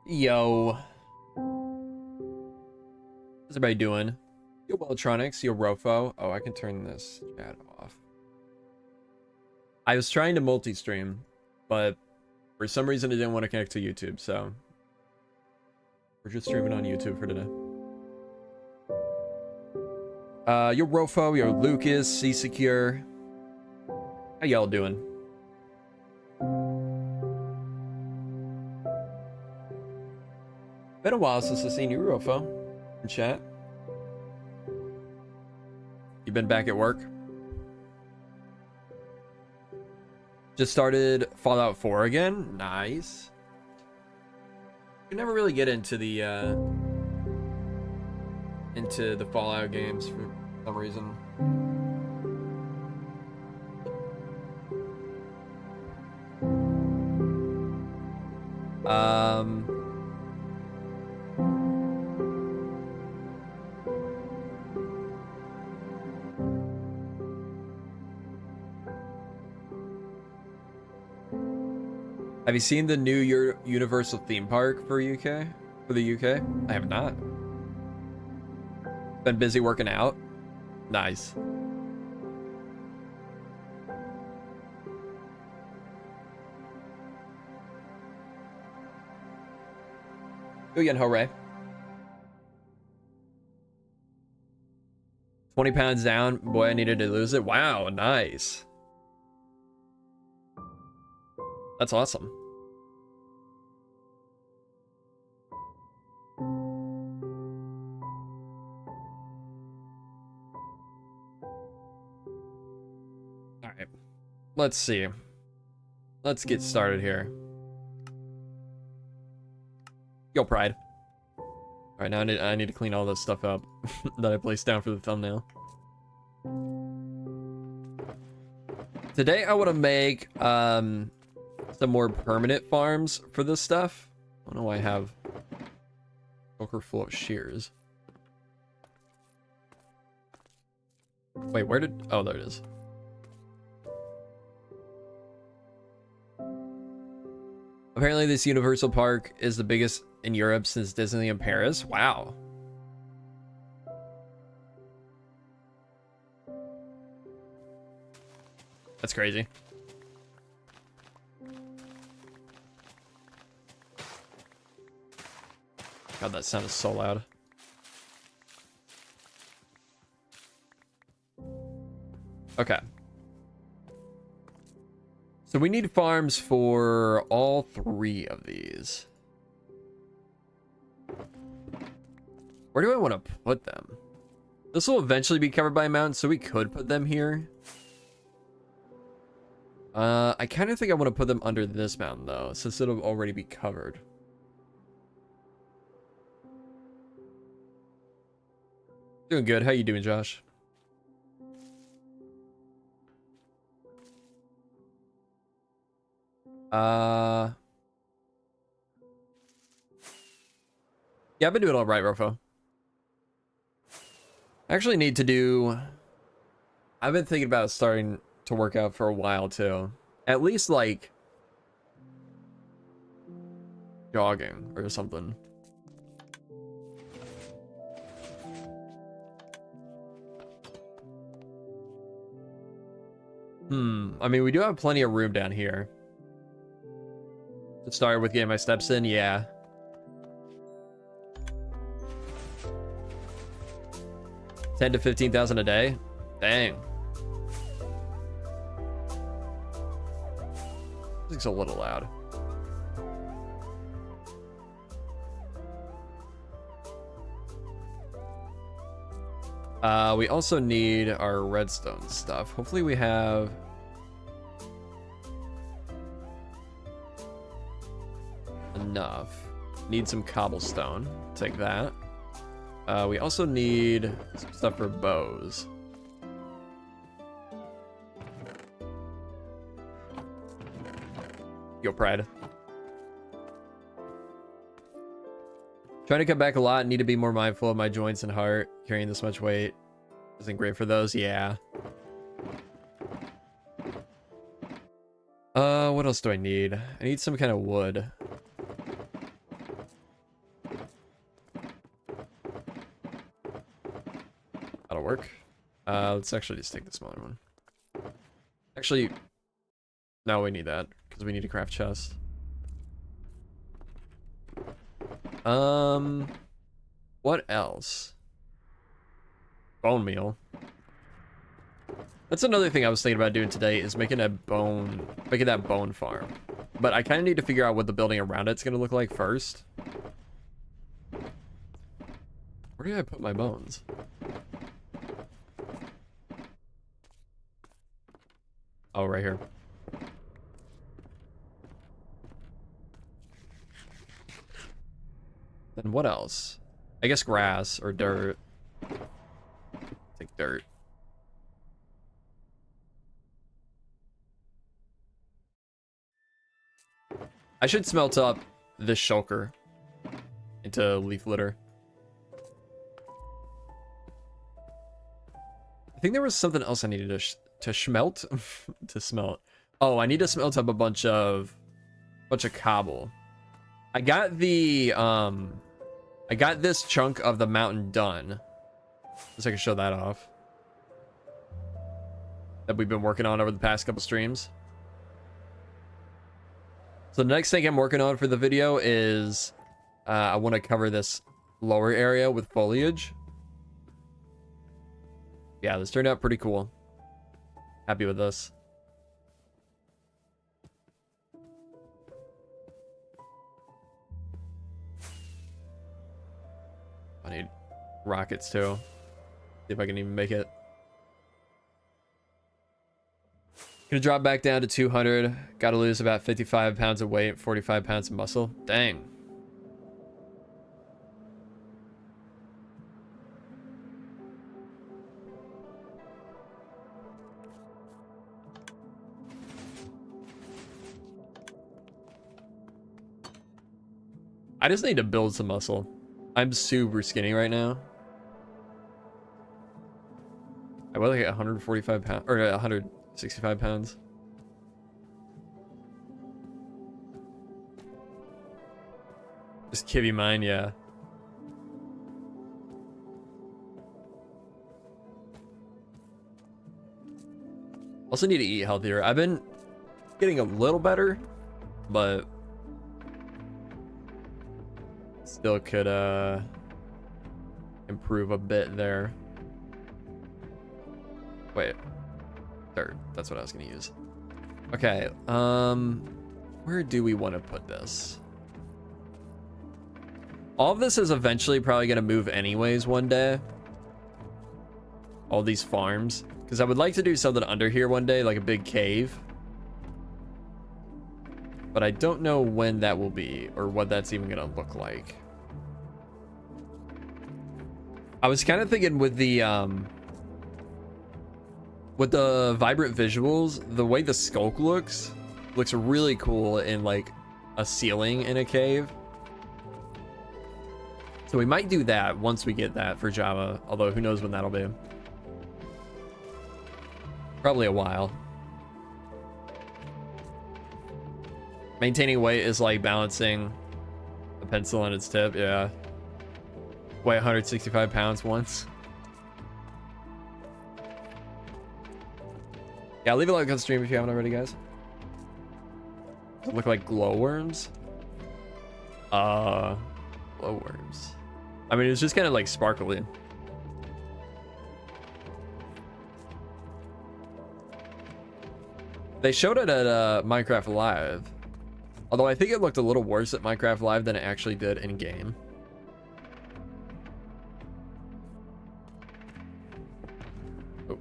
Yo. How's everybody doing? Yo, Electronics, yo, Rofo. Oh, I can turn this chat off. I was trying to multi-stream, but for some reason it didn't want to connect to YouTube, so we're just streaming on YouTube for today. Yo, Rofo, yo, Lucas, C-Secure. How y'all doing? Been a while since I've seen you, Rofo, in chat. You been back at work? Just started Fallout 4 again? Nice. You never really get into the Fallout games for some reason. Have you seen the new Universal theme park for UK? For the UK? I have not. Been busy working out. Nice. Go again, hooray. 20 pounds down. Boy, I needed to lose it. Wow, nice. That's awesome. All right. Let's see. Let's get started here. Yo, Pride. All right, now I need to clean all this stuff up that I placed down for the thumbnail. Today I want to make some more permanent farms for this stuff. I don't know why I have a poker full of shears. Wait, where did... Oh, there it is. Apparently this Universal Park is the biggest in Europe since Disneyland Paris. Wow. That's crazy. God, that sound is so loud. Okay. So we need farms for all three of these. Where do I want to put them? This will eventually be covered by a mountain, so we could put them here. I kind of think I want to put them under this mountain, though, since it'll already be covered. Doing good. How you doing, Josh? Yeah, I've been doing all right, Rofo. I actually need to do... I've been thinking about starting to work out for a while, too. At least, like... jogging or something. I mean, we do have plenty of room down here. To start with getting my steps in, yeah. $10,000 to $15,000 a day? Dang. Music's a little loud. We also need our redstone stuff. Hopefully we have... enough. Need some cobblestone. Take that. We also need some stuff for bows. Yo, Pride. Trying to cut back a lot. Need to be more mindful of my joints and heart. Carrying this much weight isn't great for those. Yeah. What else do I need? I need some kind of wood. That'll work. Let's actually just take the smaller one. Actually, no, we need that because we need to craft chest. What else? Bone meal. That's another thing I was thinking about doing today is making that bone farm. But I kind of need to figure out what the building around it's gonna look like first. Where did I put my bones? Oh, right here. Then what else? I guess grass or dirt. Take dirt. I should smelt up this shulker into leaf litter. I think there was something else I needed to smelt. To smelt. Oh, I need to smelt up a bunch of cobble. I got the I got this chunk of the mountain done. Just so I can show that off. That we've been working on over the past couple streams. So the next thing I'm working on for the video is I want to cover this lower area with foliage. Yeah, this turned out pretty cool. Happy with this. I need rockets too. See if I can even make it. Gonna drop back down to 200. Gotta lose about 55 pounds of weight, 45 pounds of muscle. Dang. I just need to build some muscle. I'm super skinny right now. I weigh like 145 pounds or 165 pounds. Just kibby mine, yeah. Also need to eat healthier. I've been getting a little better, but still could improve a bit there. Wait, third, that's what I was gonna use. Okay, where do we want to put this? All of this is eventually probably gonna move anyways one day. All these farms, because I would like to do something under here one day, like a big cave. But I don't know when that will be or what that's even gonna look like. I was kind of thinking with the vibrant visuals, the way the skulk looks really cool in like a ceiling in a cave. So we might do that once we get that for Java, although who knows when that'll be. Probably a while. Maintaining weight is like balancing a pencil on its tip, yeah. Weigh 165 pounds once. Yeah, leave a like on stream if you haven't already, guys. Does it look like glowworms? Glowworms. I mean, it's just kind of like sparkly. They showed it at Minecraft Live. Although I think it looked a little worse at Minecraft Live than it actually did in game. Oh.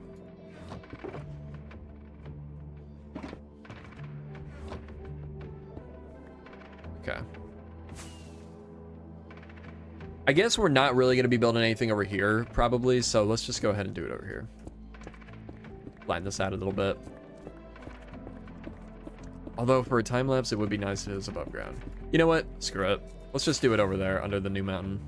Okay. I guess we're not really going to be building anything over here, probably. So let's just go ahead and do it over here. Line this out a little bit. Although for a time lapse, it would be nice if it was above ground. You know what? Screw it. Let's just do it over there under the new mountain.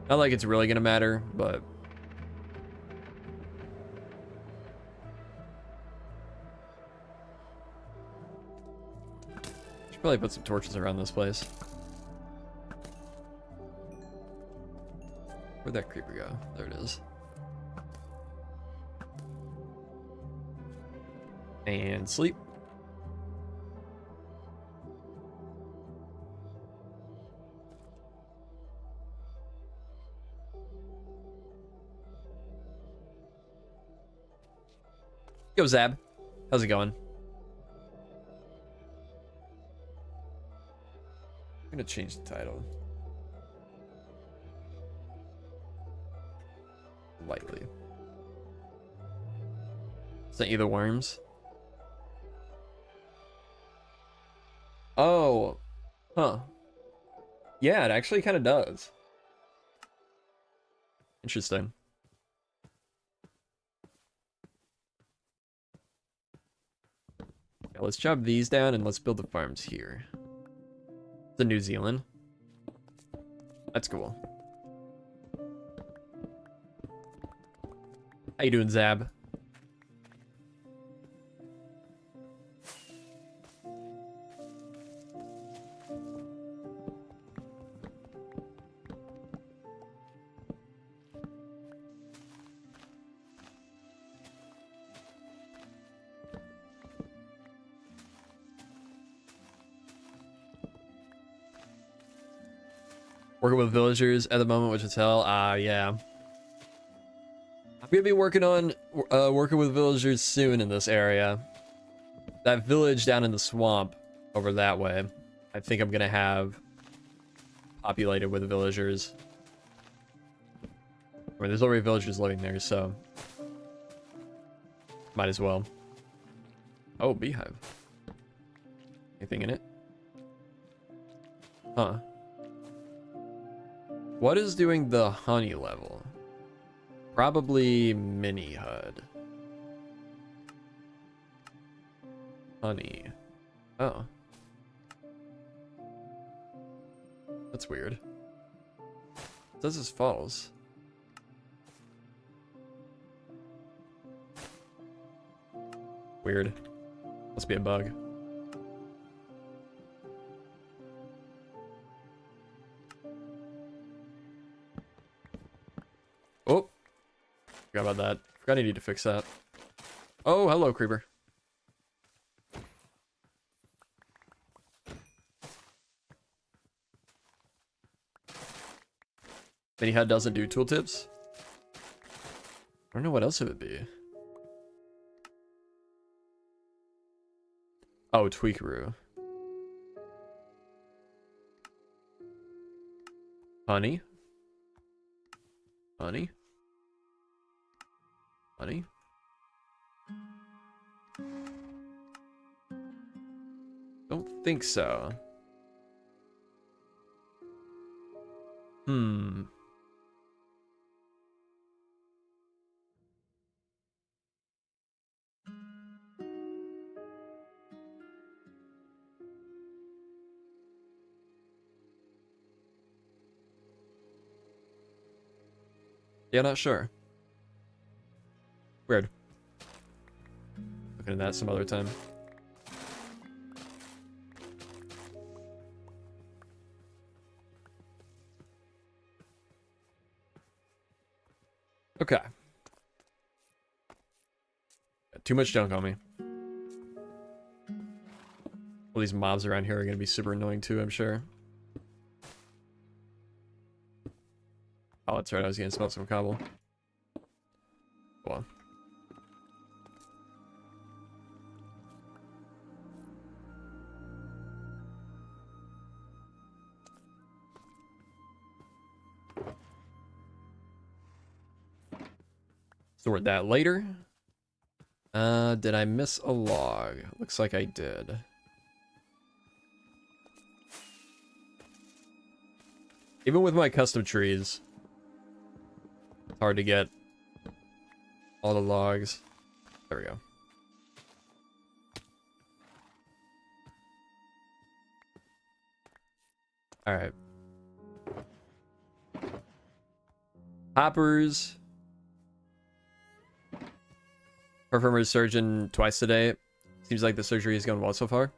Not like it's really gonna matter, but should probably put some torches around this place. Where'd that creeper go? There it is. And sleep. Yo, Zab. How's it going? I'm gonna change the title. Likely. Sent you the worms? Oh. Huh. Yeah, it actually kind of does. Interesting. Yeah, let's chop these down and let's build the farms here. The New Zealand. That's cool. How you doing, Zab? Working with villagers at the moment, which is hell. Yeah. I'm gonna be working on working with villagers soon in this area. That village down in the swamp over that way, I think I'm gonna have populated with villagers. I mean, there's already villagers living there, so might as well. Oh, beehive. Anything in it? Huh. What is doing the honey level? Probably mini HUD. Honey. Oh. That's weird. It says it's false. Weird. Must be a bug. Oh, forgot about that. Forgot I need to fix that. Oh, hello, creeper. Mini HUD doesn't do tooltips. I don't know what else it would be. Oh, Tweakaroo. Honey. Honey. Honey. Don't think so. Hmm. Yeah, not sure. Weird. Looking at that some other time. Okay. Got too much junk on me. All these mobs around here are going to be super annoying too, I'm sure. Oh, that's right. I was going to smell some cobble. Go on. Sort that later. Did I miss a log? Looks like I did. Even with my custom trees, it's hard to get all the logs. There we go. All right. Hoppers. Performer surgeon twice a day. Seems like the surgery is going well so far.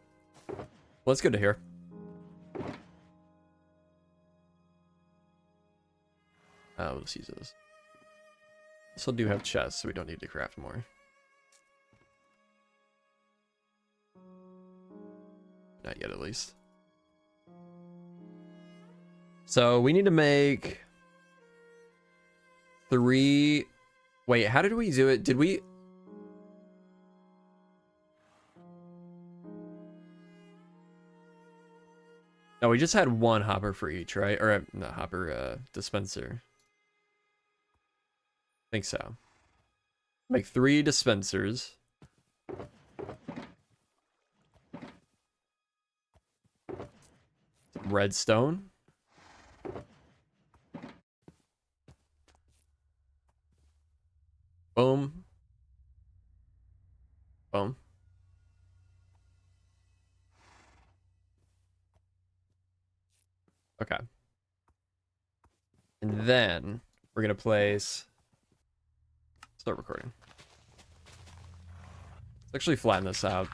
Well, that's good to hear. We'll just use those. Still do have chests, so we don't need to craft more. Not yet, at least. So we need to make 3. Wait, how did we do it? Did we? No, we just had 1 hopper for each, right? Or not hopper, dispenser. I think so. Make 3 dispensers. Redstone. Boom. Boom. Okay. And then we're gonna place. Start recording. Let's actually flatten this out.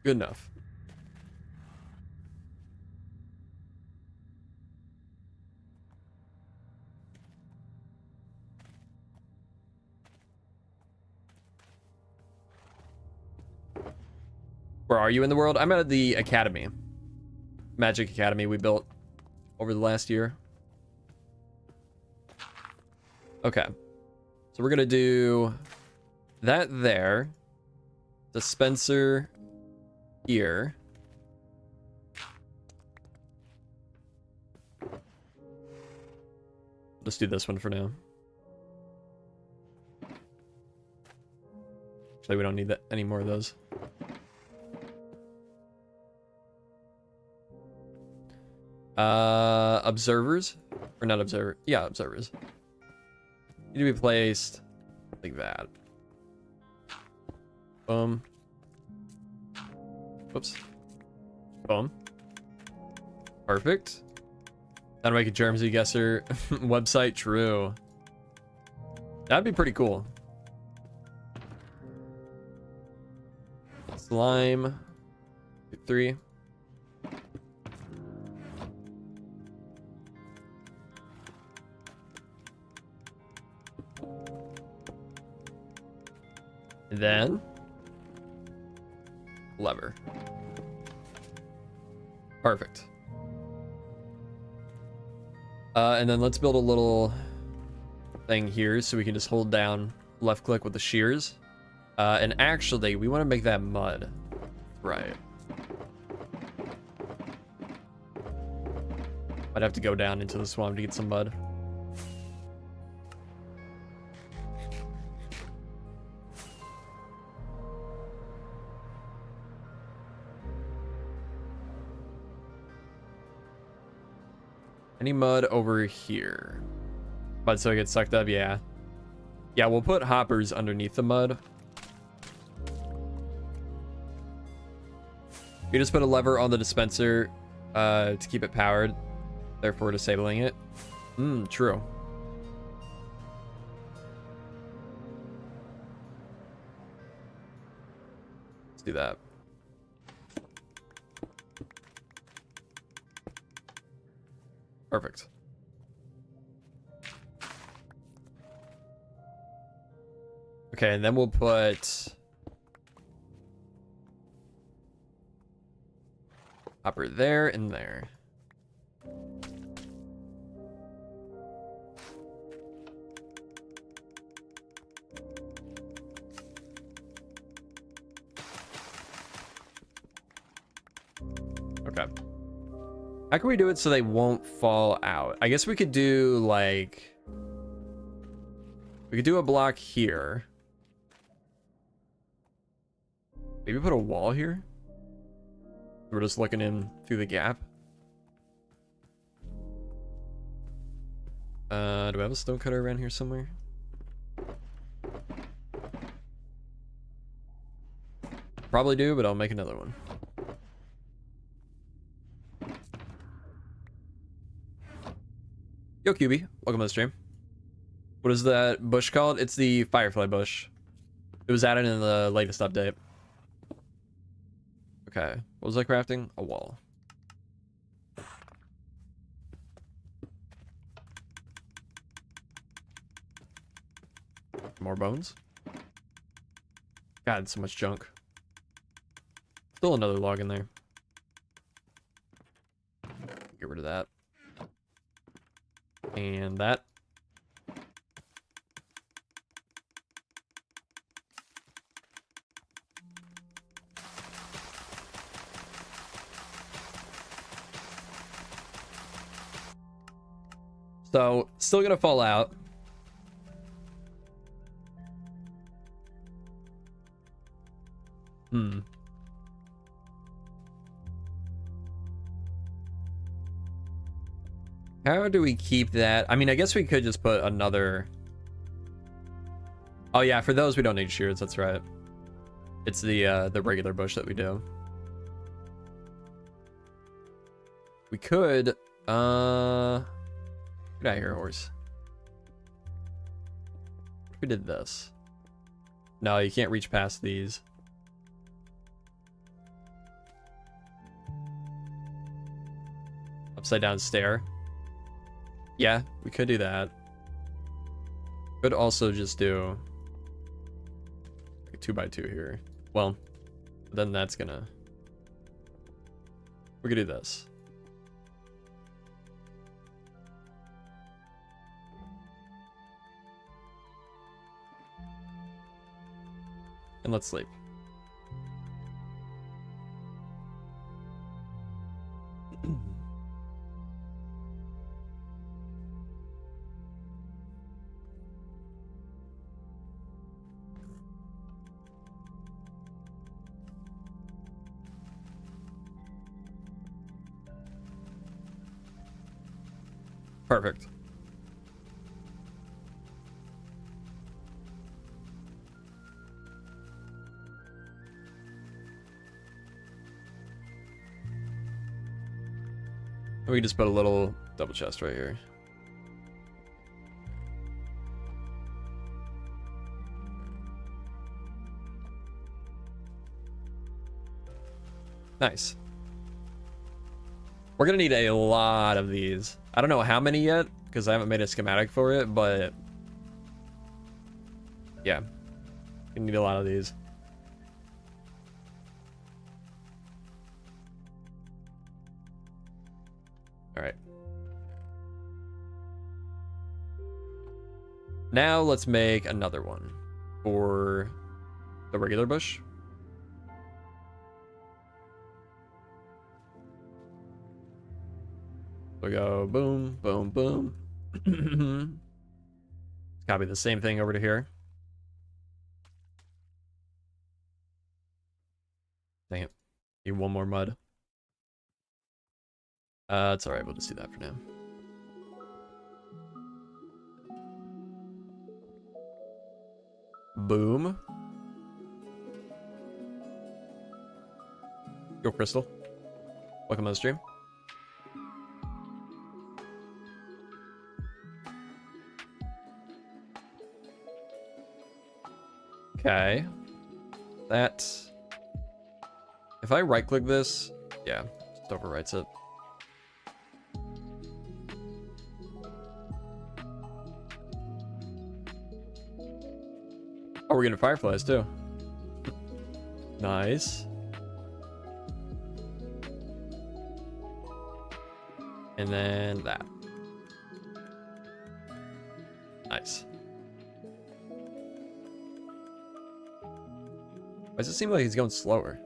Good enough. Where are you in the world? I'm at the academy. Magic Academy we built over the last year. Okay. So we're gonna do that there. Dispenser here. Let's do this one for now. Actually, we don't need that any more of those. Observers? Or not observer. Yeah, observers. Need to be placed like that. Boom. Whoops. Boom. Perfect. How to make a Jermsy guesser website? True. That'd be pretty cool. Slime. 3. And then lever. Perfect. And then let's build a little thing here so we can just hold down left click with the shears. And actually, we want to make that mud. Right. I'd have to go down into the swamp to get some mud. Any mud over here? But so it gets sucked up, yeah. Yeah, we'll put hoppers underneath the mud. We just put a lever on the dispenser to keep it powered, therefore disabling it. True. Let's do that. Perfect. Okay, and then we'll put hopper there and there. Okay. How can we do it so they won't fall out? I guess we could do like... We could do a block here. Maybe put a wall here? We're just looking in through the gap. Do I have a stone cutter around here somewhere? Probably do, but I'll make another one. Yo, QB. Welcome to the stream. What is that bush called? It's the firefly bush. It was added in the latest update. Okay. What was I crafting? A wall. More bones. God, so much junk. Still another log in there. Get rid of that. And that. So, still gonna fall out. How do we keep that? I mean, I guess we could just put another... Oh yeah, for those we don't need shears, that's right. It's the regular bush that we do. We could, get out of here, horse. What if we did this? No, you can't reach past these. Upside down stair. Yeah, we could do that. Could also just do like a 2x2 here. Well, then that's gonna... We could do this. And let's sleep. Perfect. We can just put a little double chest right here. Nice. We're gonna need a lot of these. I don't know how many yet, because I haven't made a schematic for it, but yeah, we need a lot of these. All right. Now let's make another one for the regular bush. We go boom, boom, boom. Copy the same thing over to here. Dang it. Need one more mud. It's alright, we'll just do that for now. Boom. Go Crystal. Welcome to the stream. Okay. That... If I right click this, yeah, just overwrites it. Oh, we're getting fireflies too. Nice. And then that. Nice. Why does it seem like he's going slower?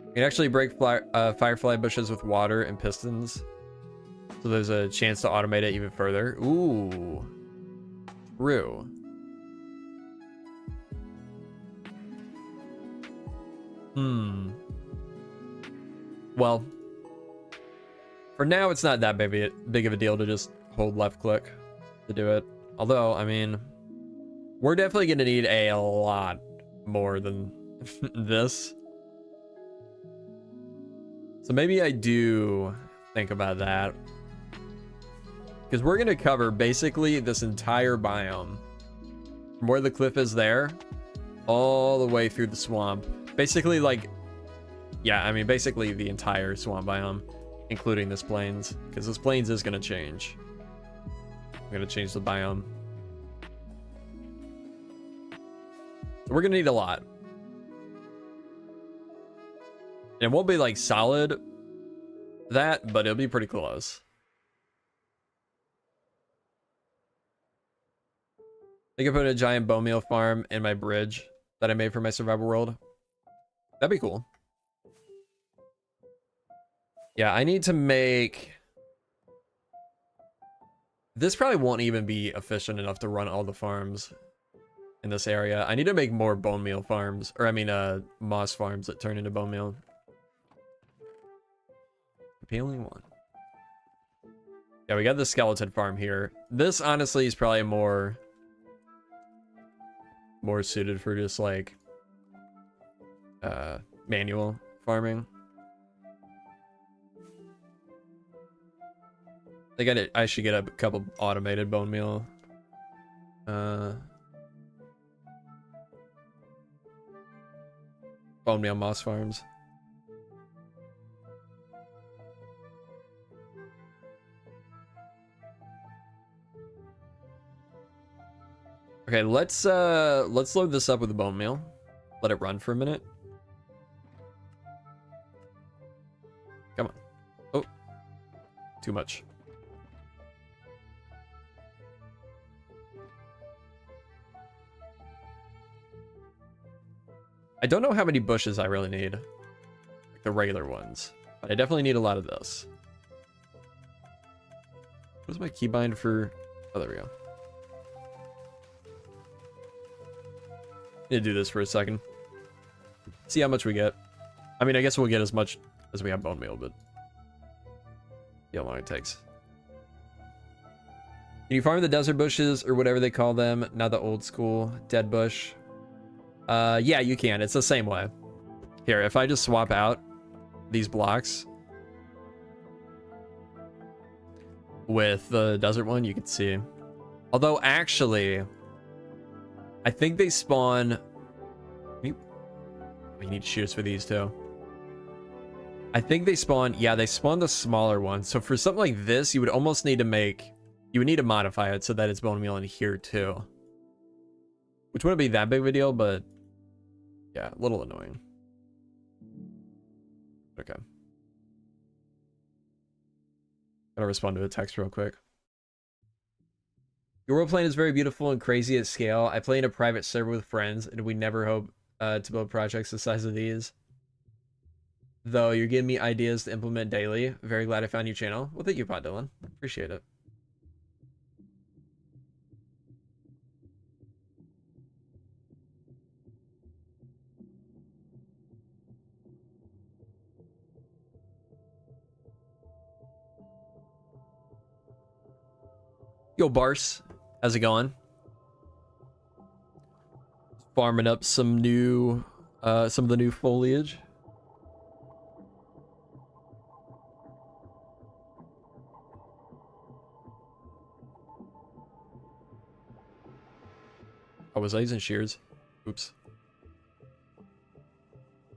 You can actually break firefly bushes with water and pistons. So there's a chance to automate it even further. Ooh. True. Well, for now it's not that big of a deal to just hold left click to do it. Although, I mean, we're definitely going to need a lot more than this. So maybe I do think about that. Because we're going to cover basically this entire biome. From where the cliff is there, all the way through the swamp. Basically, like, yeah, I mean, basically the entire swamp biome, including this plains. Because this plains is going to change. I'm going to change the biome. We're going to need a lot. It won't be, like, solid that, but it'll be pretty close. I could put a giant bone meal farm in my bridge that I made for my survival world. That'd be cool. Yeah, I need to make... This probably won't even be efficient enough to run all the farms in this area. I need to make more bone meal farms. Or, I mean, moss farms that turn into bone meal. Appealing one. Yeah, we got the skeleton farm here. This, honestly, is probably more suited for just, like, manual farming. I should get a couple automated bone meal. Bone meal moss farms. Okay, let's load this up with the bone meal. Let it run for a minute. Come on. Oh, too much. I don't know how many bushes I really need. Like the regular ones. But I definitely need a lot of this. What's my keybind for... Oh, there we go. Need to do this for a second. See how much we get. I mean, I guess we'll get as much as we have bone meal, but... see how long it takes. Can you farm the desert bushes, or whatever they call them? Not the old school dead bush. Yeah, you can. It's the same way. Here, if I just swap out these blocks with the desert one, you can see. Although, actually, I think they spawn... You need to shoot us for these, too. I think they spawn... Yeah, they spawn the smaller ones. So for something like this, you would almost need to make... You would need to modify it so that it's bone meal in here, too. Which wouldn't be that big of a deal, but... yeah, a little annoying. Okay. Gotta respond to a text real quick. Your role playing is very beautiful and crazy at scale. I play in a private server with friends, and we never hope to build projects the size of these. Though you're giving me ideas to implement daily. Very glad I found your channel. Well, thank you, Pod Dylan. Appreciate it. Yo, Bars. How's it going? Farming up some new, some of the new foliage. Oh, was I using shears? Oops.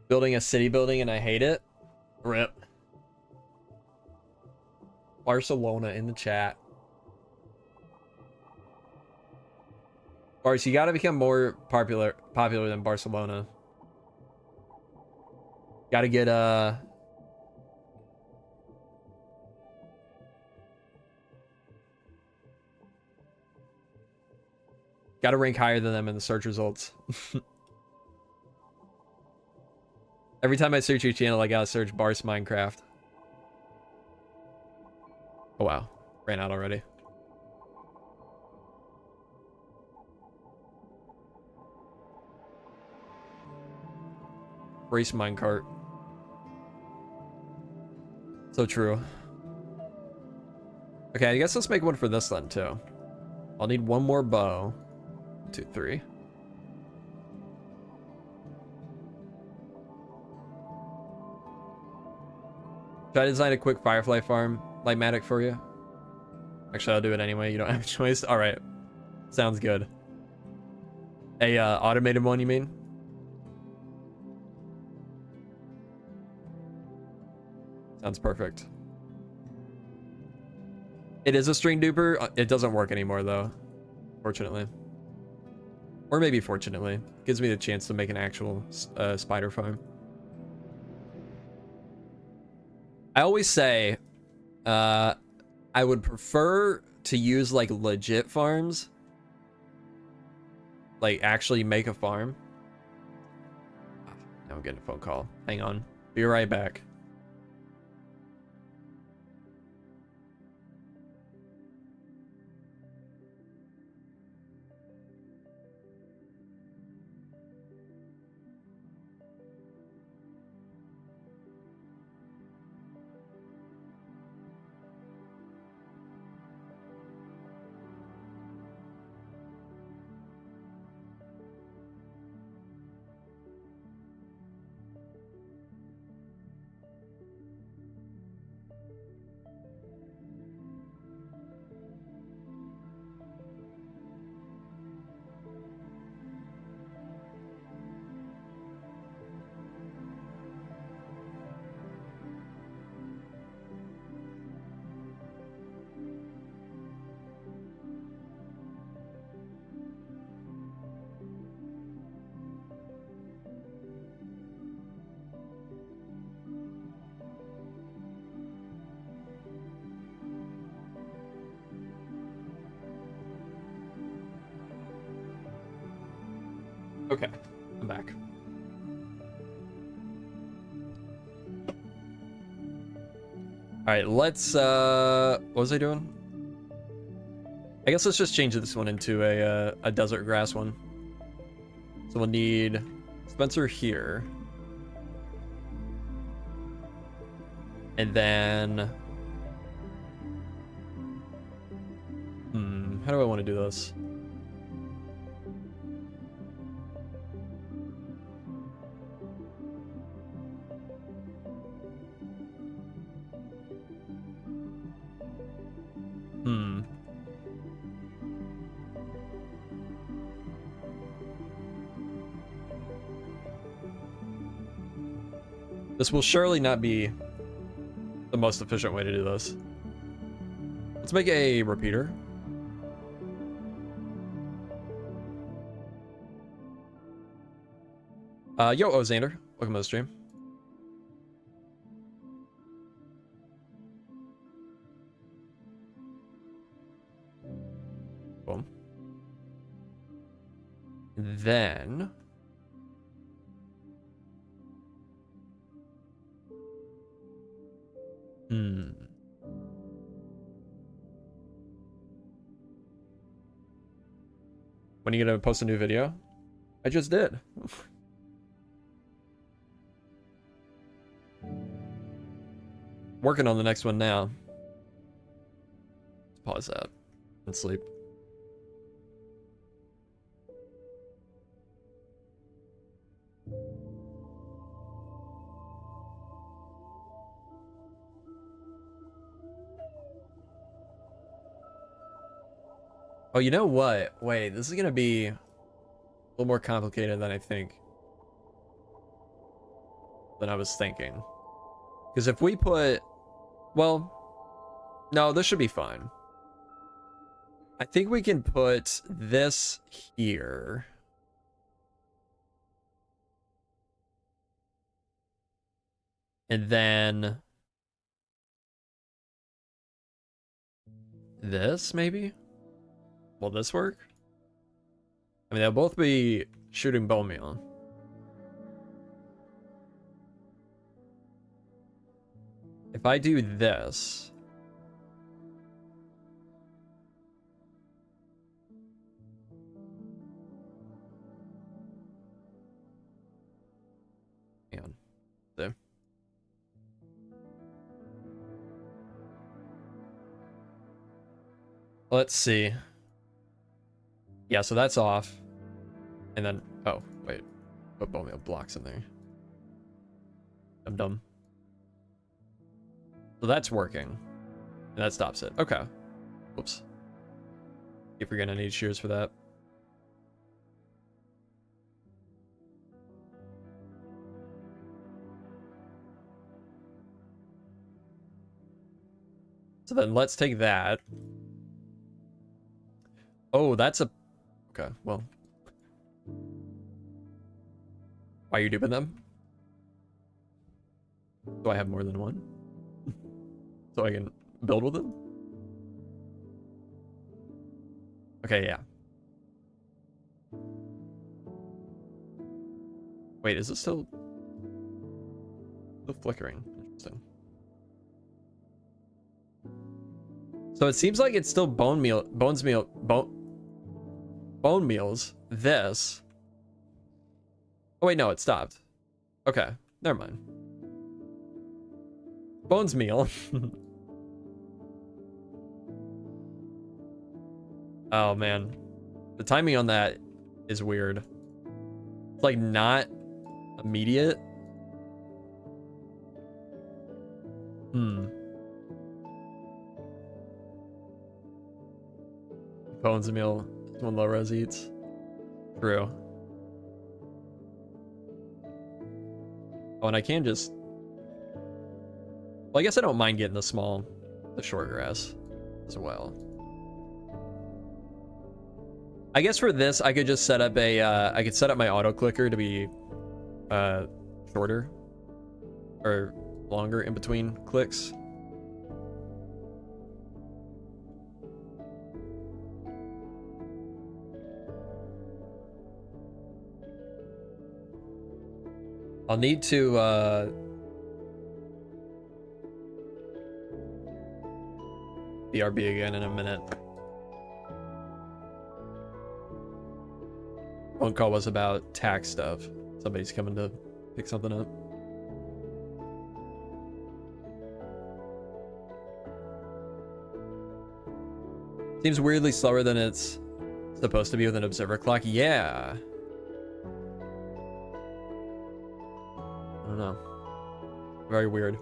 Building a city building and I hate it. RIP. Barcelona in the chat. Bars, you gotta become more popular than Barcelona. Gotta get gotta rank higher than them in the search results. Every time I search your channel, I gotta search Bars Minecraft. Oh wow, ran out already. Race minecart. So true. Okay, I guess let's make one for this then too. I'll need one more bow. 2, 3. Should I design a quick firefly farm, Lightmatic, for you? Actually, I'll do it anyway. You don't have a choice. All right. Sounds good. A automated one, you mean? Sounds perfect. It is a string duper. It doesn't work anymore, though. Fortunately. Or maybe fortunately. Gives me the chance to make an actual spider farm. I always say, I would prefer to use, like, legit farms. Like, actually make a farm. Now I'm getting a phone call. Hang on. Be right back. Okay, I'm back. All right, let's, what was I doing? I guess let's just change this one into a desert grass one. So we'll need Spencer here. And then, how do I want to do this? This will surely not be the most efficient way to do this. Let's make a repeater. Yo, Ozander. Welcome to the stream. Boom. Then... When are you gonna post a new video? I just did. Working on the next one now. Let's pause that and sleep. Oh, you know what? Wait, this is gonna be a little more complicated than I think. Than I was thinking. Because if we put... Well, no, this should be fine. I think we can put this here. And then... this, maybe? Will this work? I mean, they'll both be shooting bone meal. If I do this... Hang on. There. Let's see. Yeah, so that's off. And then, oh, wait. Put bone meal blocks in there. I'm dumb. So that's working. And that stops it. Okay. Whoops. If we're gonna need shears for that. So then let's take that. Oh, that's a... Okay, well. Why are you doing them? Do I have more than one? So I can build with them? Okay, yeah. Wait, is it still flickering? Interesting. So it seems like it's still bone meals. This. Oh wait, no, it stopped. Okay, never mind. Bones meal. Oh man, the timing on that is weird. It's like not immediate. Bones meal is when low-res eats. True. Oh, and I can just... Well, I guess I don't mind getting the short grass as well. I guess for this, I could just set up a, I could set up my auto clicker to be, shorter or longer in between clicks. I'll need to, BRB again in a minute. Phone call was about tax stuff. Somebody's coming to pick something up. Seems weirdly slower than it's supposed to be with an observer clock. Yeah. I don't know. Very weird.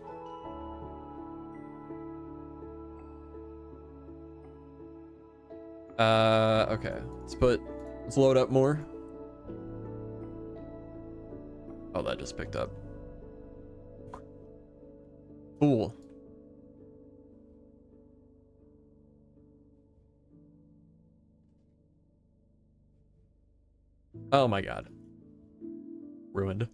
Okay. Let's load up more. Oh, that just picked up. Cool. Oh my god. Ruined.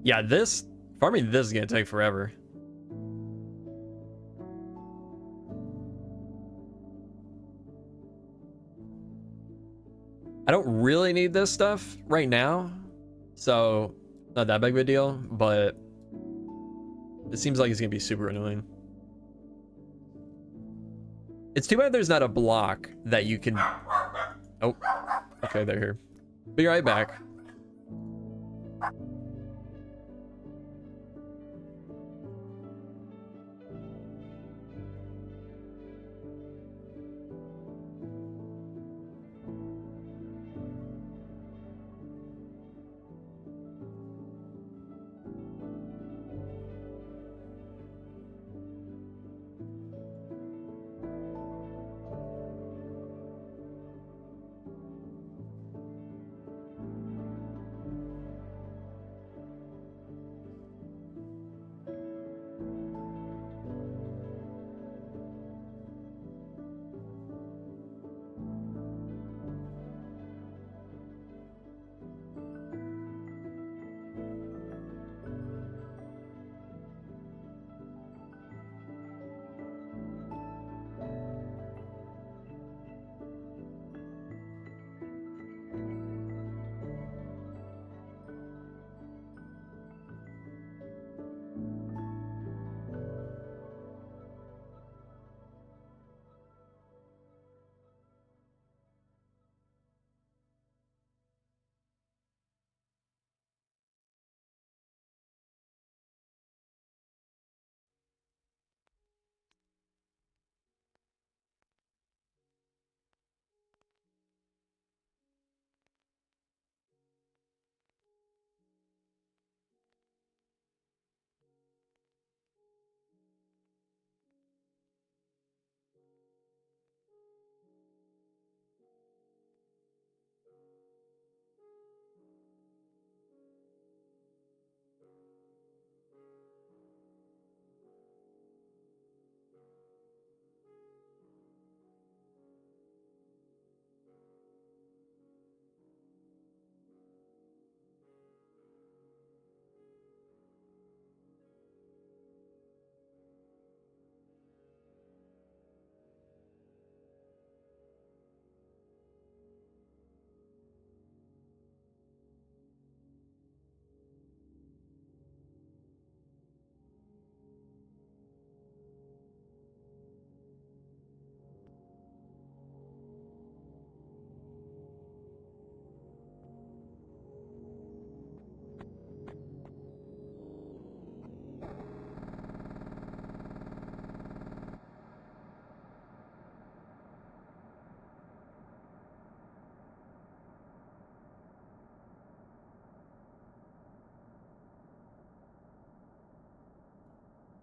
Yeah, farming this is gonna take forever. I don't really need this stuff right now, so not that big of a deal, but it seems like it's gonna be super annoying. It's too bad there's not a block that you can... Oh, okay, they're here. Be right back.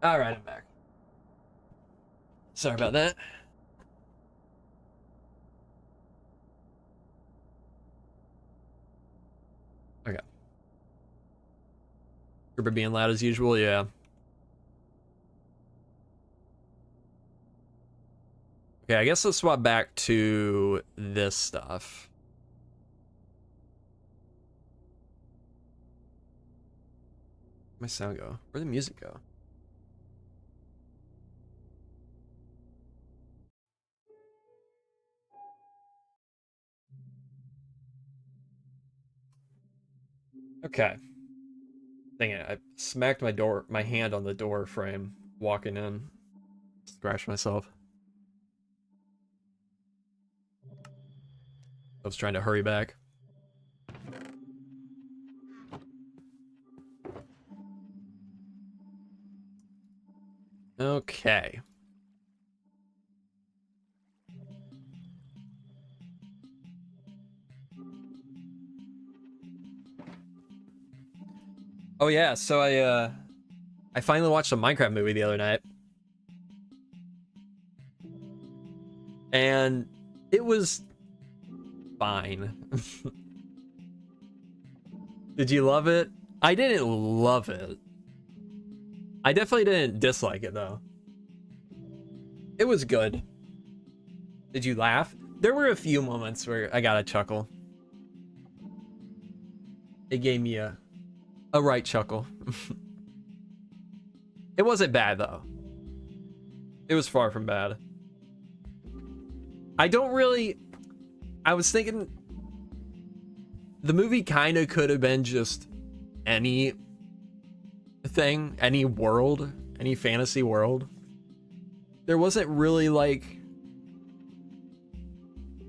All right, I'm back. Sorry about that. Okay. Trooper being loud as usual, yeah. Okay, I guess let's swap back to this stuff. Where'd my sound go? Where'd the music go? Okay. Dang it, I smacked my hand on the door frame walking in. Scratched myself. I was trying to hurry back. Okay. Oh yeah, so I finally watched a Minecraft movie the other night. And it was fine. Did you love it? I didn't love it. I definitely didn't dislike it though. It was good. Did you laugh? There were a few moments where I got a chuckle. It gave me a right chuckle. It wasn't bad though. It was far from bad. I was thinking the movie kind of could have been just any thing, any world, any fantasy world. There wasn't really like,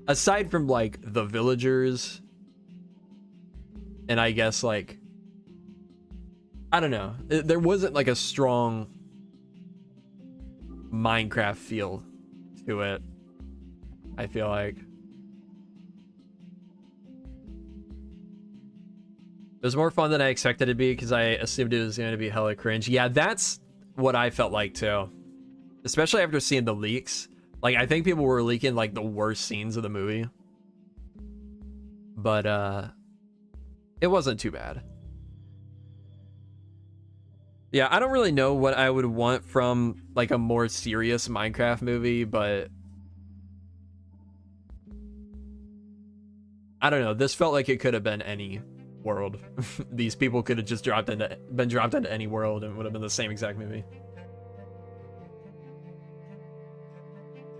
aside from like the villagers and I guess like, I don't know, there wasn't like a strong Minecraft feel to it, I feel like. It was more fun than I expected it to be because I assumed it was going to be hella cringe. Yeah, that's what I felt like too. Especially after seeing the leaks. Like, I think people were leaking like the worst scenes of the movie. But it wasn't too bad. Yeah, I don't really know what I would want from like a more serious Minecraft movie, but I don't know. This felt like it could have been any world. These people could have just been dropped into any world and it would have been the same exact movie.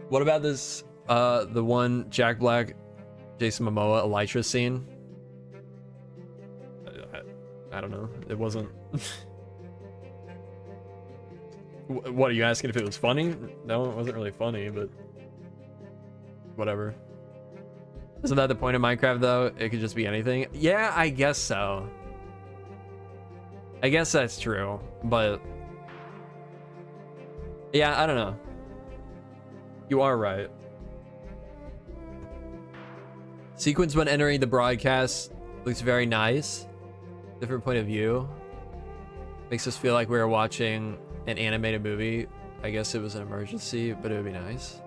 What about this the one Jack Black, Jason Momoa, Elytra scene? I don't know. It wasn't. What are you asking if it was funny? No, it wasn't really funny, but whatever. Isn't that the point of Minecraft though? It could just be anything. Yeah, I guess so. I guess that's true, but yeah, I don't know. You are right. Sequence when entering the broadcast looks very nice. Different point of view. Makes us feel like we were watching an animated movie. I guess it was an emergency, but it would be nice.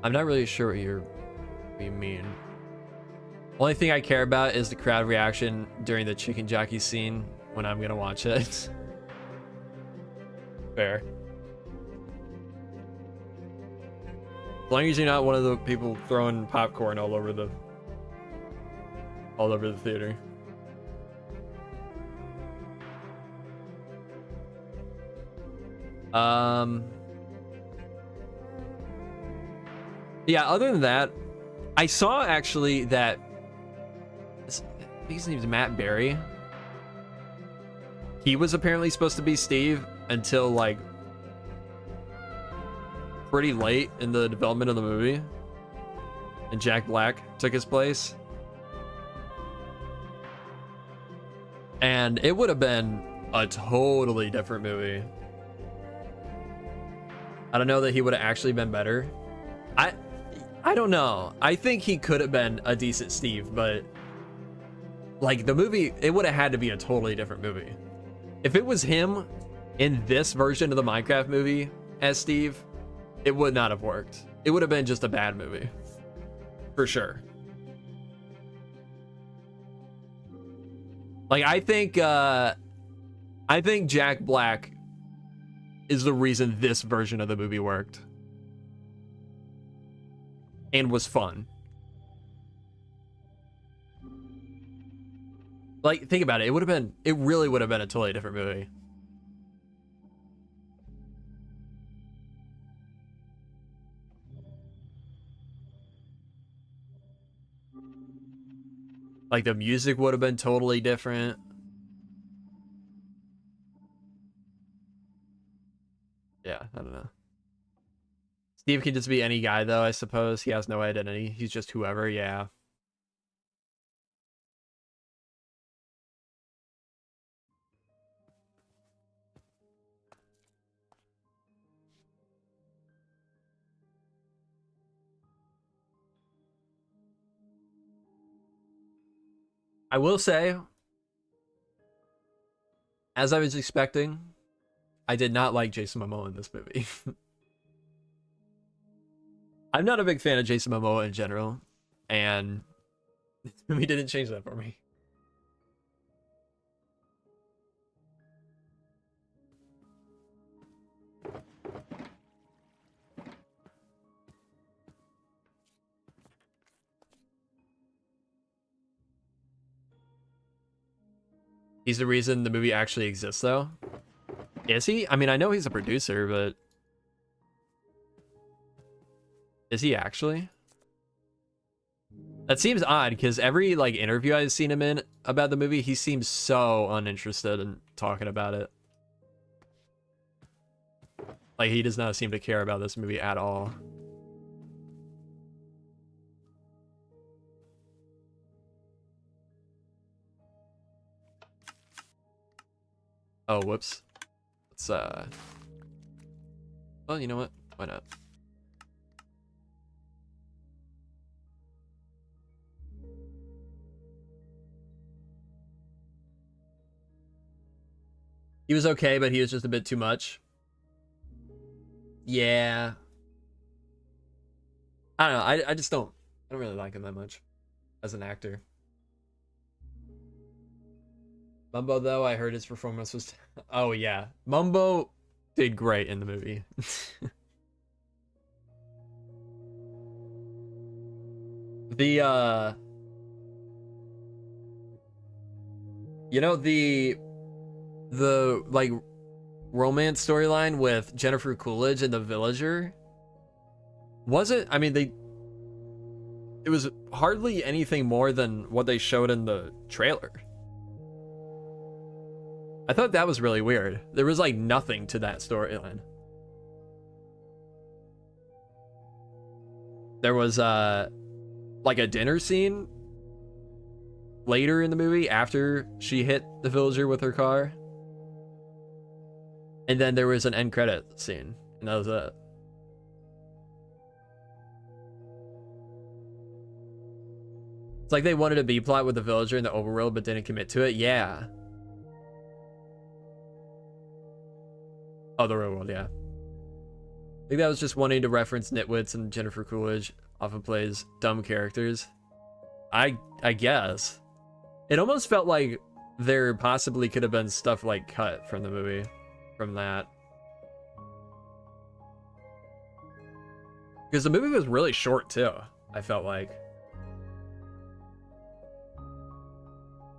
I'm not really sure what you mean. Only thing I care about is the crowd reaction during the chicken jockey scene when I'm gonna watch it. Fair. As long as you're not one of the people throwing popcorn all over the theater. Yeah, other than that, I saw actually that I think his name's Matt Berry. He was apparently supposed to be Steve until like pretty late in the development of the movie, and Jack Black took his place. And it would have been a totally different movie. I don't know that he would have actually been better. I don't know. I think he could have been a decent Steve, but Like, the movie, it would have had to be a totally different movie. If it was him in this version of the Minecraft movie as Steve, it would not have worked. It would have been just a bad movie. For sure. Like, I think Jack Black is the reason this version of the movie worked. And was fun. Like, think about it. It really would have been a totally different movie. Like, the music would have been totally different. Yeah, I don't know. Steve can just be any guy, though, I suppose. He has no identity. He's just whoever, yeah. I will say, as I was expecting, I did not like Jason Momoa in this movie. I'm not a big fan of Jason Momoa in general, and this movie didn't change that for me. He's the reason the movie actually exists, though. Is he? I mean, I know he's a producer, but is he actually? That seems odd, because every like interview I've seen him in about the movie, he seems so uninterested in talking about it. Like, he does not seem to care about this movie at all. Oh, whoops. Let's, well, you know what? Why not? He was okay, but he was just a bit too much. Yeah. I don't know. I just don't really like him that much as an actor. Mumbo, though, I heard his performance was... Oh, yeah. Mumbo did great in the movie. The, you know, the like, romance storyline with Jennifer Coolidge and the villager? Was it? I mean, it was hardly anything more than what they showed in the trailer. I thought that was really weird. There was like nothing to that storyline. There was like a dinner scene later in the movie after she hit the villager with her car. And then there was an end credit scene, and that was it. It's like they wanted a B plot with the villager in the overworld, but didn't commit to it. Yeah. Oh, the real world, yeah. I think that was just wanting to reference nitwits, and Jennifer Coolidge often plays dumb characters. I guess. It almost felt like there possibly could have been stuff like cut from the movie. From that. Because the movie was really short too, I felt like.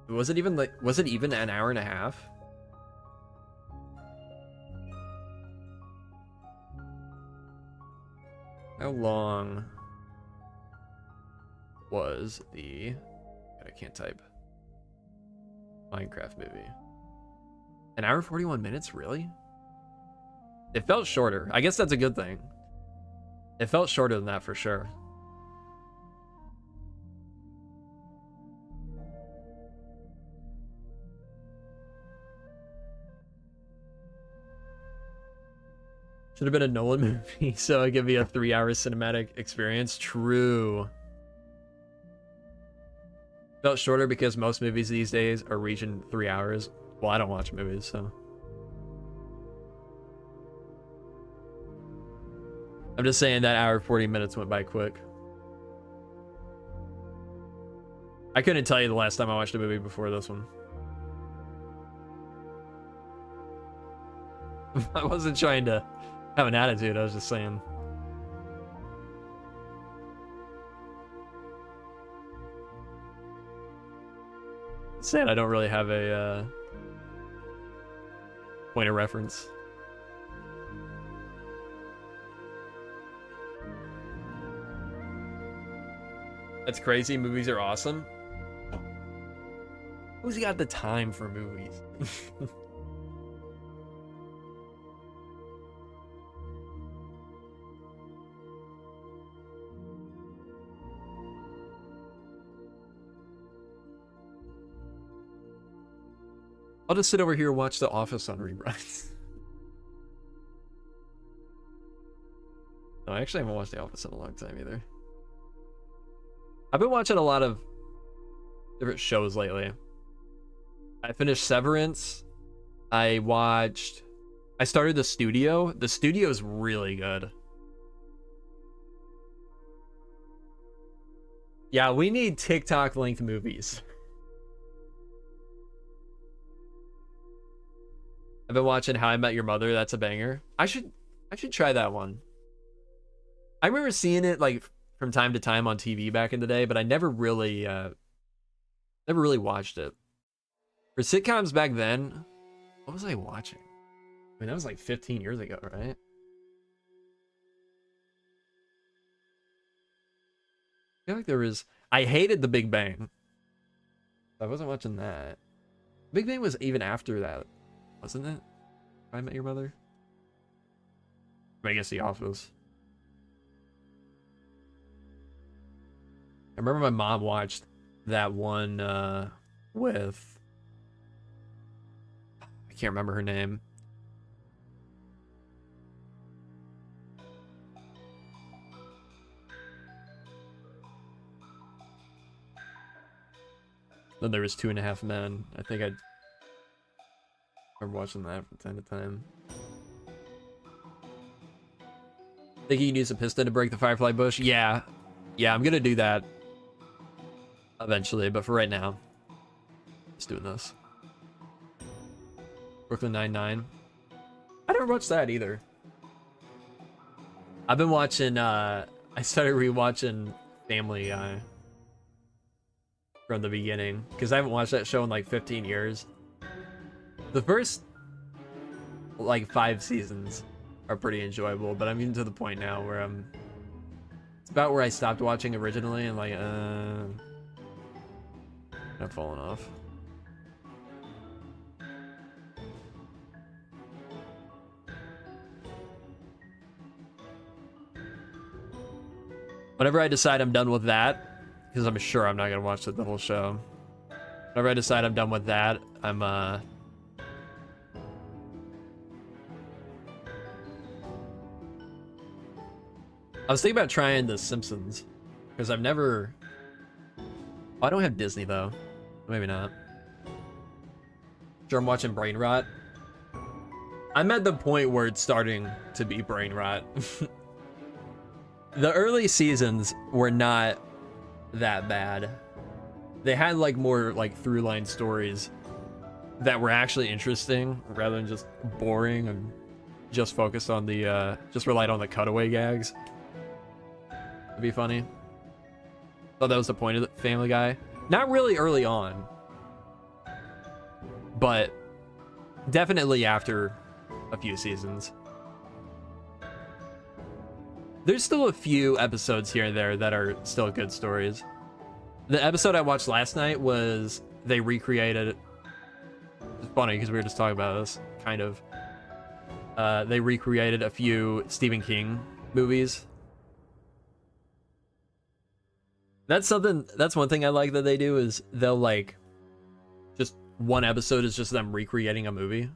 Was it even an hour and a half? How long was the... I can't type. Minecraft movie. An hour 41 minutes, really? It felt shorter. I guess that's a good thing. It felt shorter than that for sure. Should have been a Nolan movie, so it could be a 3-hour cinematic experience. True. Felt shorter because most movies these days are reaching 3 hours. Well, I don't watch movies, so. I'm just saying that hour 40 minutes went by quick. I couldn't tell you the last time I watched a movie before this one. I wasn't trying to have an attitude, I was just saying. Sad I don't really have a point of reference. That's crazy. Movies are awesome. Who's got the time for movies? I'll just sit over here and watch The Office on reruns. No, I actually haven't watched The Office in a long time either. I've been watching a lot of different shows lately. I finished Severance. I started The Studio. The Studio is really good. Yeah, we need TikTok length movies. I've been watching How I Met Your Mother. That's a banger. I should try that one. I remember seeing it like from time to time on TV back in the day, but I never really watched it. For sitcoms back then, what was I watching? I mean, that was like 15 years ago, right? I feel like there was... I hated The Big Bang. I wasn't watching that. Big Bang was even after that, wasn't it? I Met Your Mother? I guess The Office. I remember my mom watched that one with... I can't remember her name. Then there was 2.5 Men. I think I remember watching that from time to time. Think you can use a piston to break the firefly bush? Yeah. Yeah, I'm gonna do that eventually, but for right now, just doing this. Brooklyn Nine-Nine. I never watched that either. I've been watching, I started rewatching Family Guy from the beginning, because I haven't watched that show in like 15 years. The first, like, 5 seasons are pretty enjoyable, but I'm getting to the point now where it's about where I stopped watching originally, and like, I've fallen off. Whenever I decide I'm done with that, because I'm sure I'm not gonna watch the whole show. Whenever I decide I'm done with that, I was thinking about trying The Simpsons, because I've never... Oh, I don't have Disney, though. Maybe not. Sure, I'm watching Brain Rot. I'm at the point where it's starting to be Brain Rot. The early seasons were not that bad. They had, like, more, like, through-line stories that were actually interesting, rather than just boring and just focused on the, just relied on the cutaway gags. Be funny. Thought that was the point of the Family Guy. Not really early on, but definitely after a few seasons. There's still a few episodes here and there that are still good stories. The episode I watched last night was they recreated... It's funny because we were just talking about this, kind of. They recreated a few Stephen King movies. That's one thing I like that they do, is they'll, like, just one episode is just them recreating a movie.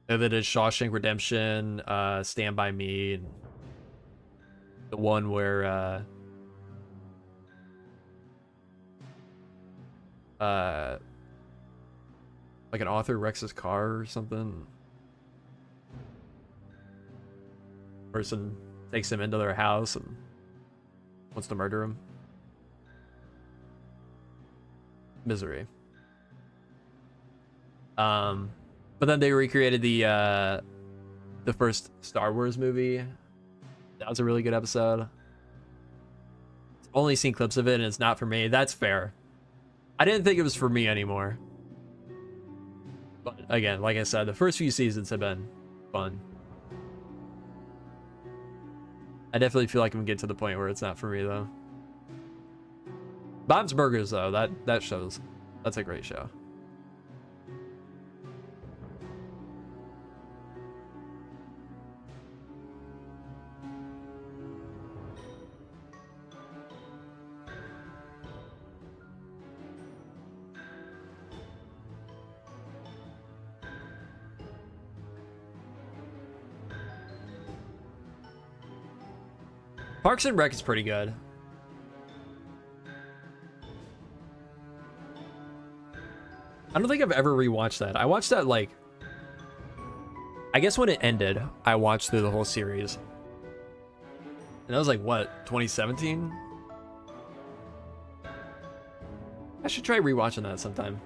They did Shawshank Redemption, Stand By Me, and the one where, like an author wrecks his car or something. Person takes him into their house and wants to murder him. Misery. But then they recreated the first Star Wars movie. That was a really good episode. I've only seen clips of it and it's not for me. That's fair. I didn't think it was for me anymore. But again, like I said, the first few seasons have been fun. I definitely feel like I'm getting to the point where it's not for me though. Bob's Burgers though, that shows. That's a great show. Parks and Rec is pretty good. I don't think I've ever rewatched that. I watched that like, I guess when it ended, I watched through the whole series. And that was like, what, 2017? I should try rewatching that sometime.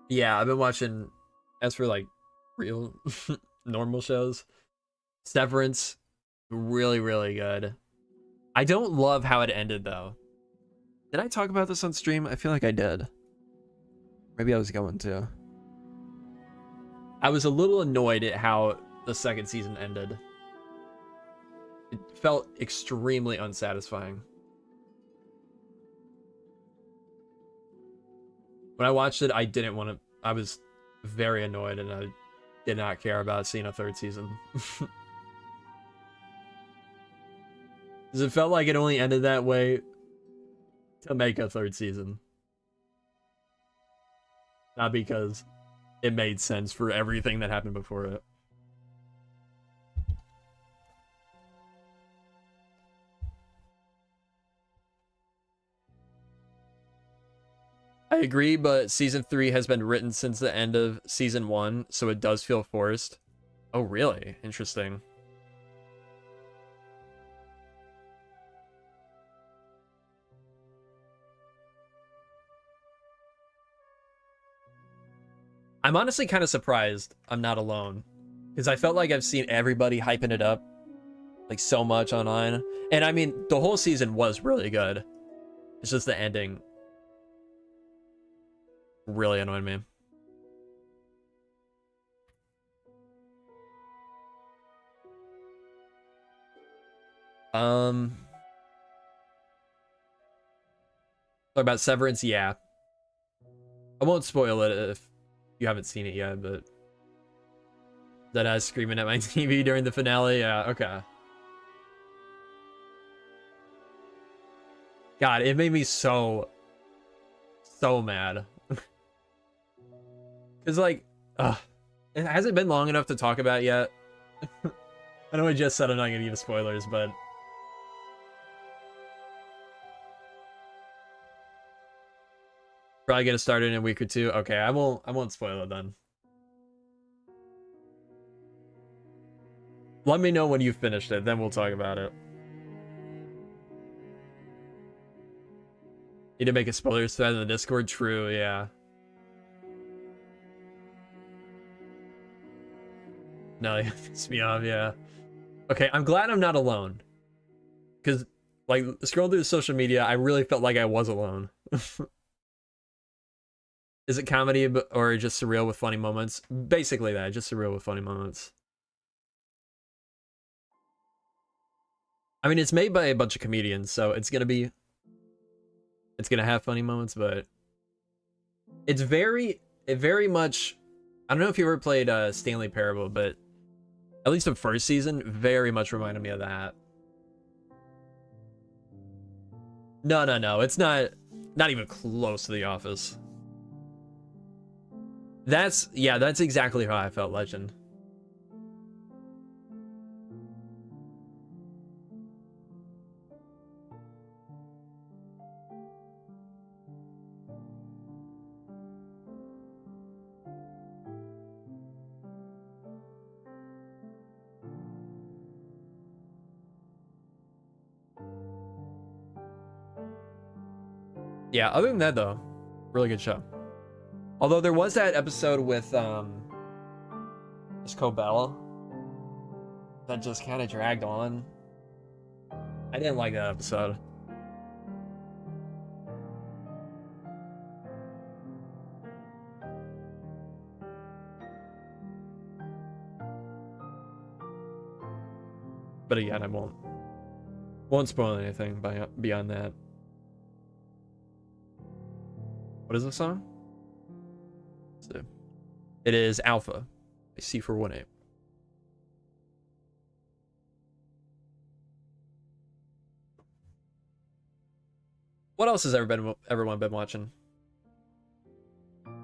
Yeah, I've been watching, as for like real normal shows, Severance, really, really good. I don't love how it ended though. Did I talk about this on stream? I feel like I did. Maybe I was going to. I was a little annoyed at how the second season ended. It felt extremely unsatisfying. When I watched it, I didn't want to. I was very annoyed and I did not care about seeing a third season. Because it felt like it only ended that way to make a third season. Not because it made sense for everything that happened before it. I agree, but season 3 has been written since the end of season 1, so it does feel forced. Oh, really? Interesting. I'm honestly kind of surprised I'm not alone, because I felt like I've seen everybody hyping it up like so much online. And I mean, the whole season was really good. It's just the ending really annoyed me. Talk about Severance, yeah. I won't spoil it if you haven't seen it yet, but that I was screaming at my TV during the finale, yeah, okay. God, it made me so mad. Because, like, it hasn't been long enough to talk about yet. I know I just said I'm not going to give spoilers, but... Probably get it started in a week or two. Okay, I won't spoil it then. Let me know when you've finished it, then we'll talk about it. Need to make a spoilers thread in the Discord? True, yeah. No, it pissed me off, yeah. Okay, I'm glad I'm not alone. Because, like, scrolling through social media, I really felt like I was alone. Is it comedy or just surreal with funny moments? Basically that, just surreal with funny moments. I mean, it's made by a bunch of comedians, so it's gonna have funny moments, but it very much, I don't know if you ever played Stanley Parable, but at least the first season very much reminded me of that. No, no, no. It's not even close to The Office. That's exactly how I felt, Legend. Yeah, other than that though, really good show. Although there was that episode with Miss Cobell that just kind of dragged on. I didn't like that episode. But again, I won't spoil anything beyond that. What is the song? So, it is Alpha by C418. What else has everyone been watching?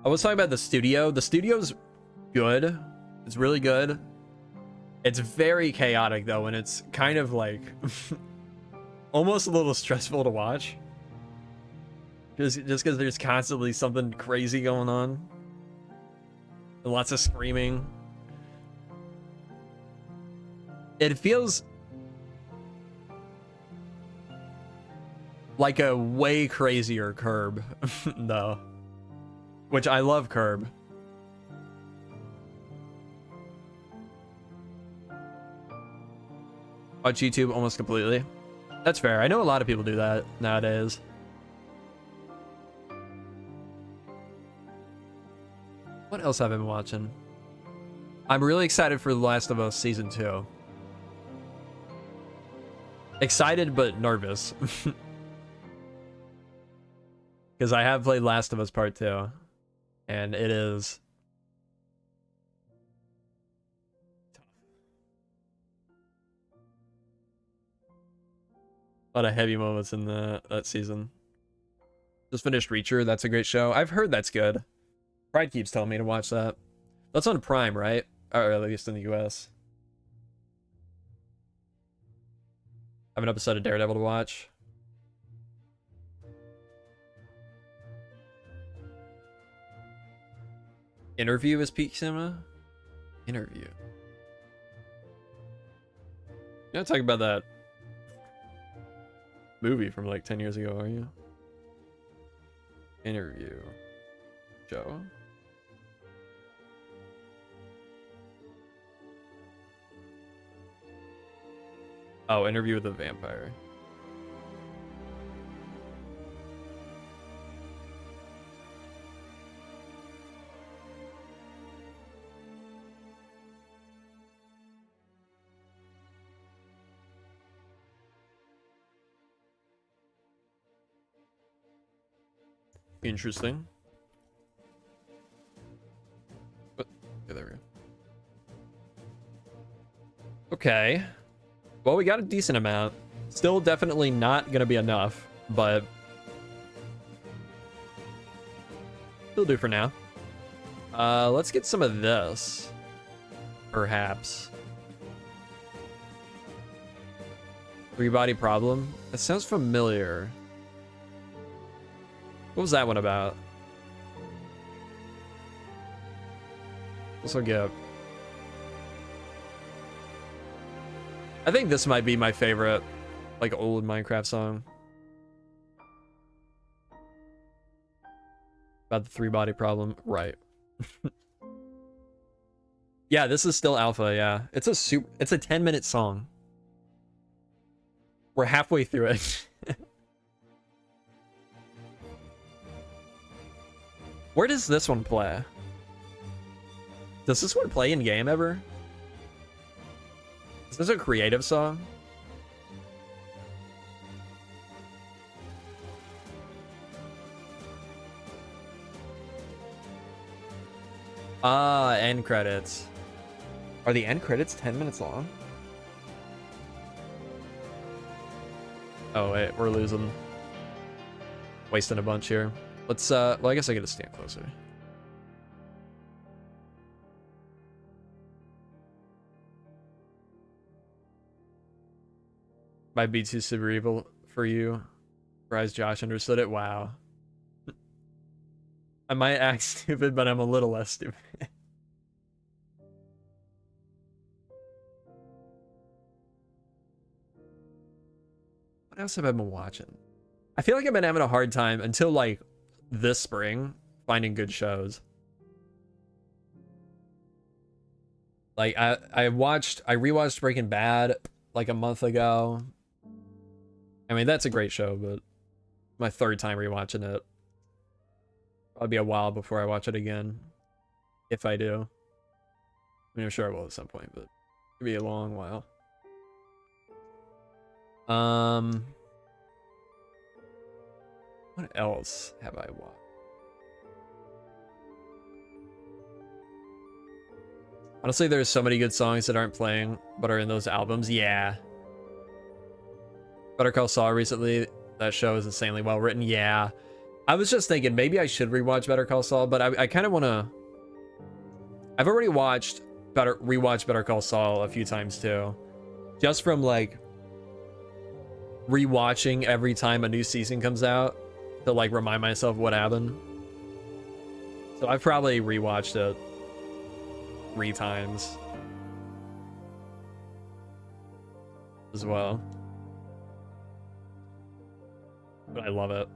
I was talking about the studio. The studio's good. It's really good. It's very chaotic though, and it's kind of like almost a little stressful to watch. Just because there's constantly something crazy going on. And lots of screaming. It feels like a way crazier Curb, though. Which I love Curb. Watch YouTube almost completely. That's fair. I know a lot of people do that nowadays. What else have I been watching? I'm really excited for The Last of Us Season 2. Excited but nervous. Because I have played Last of Us Part 2. And it is tough. A lot of heavy moments in that season. Just finished Reacher. That's a great show. I've heard that's good. Pride keeps telling me to watch that. That's on Prime, right? Or at least in the US. I have an episode of Daredevil to watch. Interview is peak cinema? Interview. You're not talking about that movie from like 10 years ago, are you? Interview. Show? Oh, Interview with a Vampire. Interesting. Okay, there we go. Okay. Well, we got a decent amount. Still definitely not going to be enough, but it'll do for now. Let's get some of this, perhaps. Three-body problem? That sounds familiar. What was that one about? This will get... I think this might be my favorite, like, old Minecraft song. About the three-body problem. Right. Yeah, this is still alpha, yeah. It's a 10-minute song. We're halfway through it. Where does this one play? Does this one play in game ever? Is this a creative song? Ah, end credits. Are the end credits 10 minutes long? Oh wait, we're losing. Wasting a bunch here. Let's, well, I guess I gotta stand closer. Might be too cerebral for you. Surprised Josh understood it. Wow. I might act stupid, but I'm a little less stupid. What else have I been watching? I feel like I've been having a hard time until like this spring finding good shows. Like I rewatched Breaking Bad like a month ago. I mean, that's a great show, but my third time rewatching it. Probably be a while before I watch it again. If I do. I mean, I'm sure I will at some point, but it'll be a long while. What else have I watched? Honestly, there's so many good songs that aren't playing, but are in those albums. Yeah. Better Call Saul recently. That show is insanely well written. Yeah. I was just thinking maybe I should rewatch Better Call Saul, but I kind of want to... I've already rewatched Better Call Saul a few times too. Just from like rewatching every time a new season comes out to like remind myself what happened. So I've probably rewatched it 3 times as well. But I love it.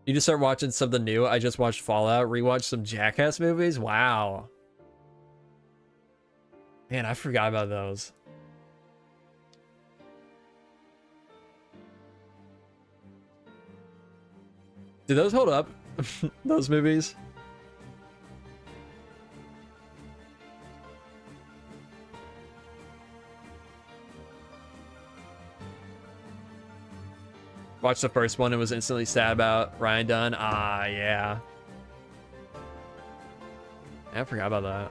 You just start watching something new. I just watched Fallout, rewatched some Jackass movies. Wow. Man, I forgot about those. Do those hold up? Those movies? Watched the first one and was instantly sad about Ryan Dunn. Ah, yeah. I forgot about that.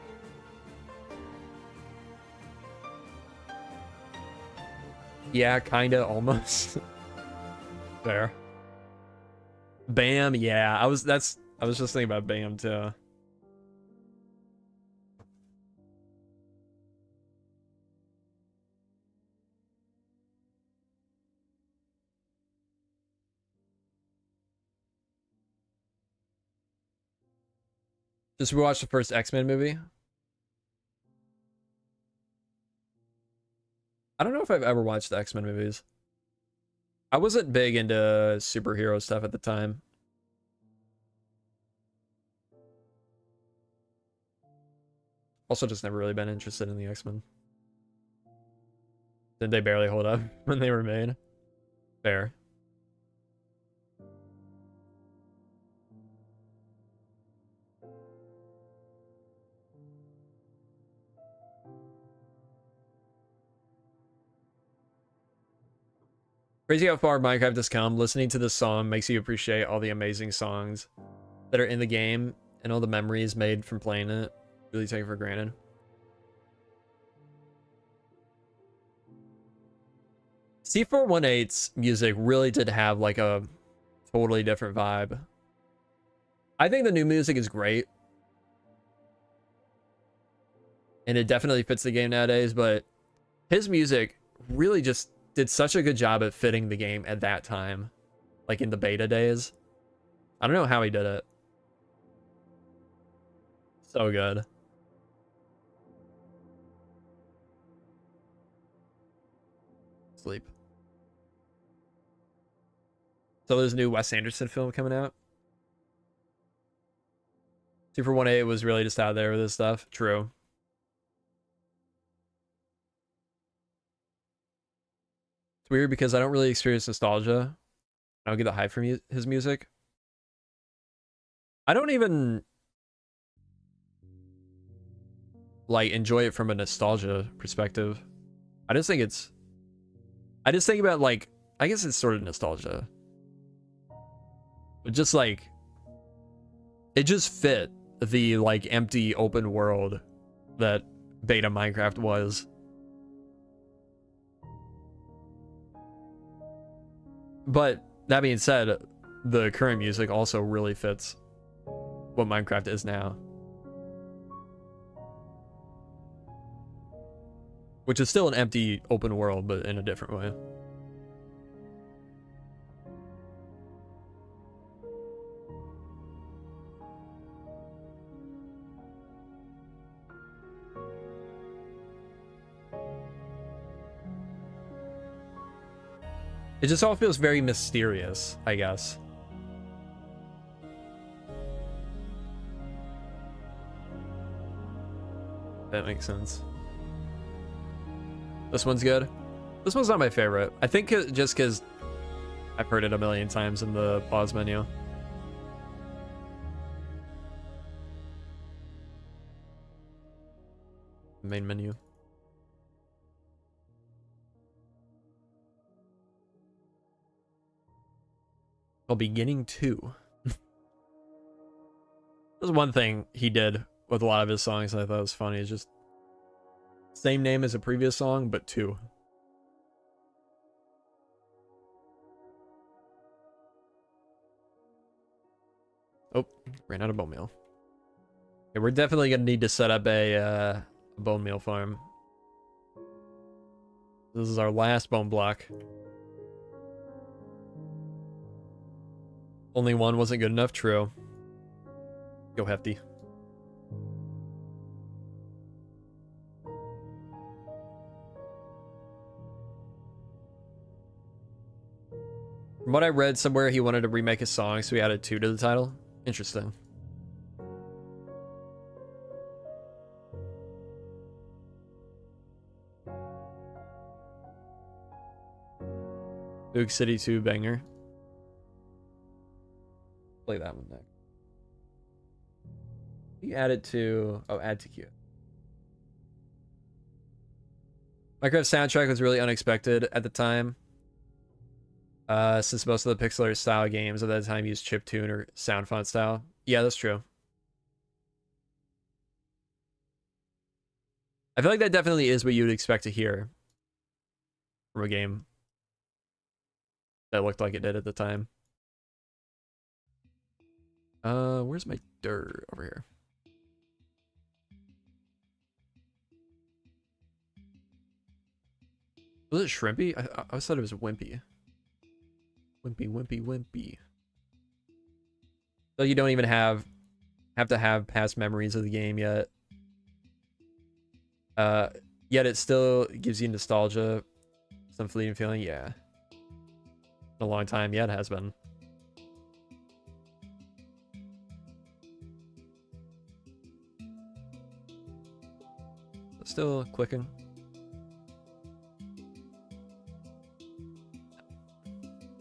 Yeah, kinda, almost. Fair. Bam, yeah. I was just thinking about Bam too. Just rewatched the first X-Men movie. I don't know if I've ever watched the X-Men movies. I wasn't big into superhero stuff at the time. Also just never really been interested in the X-Men. Did they barely hold up when they were made? Fair. Crazy how far Minecraft has come. Listening to this song makes you appreciate all the amazing songs that are in the game and all the memories made from playing it. Really take it for granted. C418's music really did have like a totally different vibe. I think the new music is great. And it definitely fits the game nowadays, but his music really just did such a good job at fitting the game at that time. Like in the beta days. I don't know how he did it. So good. Sleep. So there's a new Wes Anderson film coming out. Super 1A was really just out there with this stuff. True. It's weird because I don't really experience nostalgia. I don't get the hype from his music. I don't even like enjoy it from a nostalgia perspective. I just think about like, I guess it's sort of nostalgia. But just like, it just fit the like empty open world that beta Minecraft was. But that being said, the current music also really fits what Minecraft is now. Which is still an empty open world, but in a different way. It just all feels very mysterious, I guess. That makes sense. This one's good. This one's not my favorite. I think just because I've heard it a million times in the pause menu. Main menu. Well, beginning 2. There's one thing he did with a lot of his songs that I thought was funny. It's just same name as a previous song, but 2. Oh, ran out of bone meal. Okay, we're definitely gonna need to set up a bone meal farm. This is our last bone block. Only one wasn't good enough, true. Go Hefty. From what I read somewhere, he wanted to remake his song, so he added 2 to the title. Interesting. Boog City 2 banger. Play that one next. You add it to... Oh, add to queue. Minecraft soundtrack was really unexpected at the time. Since most of the pixel art style games at that time used chiptune or sound font style. Yeah, that's true. I feel like that definitely is what you would expect to hear from a game that looked like it did at the time. Where's my dirt? Over here. Was it shrimpy? I always thought it was wimpy. Wimpy. So you don't even have to have past memories of the game yet. Yet it still gives you nostalgia, some fleeting feeling. Yeah. In a long time. Yeah, it has been. Still clicking.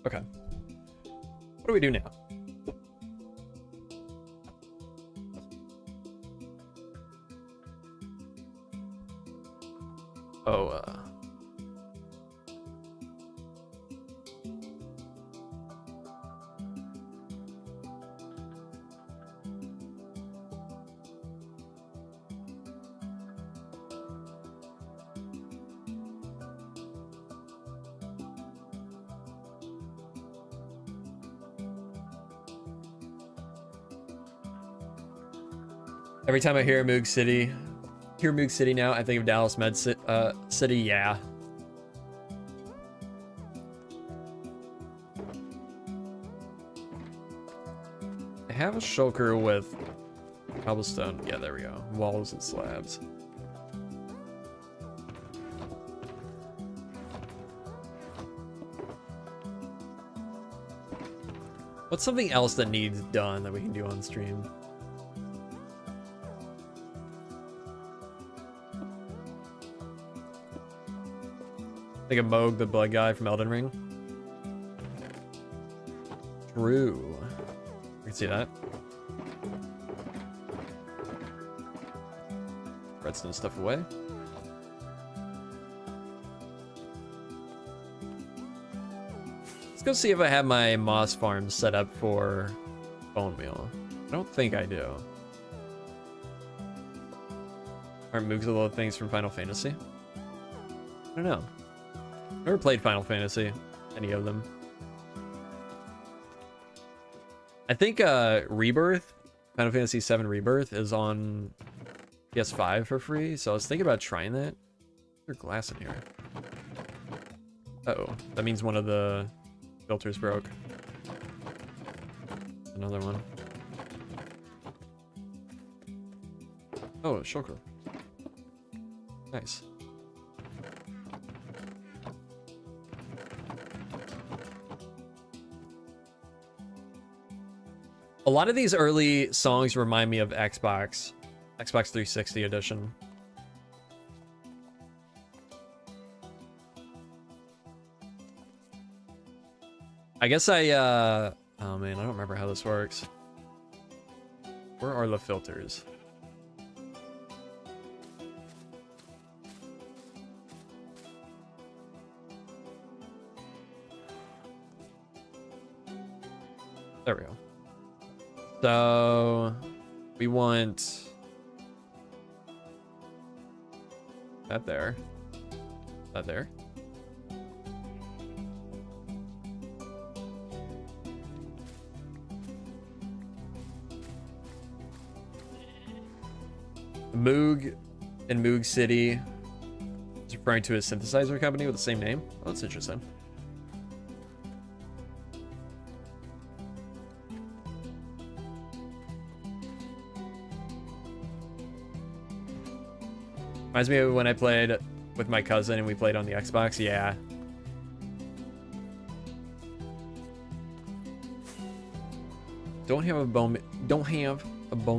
Okay. What do we do now? Oh, every time I hear Moog City now, I think of Dallas Med City, yeah. I have a shulker with cobblestone. Yeah, there we go. Walls and slabs. What's something else that needs done that we can do on stream? Like a Moog, the blood guy from Elden Ring. True. You can see that. Redstone stuff away. Let's go see if I have my moss farm set up for bone meal. I don't think I do. Aren't Moogs little things from Final Fantasy? I don't know. Never played Final Fantasy, any of them. I think Rebirth, Final Fantasy VII Rebirth is on PS5 for free, so I was thinking about trying that. There's glass in here. Uh-oh, that means one of the filters broke. Another one. Oh, shulker. Nice. A lot of these early songs remind me of Xbox 360 edition. I guess oh man, I don't remember how this works. Where are the filters? There we go. So we want that there. That there. Moog in Moog City is referring to a synthesizer company with the same name. Oh, that's interesting. Reminds me of when I played with my cousin and we played on the Xbox. Yeah. Don't have a bone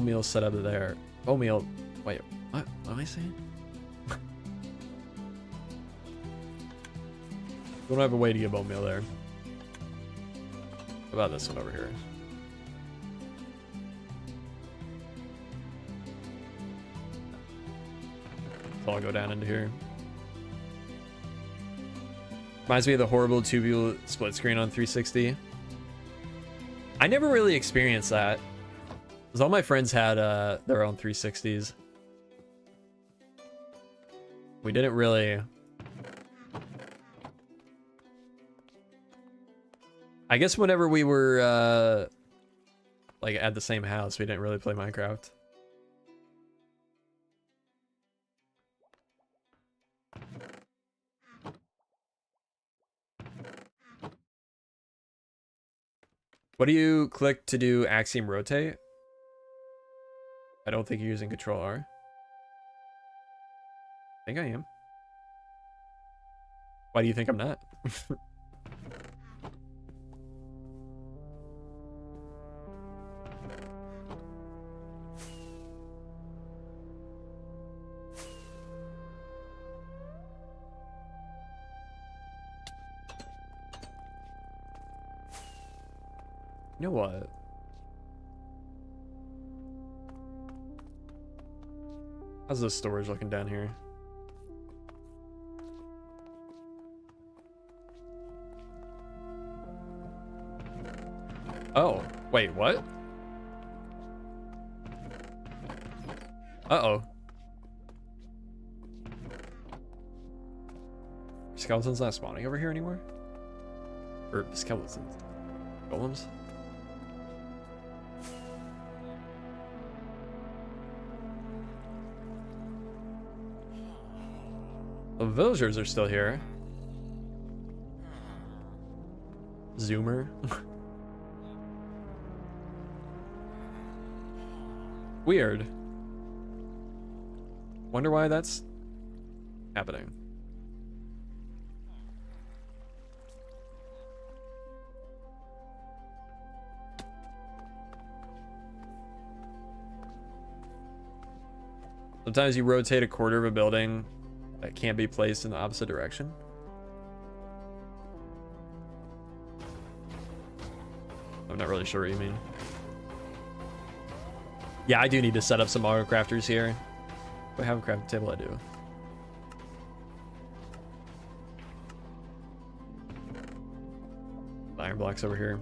meal set up there. Bone meal. Wait, what am I saying? Don't have a way to get bone meal there. What about this one over here? So I'll go down into here. Reminds me of the horrible tubular split screen on 360. I never really experienced that, because all my friends had their own 360s. We didn't really... I guess whenever we were like at the same house, we didn't really play Minecraft. What do you click to do axiom rotate? I don't think you're using Control R. I think I am. Why do you think I'm not? You know what? How's the storage looking down here? Oh, wait, what? Uh-oh. Skeletons not spawning over here anymore? Or skeletons? Golems? The villagers are still here. Zoomer. Weird. Wonder why that's happening. Sometimes you rotate a quarter of a building that can't be placed in the opposite direction. I'm not really sure what you mean. Yeah, I do need to set up some auto crafters here. If I have a crafting table, I do. Iron blocks over here.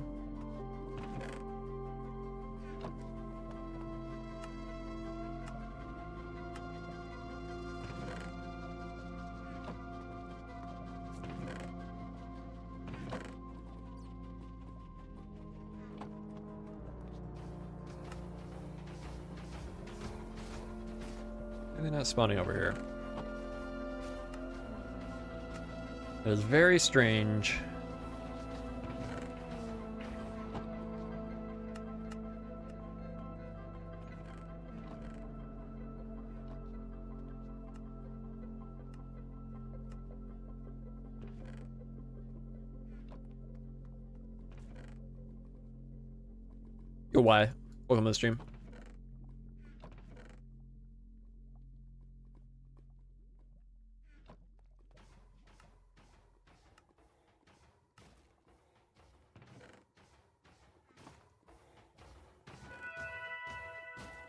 are they not spawning over here? It is very strange. Yo, why? Welcome to the stream.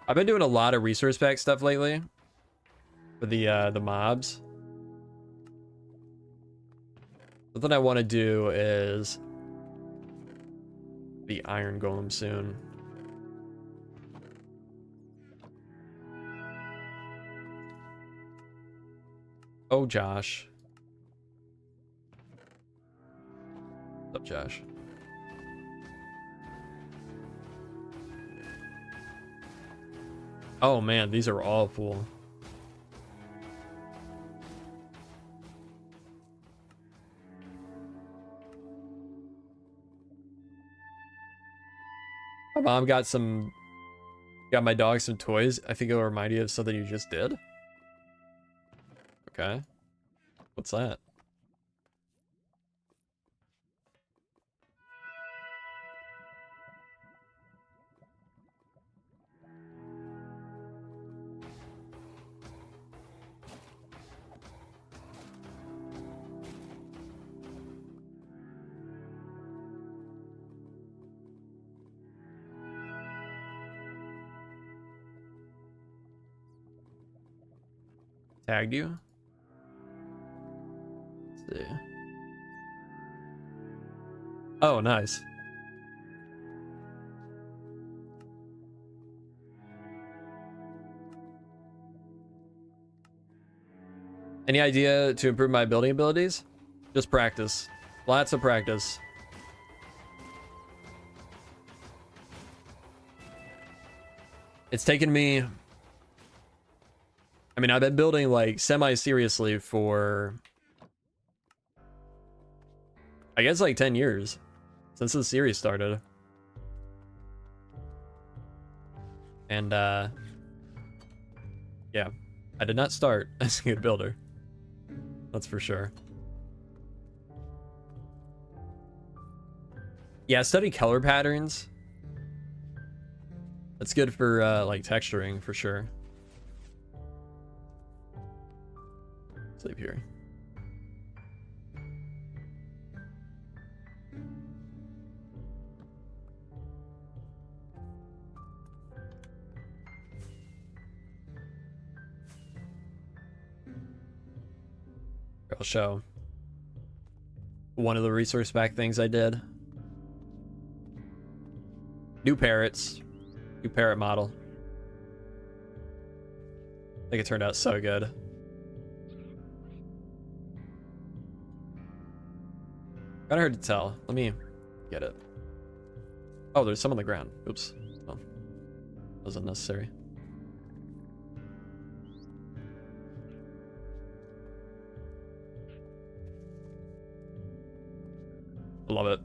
I've been doing a lot of resource pack stuff lately for the mobs. Something I want to do is the iron golem soon. Oh, Josh. What's up, Josh? Oh man, these are awful. My mom got my dog some toys. I think it'll remind you of something you just did. Okay. What's that? Tagged you? Let's see. Oh, nice. Any idea to improve my building abilities? Just practice. Lots of practice. It's taken me... I mean, I've been building like semi-seriously for... I guess like 10 years. Since the series started. And, yeah. I did not start as a good builder. That's for sure. Yeah, study color patterns. That's good for, like, texturing, for sure. Sleep here. I'll show one of the resource pack things I did. New parrots. New parrot model. I think it turned out so good. Kinda hard to tell. Let me get it. Oh, there's some on the ground. Oops. Oh, that was unnecessary. I love it.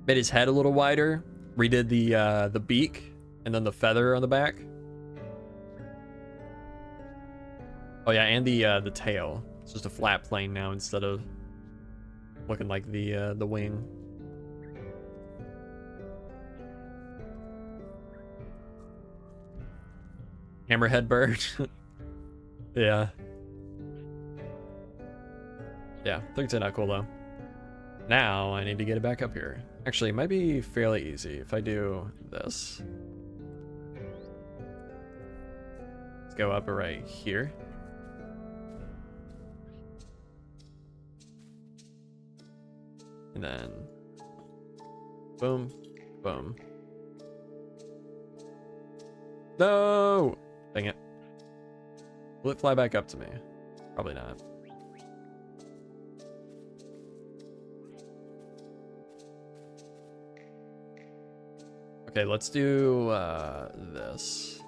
Made his head a little wider. Redid the beak and then the feather on the back. Oh yeah, and the tail. It's just a flat plane now instead of looking like the wing. Hammerhead bird. Yeah. Yeah, 13 not cool though. Now I need to get it back up here. Actually, it might be fairly easy if I do this. Let's go up right here. And then boom, boom. No! Dang it. Will it fly back up to me? Probably not. Okay, let's do this.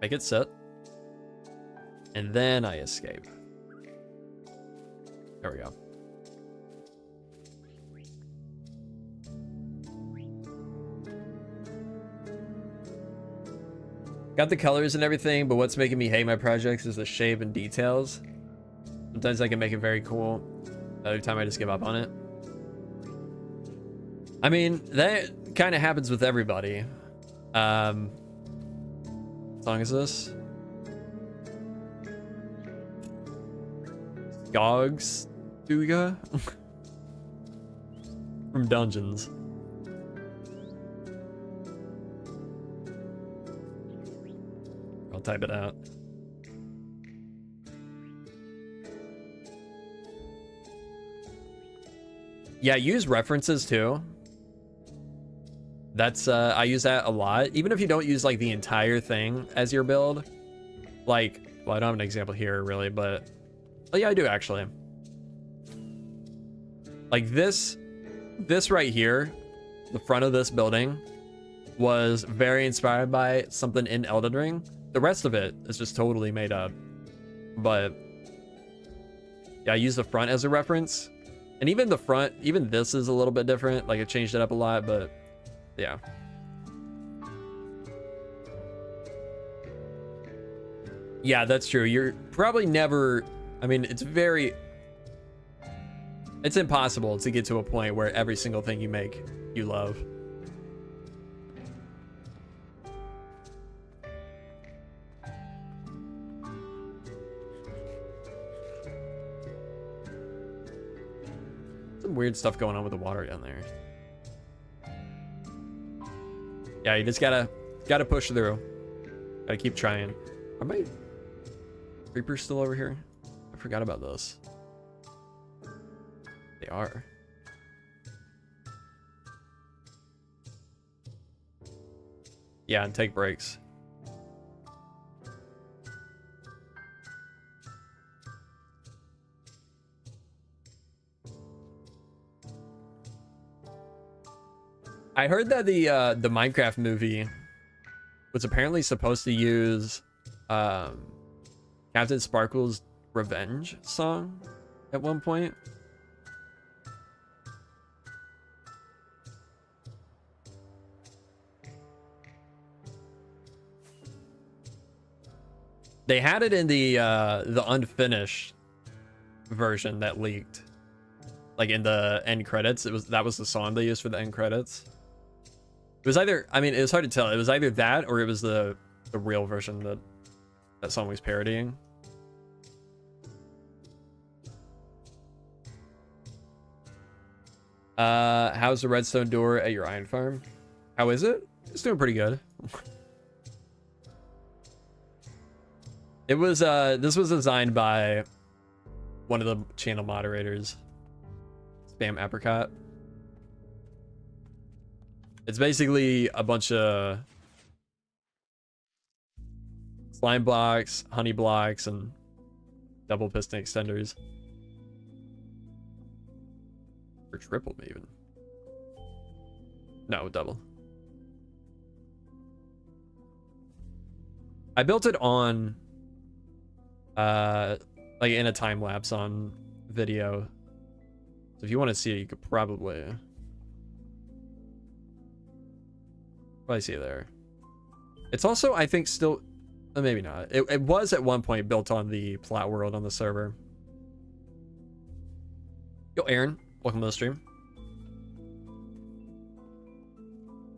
Make it sit. And then I escape. There we go. Got the colors and everything, but what's making me hate my projects is the shape and details. Sometimes I can make it very cool. Other time I just give up on it. I mean, that kind of happens with everybody. What song is this? Gogs Duga from Dungeons. I'll type it out. Yeah, use references too. That's I use that a lot. Even if you don't use like the entire thing as your build. Like, well, I don't have an example here really, but oh yeah, I do actually. Like this right here, the front of this building was very inspired by something in Elden Ring. The rest of it is just totally made up. But yeah, I use the front as a reference. And even the front, even this is a little bit different. Like I changed it up a lot, but yeah. Yeah, that's true. You're probably never, I mean, it's impossible to get to a point where every single thing you make, you love. Some weird stuff going on with the water down there. Yeah, you just gotta push through. Gotta keep trying. Are my creepers still over here? I forgot about those. They are. Yeah, and take breaks. I heard that the Minecraft movie was apparently supposed to use Captain Sparkle's Revenge song at one point. They had it in the unfinished version that leaked, like in the end credits. That was the song they used for the end credits. It was either, I mean, it was hard to tell. It was either that or it was the real version that song was parodying. How's the redstone door at your iron farm? How is it? It's doing pretty good. It was this was designed by one of the channel moderators, Spam Apricot. It's basically a bunch of slime blocks, honey blocks, and double piston extenders. Or triple even. No, double. I built it on like in a time lapse on video. So if you want to see it, you could probably see it there. It's also, I think, still maybe not. It was at one point built on the plot world on the server. Yo, Aaron, welcome to the stream.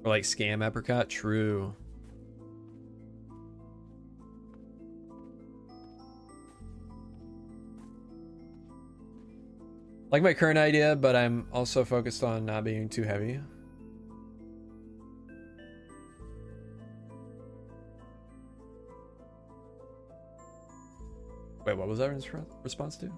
Or like Scam Apricot, true. Like my current idea, but I'm also focused on not being too heavy. Wait, what was that in response to?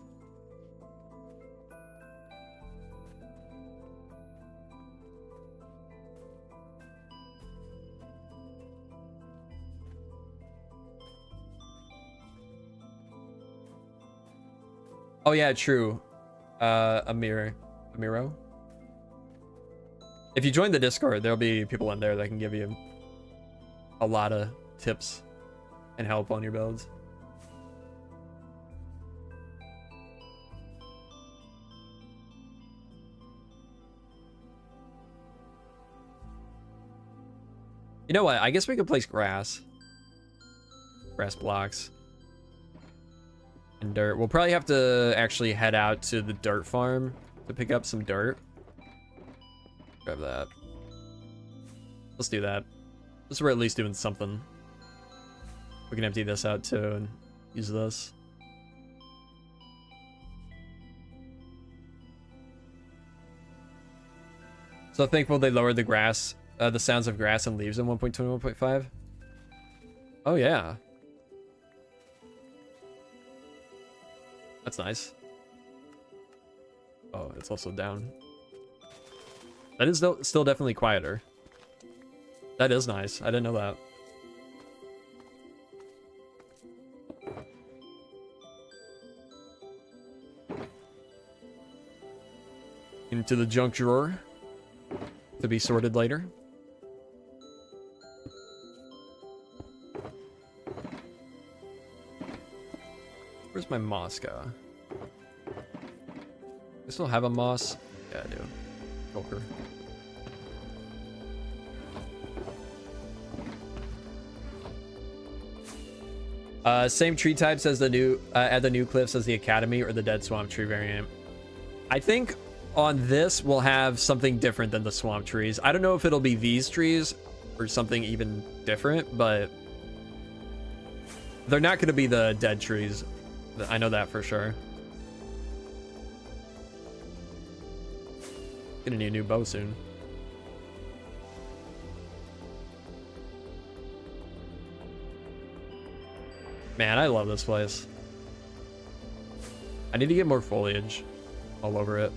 Oh yeah, true. Amiro. If you join the Discord, there'll be people in there that can give you a lot of tips and help on your builds. You know what? I guess we could place grass. Grass blocks. And dirt. We'll probably have to actually head out to the dirt farm to pick up some dirt. Grab that. Let's do that. So we're at least doing something. We can empty this out too and use this. So thankful they lowered the grass, the sounds of grass and leaves in 1.21.5. Oh yeah. That's nice. Oh, it's also down. That is still definitely quieter. That is nice. I didn't know that. Into the junk drawer to be sorted later. Where's my moss go? I still have a moss? Yeah, I do. Joker. Same tree types as the new at the new cliffs as the academy or the dead swamp tree variant. I think on this we'll have something different than the swamp trees. I don't know if it'll be these trees or something even different, but they're not going to be the dead trees. I know that for sure. Gonna need a new bow soon. Man, I love this place. I need to get more foliage all over it.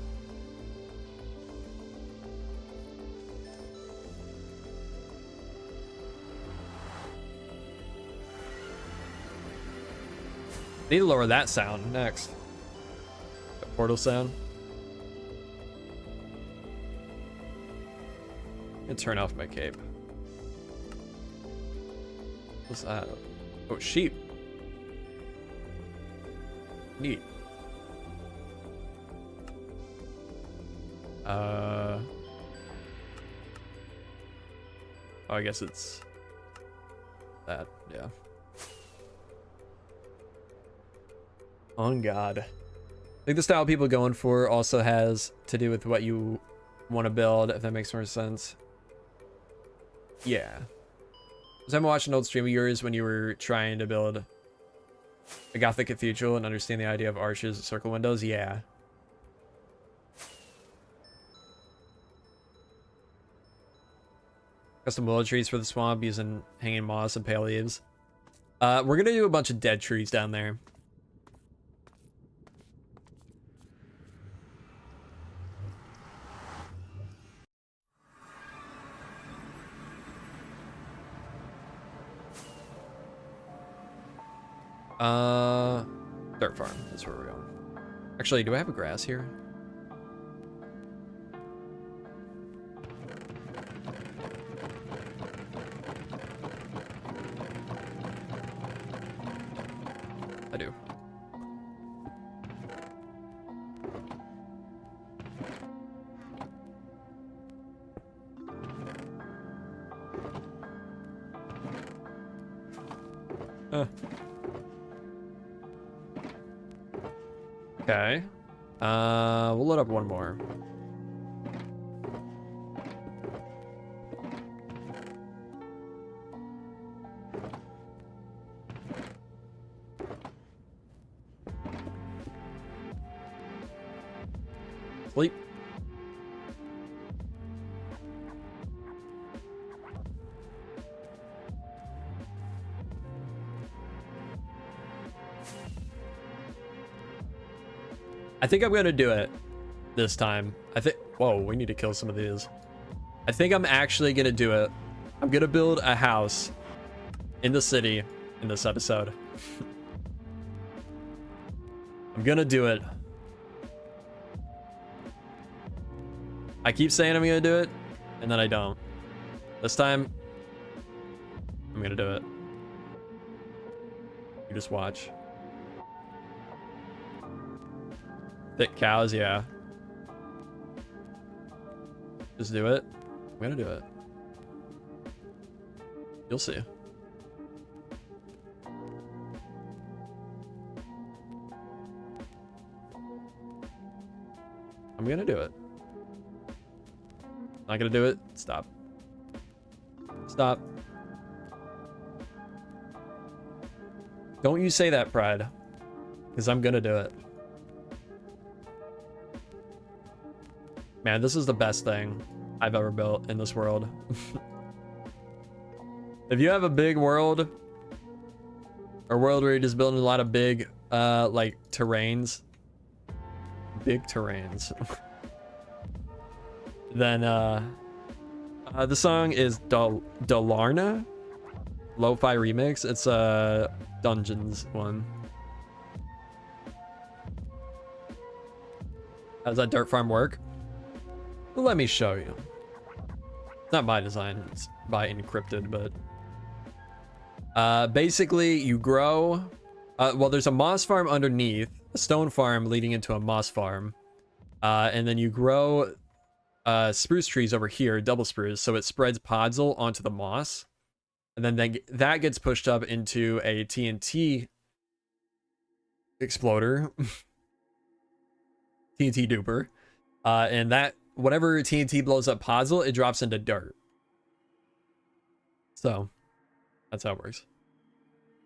Need to lower that sound next. The portal sound. And turn off my cape. What's that? Oh, sheep. Neat. Oh, I guess it's that, yeah. On God. I think the style people going for also has to do with what you want to build, if that makes more sense. Yeah. Was I watching an old stream of yours when you were trying to build a Gothic cathedral and understand the idea of arches, circle windows? Yeah. Custom willow trees for the swamp using hanging moss and pale leaves. We're gonna do a bunch of dead trees down there. Dirt farm. That's where we're going. Actually, do I have a grass here? I do. Okay. We'll load up one more. Sleep. I think I'm gonna do it this time. Whoa, we need to kill some of these. I think I'm actually gonna do it. I'm gonna build a house in the city in this episode. I'm gonna do it. I keep saying I'm gonna do it, and then I don't. This time, I'm gonna do it. You just watch. Thick cows, yeah. Just do it. I'm gonna do it. You'll see. I'm gonna do it. Not gonna do it. Stop. Stop. Don't you say that, Pride. Because I'm gonna do it. Man, this is the best thing I've ever built in this world. If you have a big world, or world where you're just building a lot of big, like, terrains, big terrains, then, the song is Dalarna Lo-Fi Remix. It's a Dungeons one. How does that dirt farm work? Well, let me show you. It's not by design, it's by encrypted, but basically you grow, well, there's a moss farm underneath, a stone farm leading into a moss farm, and then you grow spruce trees over here, double spruce, so it spreads podzol onto the moss, and then that gets pushed up into a TNT exploder, TNT duper, and that whatever TNT blows up podzol, it drops into dirt. So that's how it works,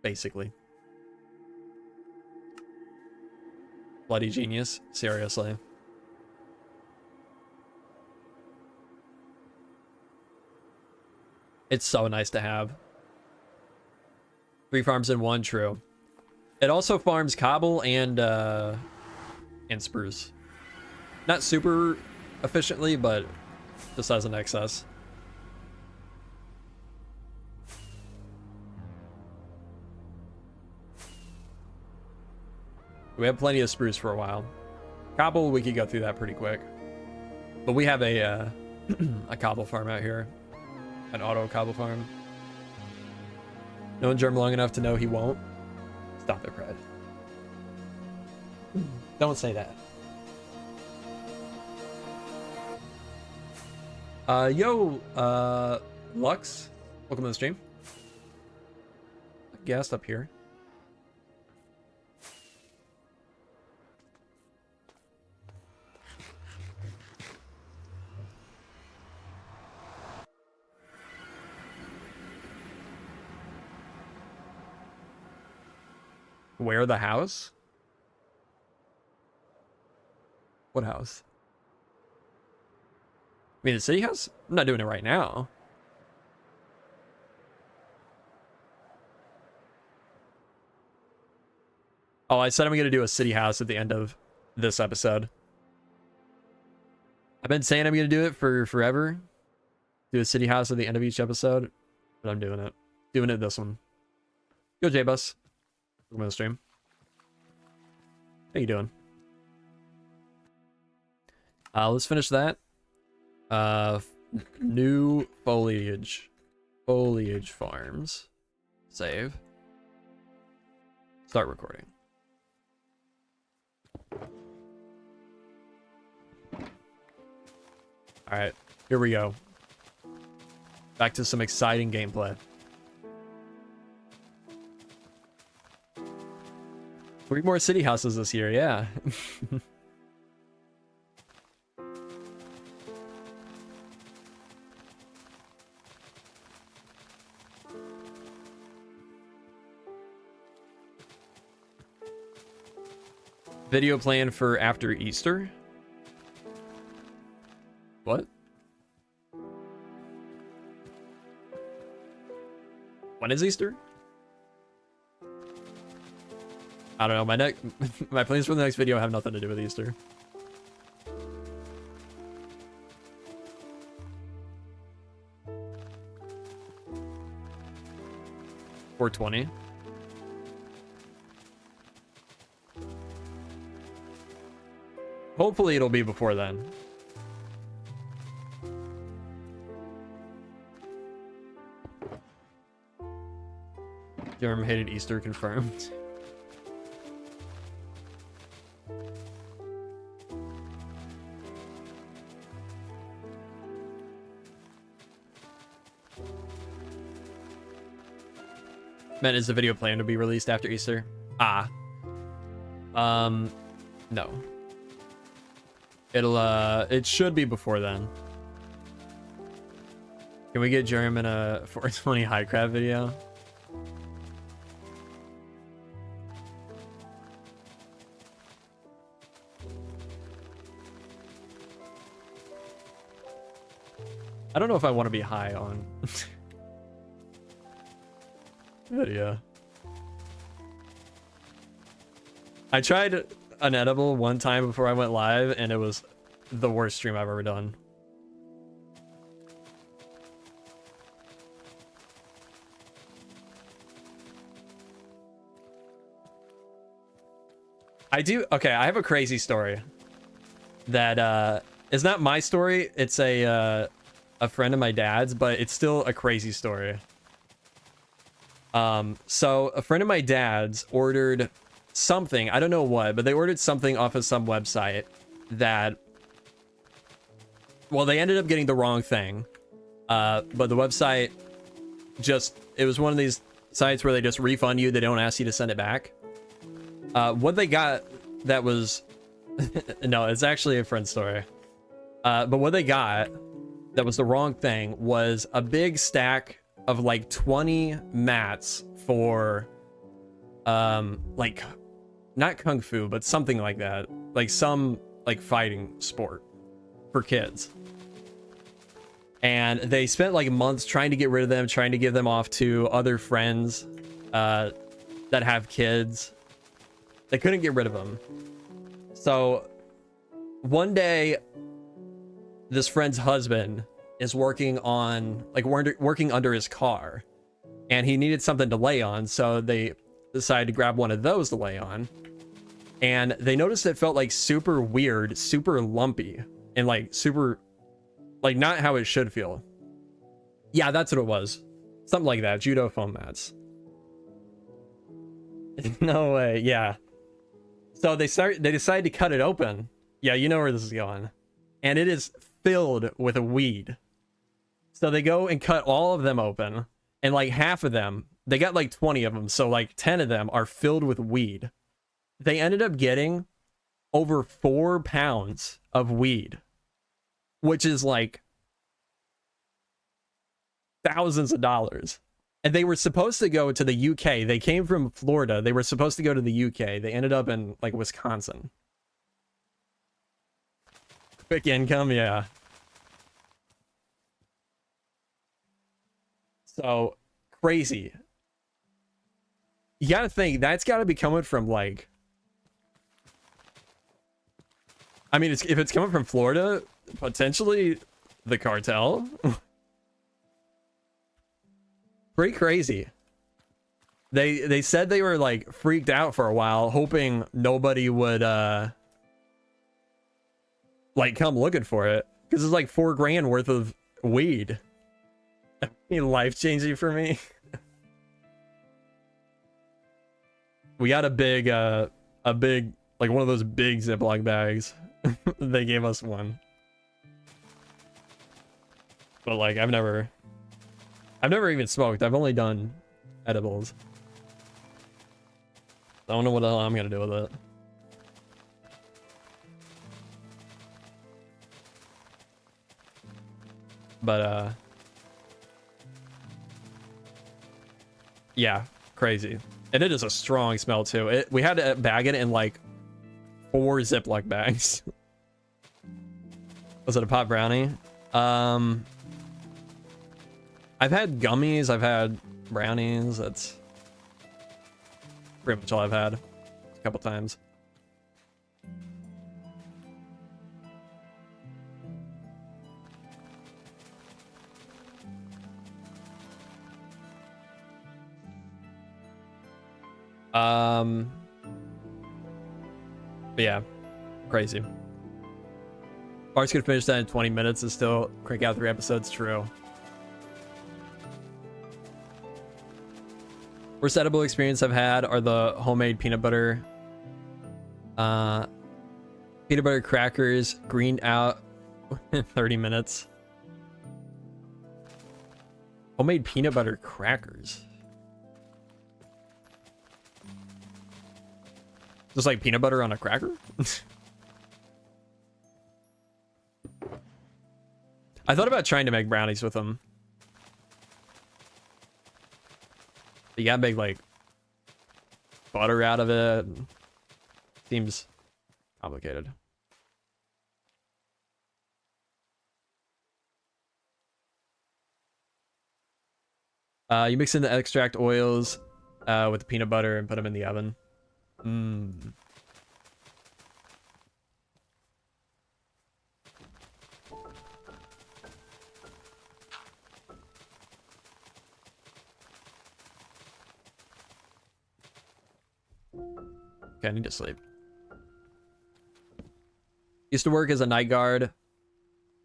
basically. Bloody genius, seriously. It's so nice to have. 3 farms in 1, true. It also farms cobble and spruce. Not super efficiently, but just as an excess. We have plenty of spruce for a while. Cobble, we could go through that pretty quick. But we have a a cobble farm out here. An auto cobble farm. Known Germ long enough to know he won't. Stop it, Fred. Don't say that. Yo, Lux, welcome to the stream. Guest up here. Where the house? What house? I mean, the city house? I'm not doing it right now. Oh, I said I'm going to do a city house at the end of this episode. I've been saying I'm going to do it for forever. Do a city house at the end of each episode. But I'm doing it. Doing it this one. Go, J-Bus. Welcome to the stream. How you doing? Let's finish that. New foliage farms. Save. Start recording. All right, here we go. Back to some exciting gameplay. 3 more city houses this year, yeah. Video plan for after Easter? What? When is Easter? I don't know. My plans for the next video have nothing to do with Easter. $420. Hopefully it'll be before then. Germ hated Easter confirmed. Man, is the video planned to be released after Easter? Ah. No. It should be before then. Can we get Germ in a 420 Highcraft video? I don't know if I want to be high on video. I tried an edible one time before I went live, and it was the worst stream I've ever done. Okay, I have a crazy story that is not my story. It's a friend of my dad's, but it's still a crazy story. So a friend of my dad's ordered something, I don't know what, but they ordered something off of some website that, well, they ended up getting the wrong thing. But the website it was one of these sites where they just refund you. They don't ask you to send it back. What they got that was, no, it's actually a friend's story. But what they got that was the wrong thing was a big stack of like 20 mats for, like, not kung fu, but something like that. Like some like fighting sport for kids. And they spent like months trying to get rid of them, trying to give them off to other friends that have kids. They couldn't get rid of them. So one day, this friend's husband is working on, like, working under his car, and he needed something to lay on, so they decided to grab one of those to lay on. And they noticed it felt like super weird, super lumpy, and like super, like, not how it should feel. Yeah, that's what it was. Something like that. Judo foam mats. No way. Yeah. So they decided to cut it open. Yeah, you know where this is going. And it is filled with weed. So they go and cut all of them open, and like half of them, they got like 20 of them, so like 10 of them are filled with weed. They ended up getting over 4 pounds of weed, which is like thousands of dollars. And they were supposed to go to the UK. They came from Florida. They were supposed to go to the UK. They ended up in like Wisconsin. Quick income, yeah. So crazy. You gotta think that's gotta be coming from like, I mean, if it's coming from Florida, potentially the cartel. Pretty crazy. They said they were like freaked out for a while, hoping nobody would like come looking for it, because it's like $4 grand worth of weed. Life changing for me. We got a big like one of those big Ziploc bags. They gave us one, but like I've never even smoked. I've only done edibles. I don't know what the hell I'm gonna do with it. But yeah, crazy. And it is a strong smell too. We had to bag it in like 4 Ziploc bags. Was it a pot brownie? I've had gummies, I've had brownies. That's pretty much all I've had a couple times. But yeah, crazy. Arts could finish that in 20 minutes and still crank out 3 episodes. True. Worst edible experience I've had are the homemade peanut butter crackers greened out in 30 minutes. Homemade peanut butter crackers. Just like peanut butter on a cracker? I thought about trying to make brownies with them. You gotta make like butter out of it. Seems complicated. You mix in the extract oils with the peanut butter and put them in the oven. Mmm. Okay, I need to sleep. Used to work as a night guard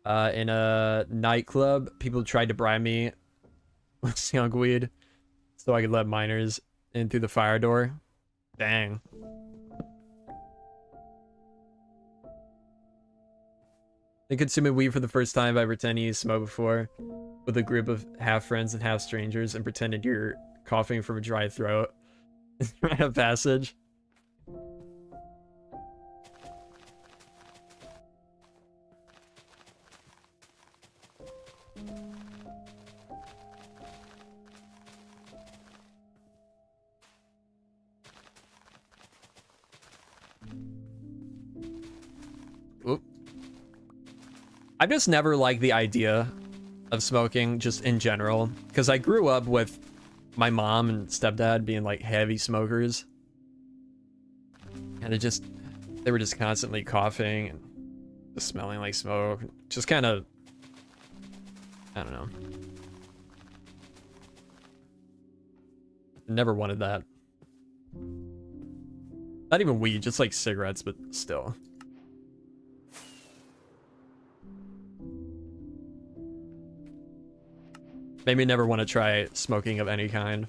in a nightclub. People tried to bribe me with skunk weed so I could let minors in through the fire door. Dang. Been consuming weed for the first time by pretending you smoked before with a group of half friends and half strangers and pretending you're coughing from a dry throat. Rite of passage. Oop. I've just never liked the idea of smoking just in general, because I grew up with my mom and stepdad being like heavy smokers, and they were just constantly coughing and just smelling like smoke. Just kind of, I don't know. Never wanted that. Not even weed, just like cigarettes, but still. Made me never want to try smoking of any kind.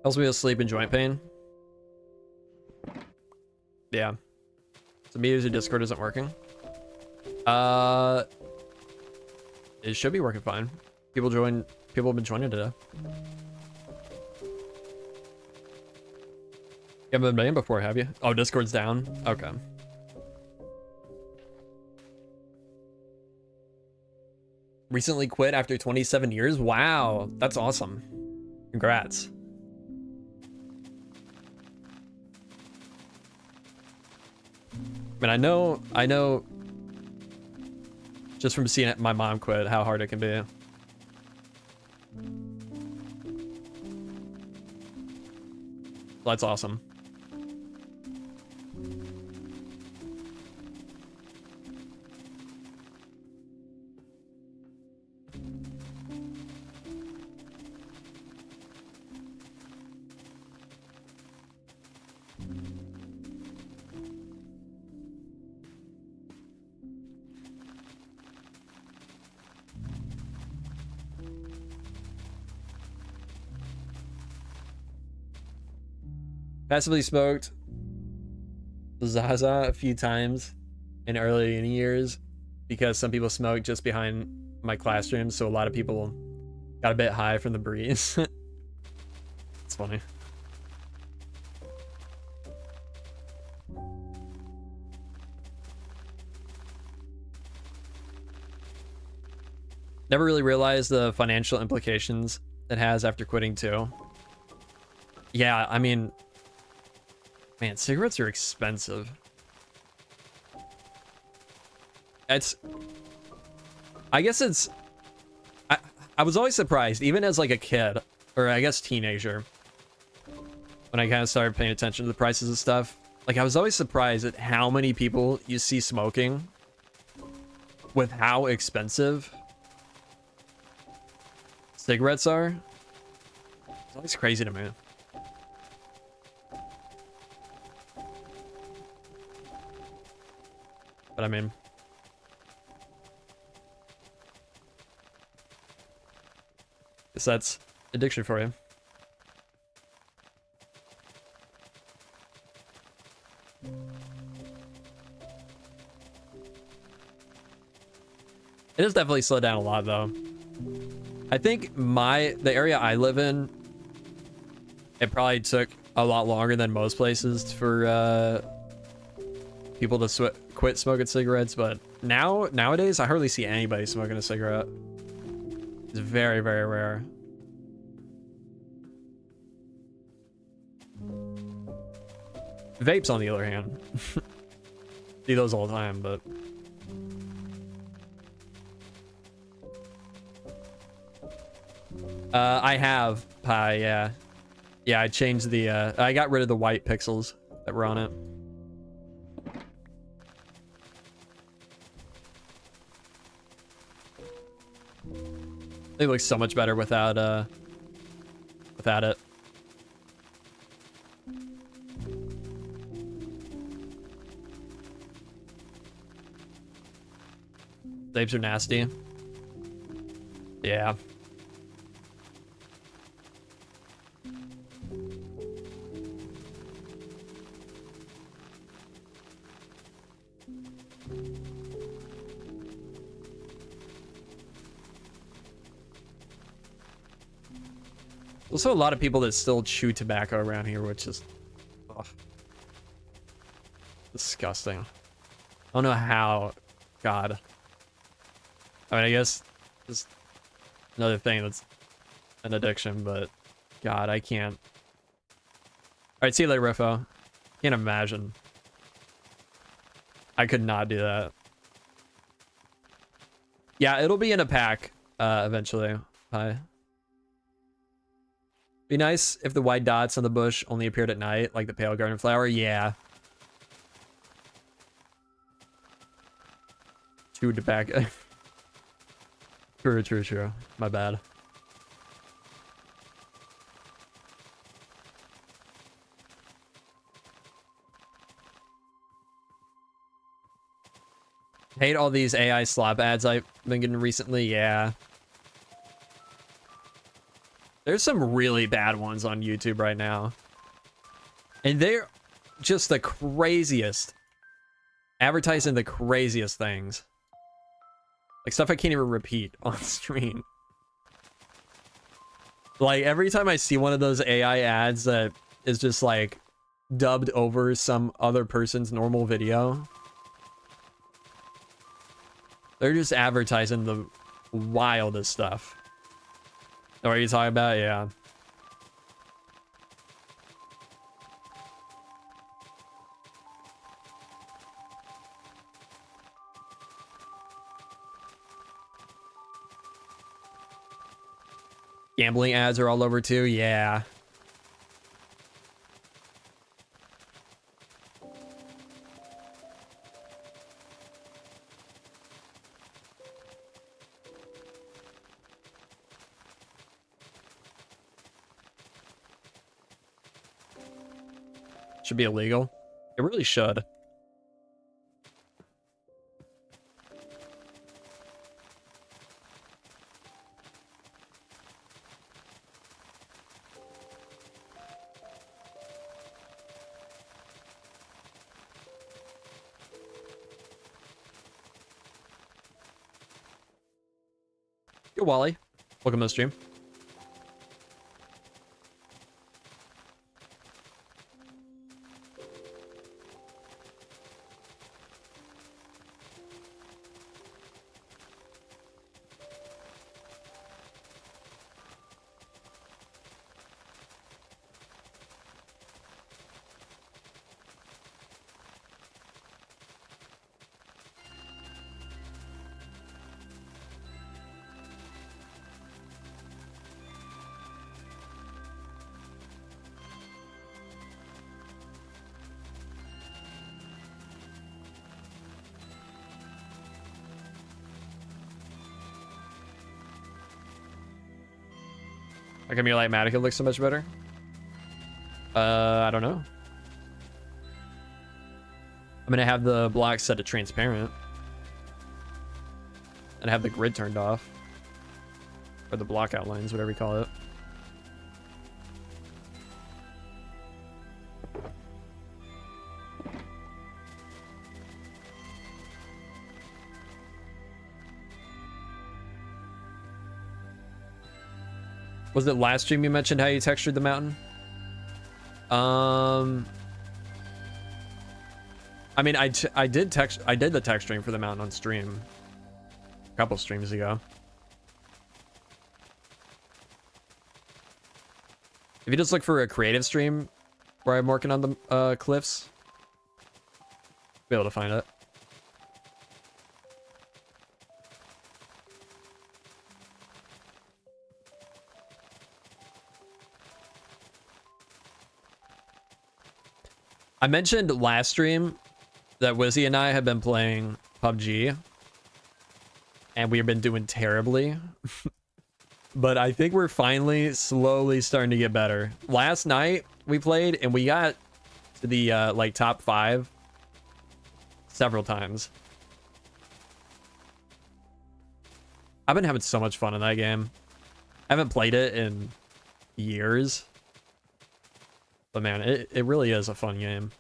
Helps me with sleep and joint pain. Yeah. So me as your Discord isn't working. It should be working fine. People have been joining today. You haven't been playing before, have you? Oh, Discord's down? Okay. Recently quit after 27 years? Wow, that's awesome. Congrats. I mean, I know just from seeing my mom quit how hard it can be. That's awesome. Passively smoked Zaza a few times in early uni years because some people smoked just behind my classroom, so a lot of people got a bit high from the breeze. It's funny. Never really realized the financial implications it has after quitting too. Yeah, I mean, man, cigarettes are expensive. I guess it's... I was always surprised, even as like a kid, or I guess teenager, when I kind of started paying attention to the prices of stuff. Like, I was always surprised at how many people you see smoking with how expensive cigarettes are. It's always crazy to me. But I mean... guess that's addiction for you. It has definitely slowed down a lot, though. I think the area I live in, it probably took a lot longer than most places for people to quit smoking cigarettes, but nowadays I hardly see anybody smoking a cigarette. It's very, very rare. Vapes, on the other hand, see those all the time, but I have Pi, yeah. Yeah, I changed the I got rid of the white pixels that were on it. It looks so much better without it. Vapes are nasty. Yeah. Also, a lot of people that still chew tobacco around here, which is disgusting. I don't know how. God. I mean, I guess just another thing that's an addiction, but God, I can't. All right, see you later, Riffo. Can't imagine. I could not do that. Yeah, it'll be in a pack eventually. Hi. Be nice if the white dots on the bush only appeared at night, like the pale garden flower. Yeah. Chewed tobacco. True. My bad. Hate all these AI slop ads I've been getting recently. Yeah. There's some really bad ones on YouTube right now. And they're just the craziest. Advertising the craziest things. Like stuff I can't even repeat on stream. Like every time I see one of those AI ads that is just like dubbed over some other person's normal video. They're just advertising the wildest stuff. What are you talking about? Yeah. Gambling ads are all over too. Yeah. Should be illegal. It really should. Yo, Wally. Welcome to the stream. How come your Lightmatica looks so much better? I don't know. I'm gonna have the block set to transparent. And have the grid turned off. Or the block outlines, whatever you call it. Was it last stream you mentioned how you textured the mountain? I mean, I did the texturing for the mountain on stream a couple streams ago. If you just look for a creative stream where I'm working on the cliffs, you'll be able to find it. I mentioned last stream that Wizzy and I have been playing PUBG and we've been doing terribly. But I think we're finally slowly starting to get better. Last night we played and we got to the like top 5 several times. I've been having so much fun in that game. I haven't played it in years. But man, it really is a fun game.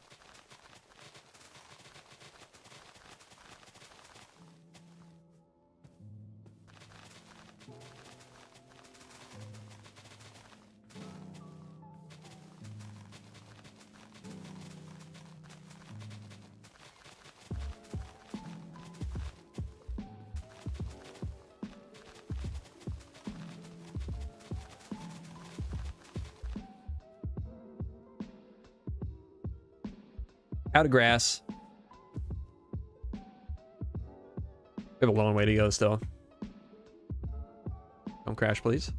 Out of grass. We have a long way to go still. Don't crash, please.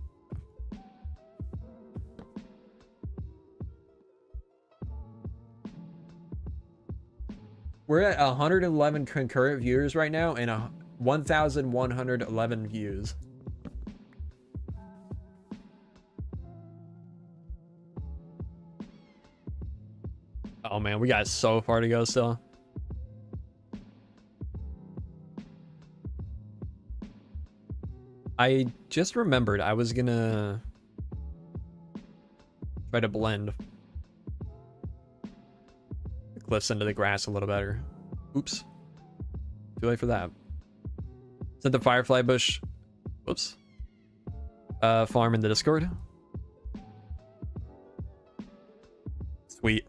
We're at 111 concurrent viewers right now and 1,111 views. Oh man, we got so far to go still. I just remembered I was gonna try to blend the cliffs into the grass a little better. Oops. Too late for that. Sent the firefly bush. Whoops. Farm in the Discord. Sweet.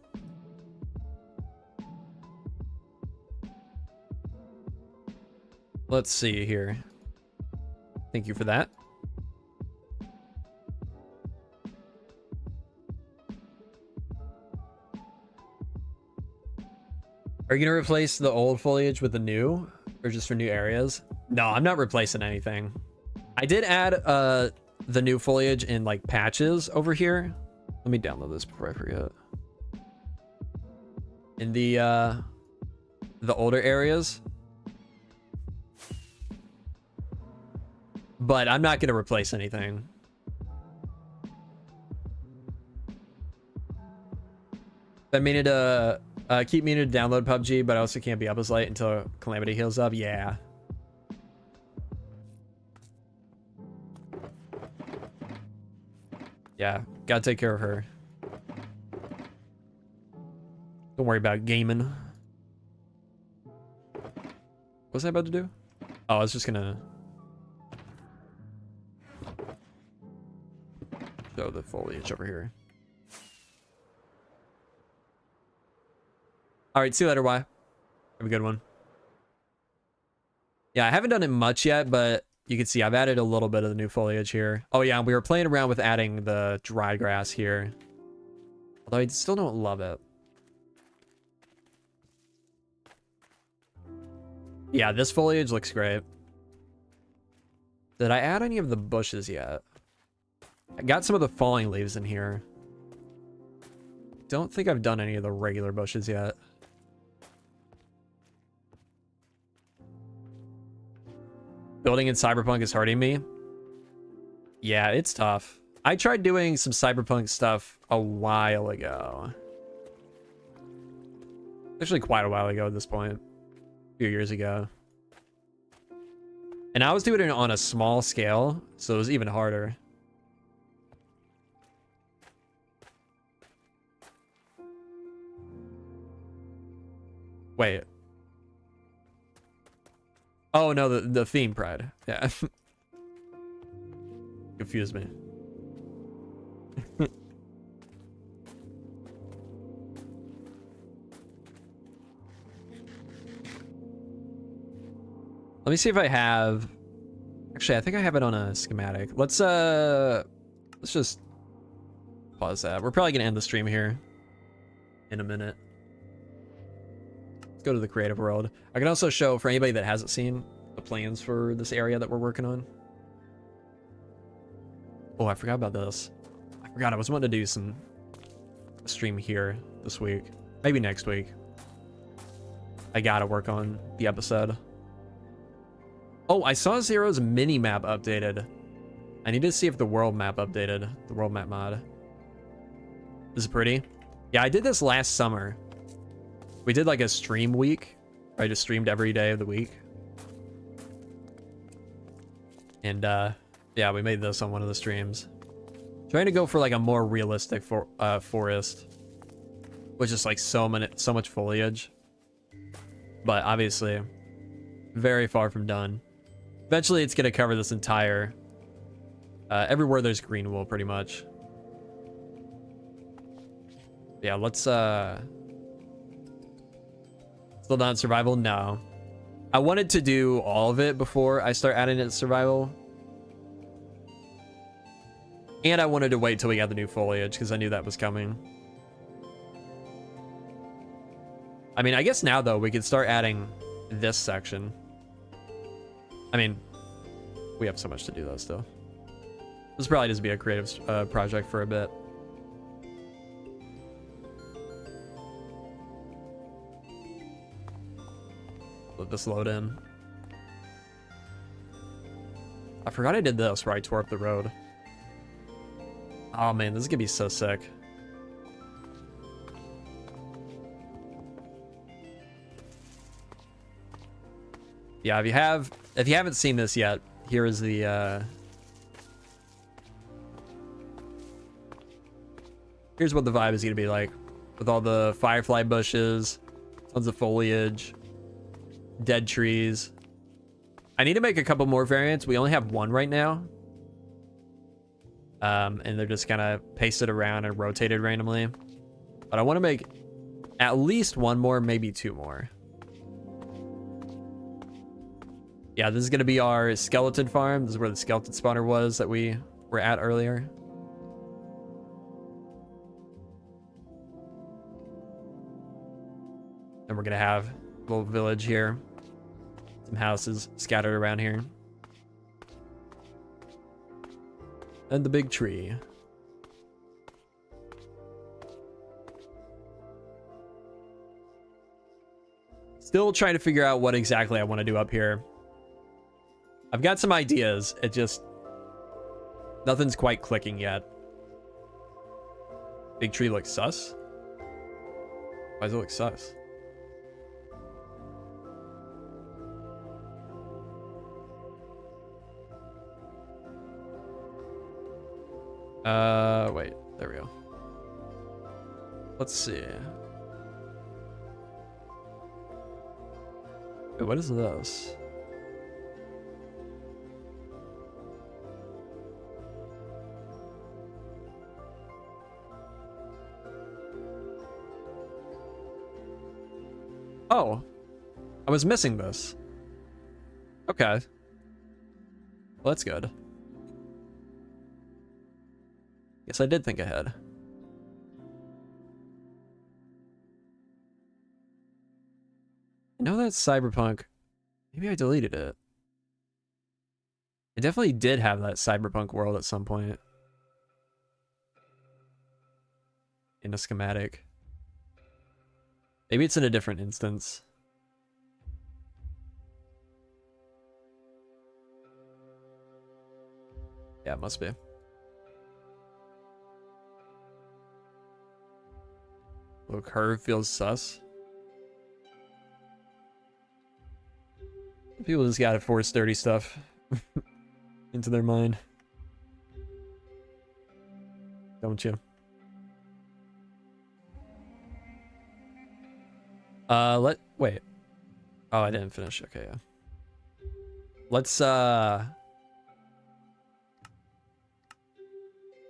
Let's see here. Thank you for that. Are you gonna replace the old foliage with the new, or just for new areas? No, I'm not replacing anything. I did add the new foliage in like patches over here. Let me download this before I forget. In the older areas. But I'm not going to replace anything. I mean to keep meaning to download PUBG, but I also can't be up as late until Calamity heals up. Yeah. Yeah, gotta take care of her. Don't worry about gaming. What was I about to do? Oh, I was just gonna show the foliage over here. All right, see you later, Y. Have a good one. Yeah, I haven't done it much yet, but you can see I've added a little bit of the new foliage here. Oh yeah, we were playing around with adding the dry grass here. Although I still don't love it. Yeah, this foliage looks great. Did I add any of the bushes yet? I got some of the falling leaves in here. Don't think I've done any of the regular bushes yet. Building in Cyberpunk is hurting me. Yeah, it's tough. I tried doing some cyberpunk stuff a while ago. Actually, quite a while ago at this point. A few years ago. And I was doing it on a small scale, so it was even harder. Wait. Oh, no, the theme pride. Yeah. Confused me. Let me see if I have... Actually, I think I have it on a schematic. Let's just pause that. We're probably gonna end the stream here in a minute. Let's go to the creative world. I can also show, for anybody that hasn't seen, the plans for this area that we're working on. Oh, I forgot about this. I forgot I was wanting to do a stream here this week. Maybe next week. I gotta work on the episode. Oh, I saw Zero's mini-map updated. I need to see if the world map updated. The world map mod. This is pretty. Yeah, I did this last summer. We did like a stream week. I just streamed every day of the week. And yeah, we made this on one of the streams. Trying to go for like a more realistic forest. With just like so much foliage. But obviously, very far from done. Eventually, it's going to cover this entire... everywhere there's green wool, pretty much. Yeah, let's... Still not survival? No. I wanted to do all of it before I start adding it to survival. And I wanted to wait till we got the new foliage, because I knew that was coming. I mean, I guess now, though, we could start adding this section. I mean, we have so much to do, though, still. This probably just be a creative project for a bit. Let this load in. I forgot I did this where I tore up the road. Oh, man, this is gonna be so sick. Yeah, if you haven't seen this yet, here is the here's what the vibe is gonna be like, with all the firefly bushes, tons of foliage, dead trees. I need to make a couple more variants. We only have one right now, and they're just kind of pasted around and rotated randomly. But I want to make at least one more, maybe two more. Yeah, this is going to be our skeleton farm. This is where the skeleton spawner was that we were at earlier. And we're going to have a little village here. Some houses scattered around here. And the big tree. Still trying to figure out what exactly I want to do up here. I've got some ideas. It just... nothing's quite clicking yet. Big tree looks sus? Why does it look sus? Wait. There we go. Let's see. Wait, what is this? Oh, I was missing this. Okay. Well, that's good. Guess I did think ahead. I know that's Cyberpunk. Maybe I deleted it. I definitely did have that Cyberpunk world at some point. In a schematic. Maybe it's in a different instance. Yeah, it must be. Little curve feels sus. People just gotta force dirty stuff into their mind. Don't you? Wait. Oh, I didn't finish. Okay, yeah. Let's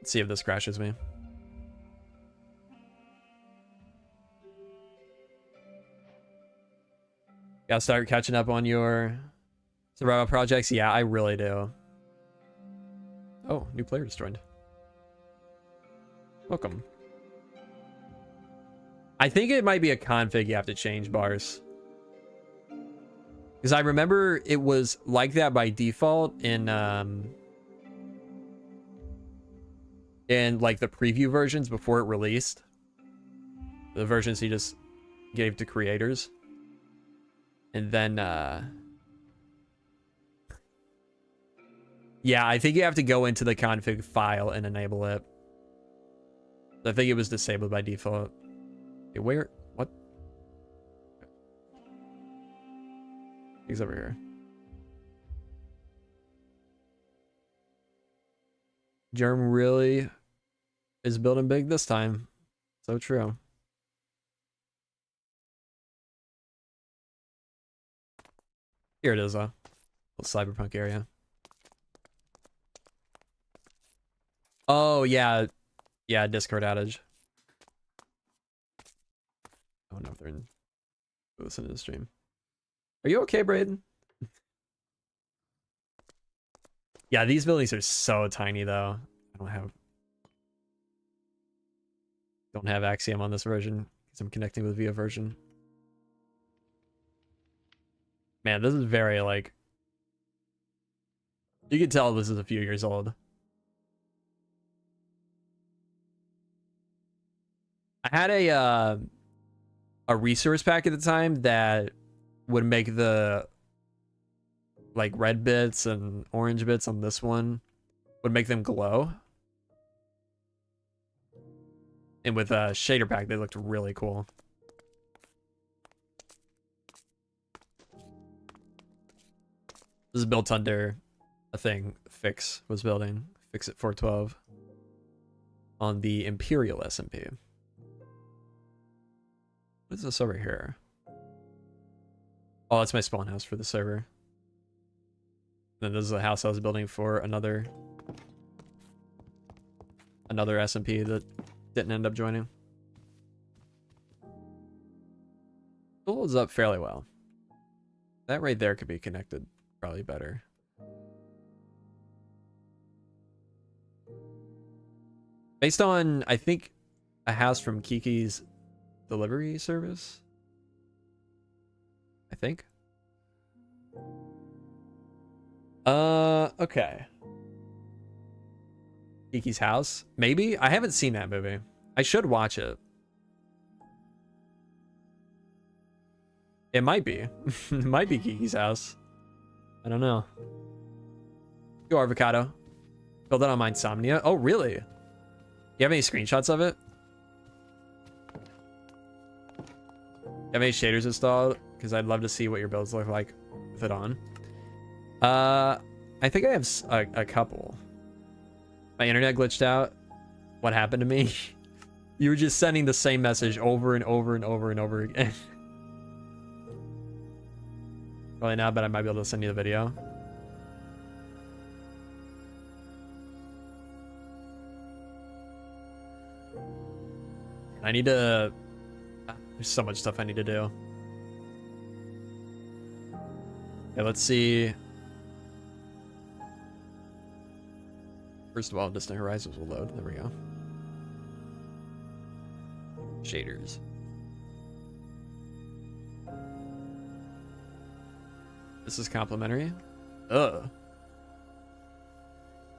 see if this crashes me. Gotta start catching up on your survival projects. Yeah, I really do. Oh, new player just joined. Welcome. I think it might be a config you have to change, Bars. Because I remember it was like that by default in like the preview versions before it released. The versions he just gave to creators. And then yeah, I think you have to go into the config file and enable it. I think it was disabled by default. Okay, where? What? He's over here. Germ really is building big this time. So true. Here it is, little cyberpunk area. Oh, yeah. Yeah, Discord outage. I don't know if they're listening to the stream. Are you okay, Braden? Yeah, these buildings are so tiny, though. I don't have Axiom on this version because I'm connecting with via version. Man, this is very, like... You can tell this is a few years old. I had a resource pack at the time that would make the like red bits and orange bits on this one would make them glow. And with a shader pack, they looked really cool. This is built under a thing Fix was building. Fix it 412 on the Imperial SMP. What is this over here? Oh, that's my spawn house for the server. Then this is a house I was building for another SMP that didn't end up joining. It holds up fairly well. That right there could be connected probably better. Based on, I think, a house from Kiki's delivery service. I think. Okay. Kiki's House? Maybe? I haven't seen that movie. I should watch it. It might be. It might be Kiki's House. I don't know. Yo, Avocado. Build it on my insomnia. Oh, really? You have any screenshots of it? You have any shaders installed? Because I'd love to see what your builds look like with it on. I think I have a couple. My internet glitched out. What happened to me? You were just sending the same message over and over and over and over again. Probably not, but I might be able to send you the video. I need to... There's so much stuff I need to do. Okay, let's see. First of all, Distant Horizons will load. There we go. Shaders. This is complimentary. Ugh.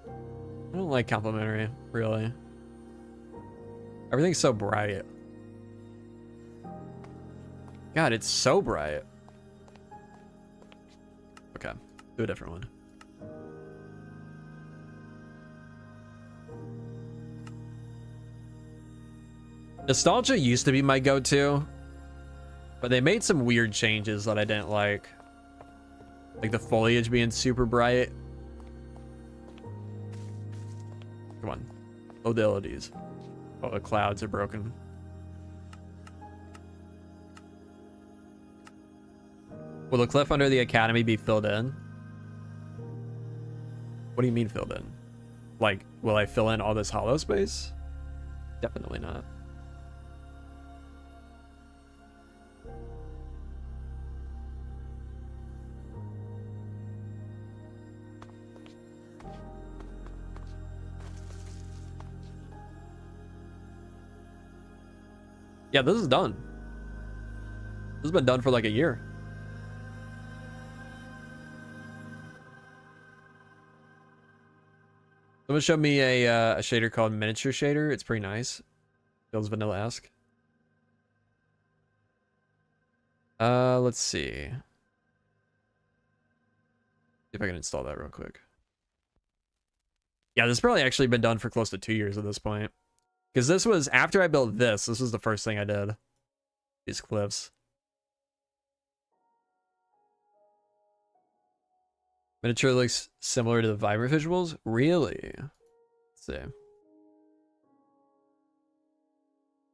I don't like complimentary, really. Everything's so bright. God, it's so bright. Okay, do a different one. Nostalgia used to be my go-to, but they made some weird changes that I didn't like. Like the foliage being super bright. Come on. Modalities. Oh, the clouds are broken. Will the cliff under the academy be filled in? What do you mean filled in? Like, will I fill in all this hollow space? Definitely not. Yeah, this is done. This has been done for like a year. Someone showed me a shader called Miniature Shader. It's pretty nice. Feels vanilla-esque. Let's see. See if I can install that real quick. Yeah, this has probably actually been done for close to 2 years at this point. Because this was, after I built this was the first thing I did. These cliffs. Miniature looks similar to the vibrant visuals? Really? Let's see.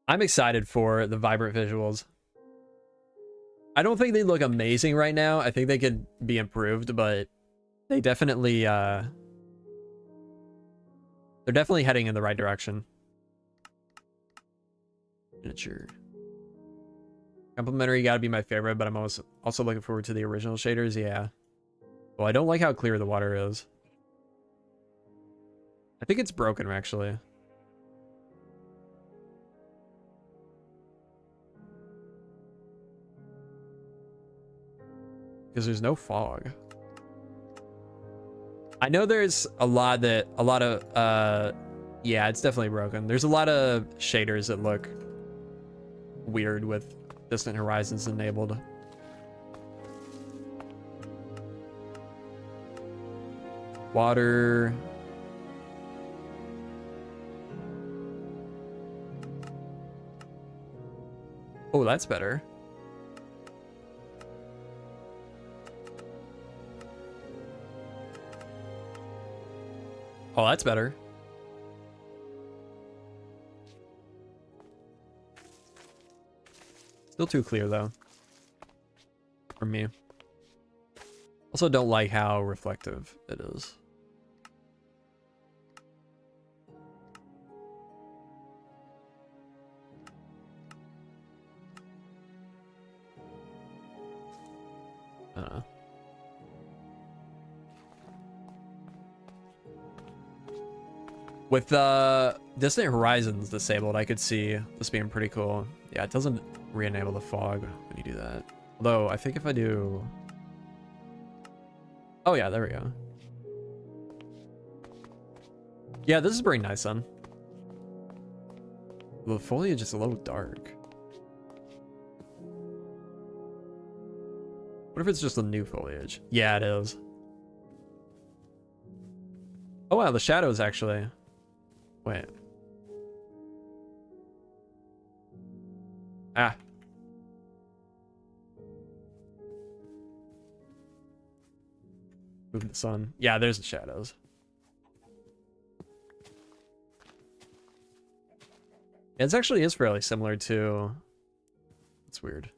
I'm excited for the vibrant visuals. I don't think they look amazing right now. I think they could be improved, but they definitely, they're definitely heading in the right direction. Miniature. Complimentary gotta be my favorite, but I'm also looking forward to the original shaders. Yeah. Well, I don't like how clear the water is. I think it's broken, actually. Because there's no fog. I know there's a lot of, yeah, it's definitely broken. There's a lot of shaders that look weird with distant horizons enabled. Water. Oh, that's better. Oh, that's better. Still too clear, though. For me. Also don't like how reflective it is. I don't know. With distant horizons disabled, I could see this being pretty cool. Yeah, it doesn't re-enable the fog when you do that. Although, I think if I do... Oh yeah, there we go. Yeah, this is pretty nice then. The foliage is a little dark. What if it's just the new foliage? Yeah, it is. Oh wow, the shadows actually. Wait. Ah. Move the sun. Yeah, there's the shadows. It actually is fairly similar to... It's weird.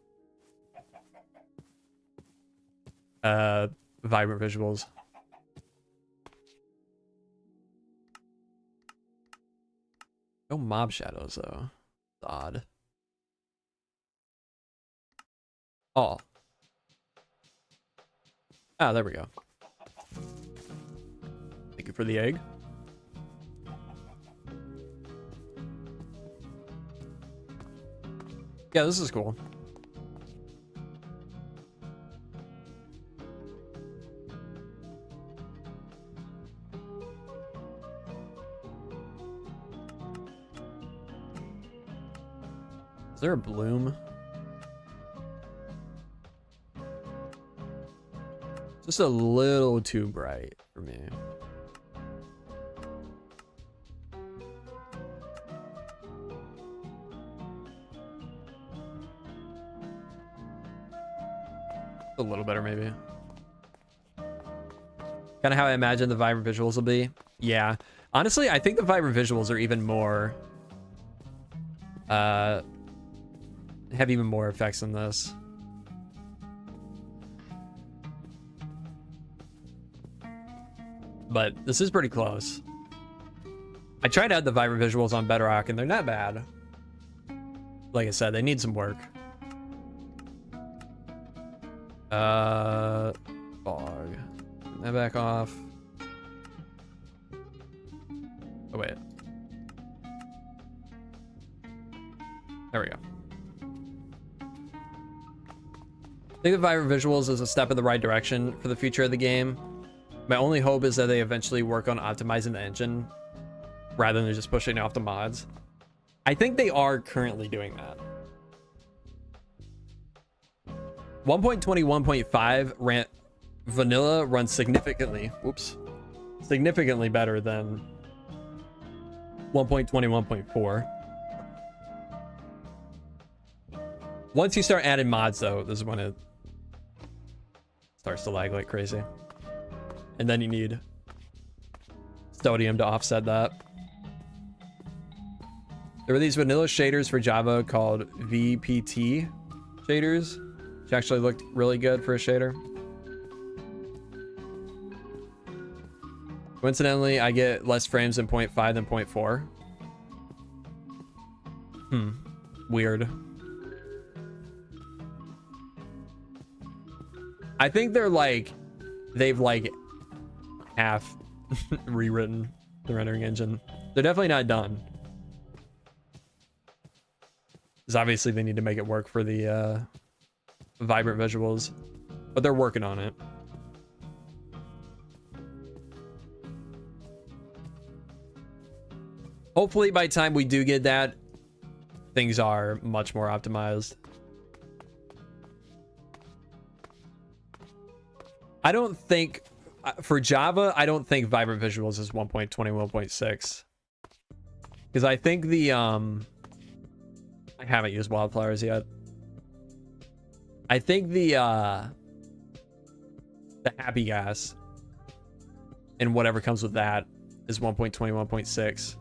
Vibrant visuals. No mob shadows though. It's odd. Oh. Ah, there we go. Thank you for the egg. Yeah, this is cool. Is there a bloom? Just a little too bright for me. A little better, maybe. Kind of how I imagine the vibrant visuals will be. Yeah. Honestly, I think the vibrant visuals are even more... have even more effects than this. But this is pretty close. I tried to add the vibrant visuals on Bedrock, and they're not bad. Like I said, they need some work. Fog. Turn that back off. Oh, wait. There we go. I think the vibrant visuals is a step in the right direction for the future of the game. My only hope is that they eventually work on optimizing the engine rather than just pushing it off the mods. I think they are currently doing that. 1.20, 1.5 vanilla runs significantly better than 1.20, 1.4. Once you start adding mods, though, this is when it starts to lag like crazy. And then you need Sodium to offset that. There were these vanilla shaders for Java called VPT shaders, which actually looked really good for a shader. Coincidentally, I get less frames in 0.5 than 0.4. Weird. I think they're like, they've like half rewritten the rendering engine. They're definitely not done. Because obviously they need to make it work for the vibrant visuals, but they're working on it. Hopefully by the time we do get that, things are much more optimized. I don't think, for Java, I don't think vibrant visuals is 1.20, 1.6. Because I think the, I haven't used wildflowers yet. I think the happy gas and whatever comes with that is 1.20, 1.6.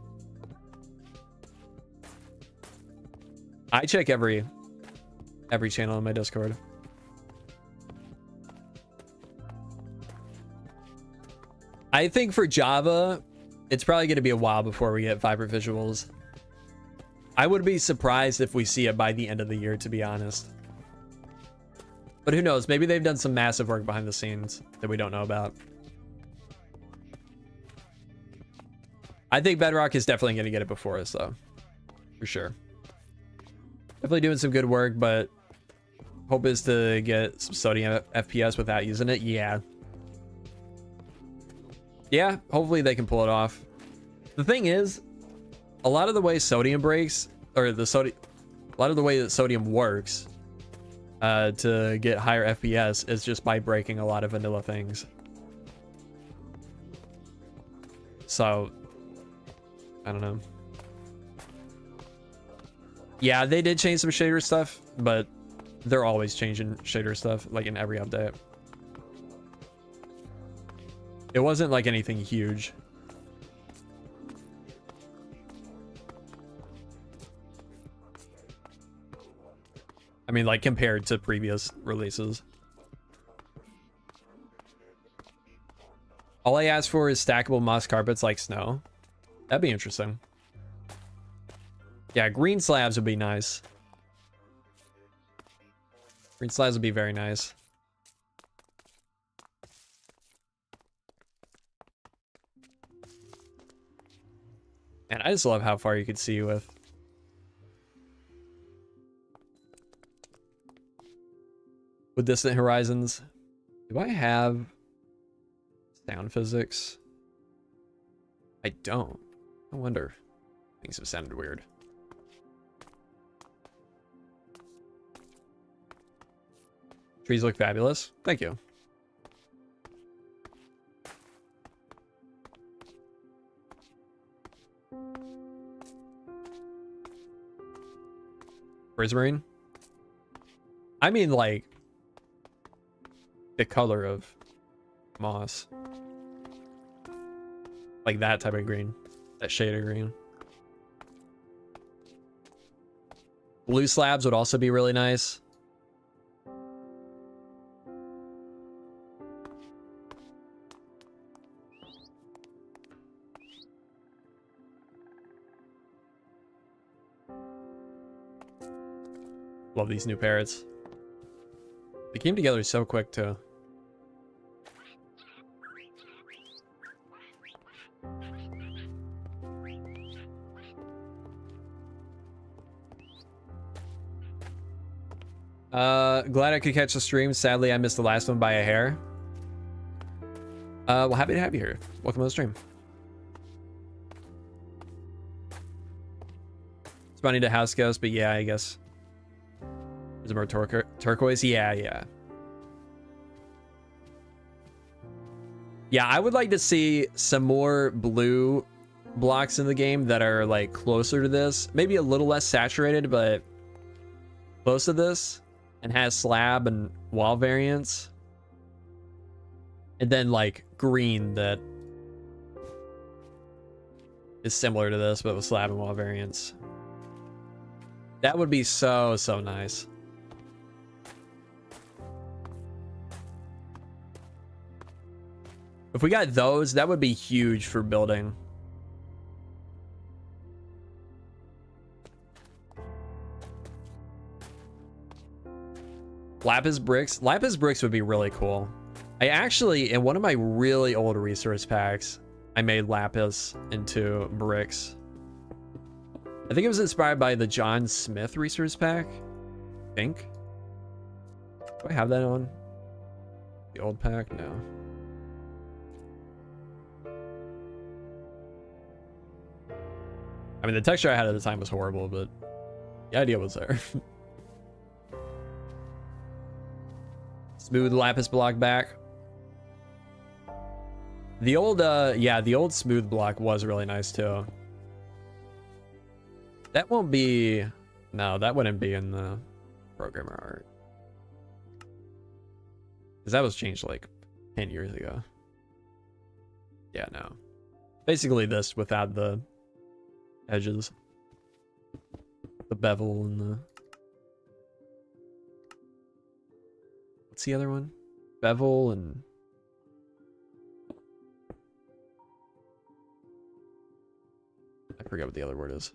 I check every channel in my Discord. I think for Java, it's probably going to be a while before we get vibrant visuals. I would be surprised if we see it by the end of the year, to be honest. But who knows? Maybe they've done some massive work behind the scenes that we don't know about. I think Bedrock is definitely going to get it before us, though. For sure. Definitely doing some good work, but hope is to get some sodium FPS without using it. Yeah. Yeah, hopefully they can pull it off. The thing is, a lot of the way sodium breaks, or a lot of the way that sodium works to get higher FPS is just by breaking a lot of vanilla things. So, I don't know. Yeah, they did change some shader stuff, but they're always changing shader stuff, like in every update. It wasn't like anything huge. I mean, like compared to previous releases. All I ask for is stackable moss carpets like snow. That'd be interesting. Yeah, green slabs would be nice. Green slabs would be very nice. And I just love how far you could see with distant horizons. Do I have sound physics? I don't. I wonder. Things have sounded weird. Trees look fabulous. Thank you. Prismarine? I mean, like, the color of moss. Like that type of green. That shade of green. Blue slabs would also be really nice. Love these new parrots. They came together so quick too. Glad I could catch the stream. Sadly, I missed the last one by a hair. Well, happy to have you here. Welcome to the stream. Spawning to house ghost, but yeah, I guess. Is it more turquoise? Yeah. Yeah, I would like to see some more blue blocks in the game that are like closer to this. Maybe a little less saturated, but close to this. And has slab and wall variants. And then like green that is similar to this, but with slab and wall variants. That would be so nice. If we got those, that would be huge for building. Lapis bricks. Lapis bricks would be really cool. I actually, in one of my really old resource packs, I made lapis into bricks. I think it was inspired by the John Smith resource pack. I think. Do I have that on the old pack? No. I mean, the texture I had at the time was horrible, but the idea was there. Smooth lapis block back. The old, yeah, the old smooth block was really nice too. That won't be, no, that wouldn't be in the programmer art. Because that was changed like 10 years ago. Yeah, no. Basically this without the edges. The bevel and the... What's the other one? Bevel and... I forget what the other word is.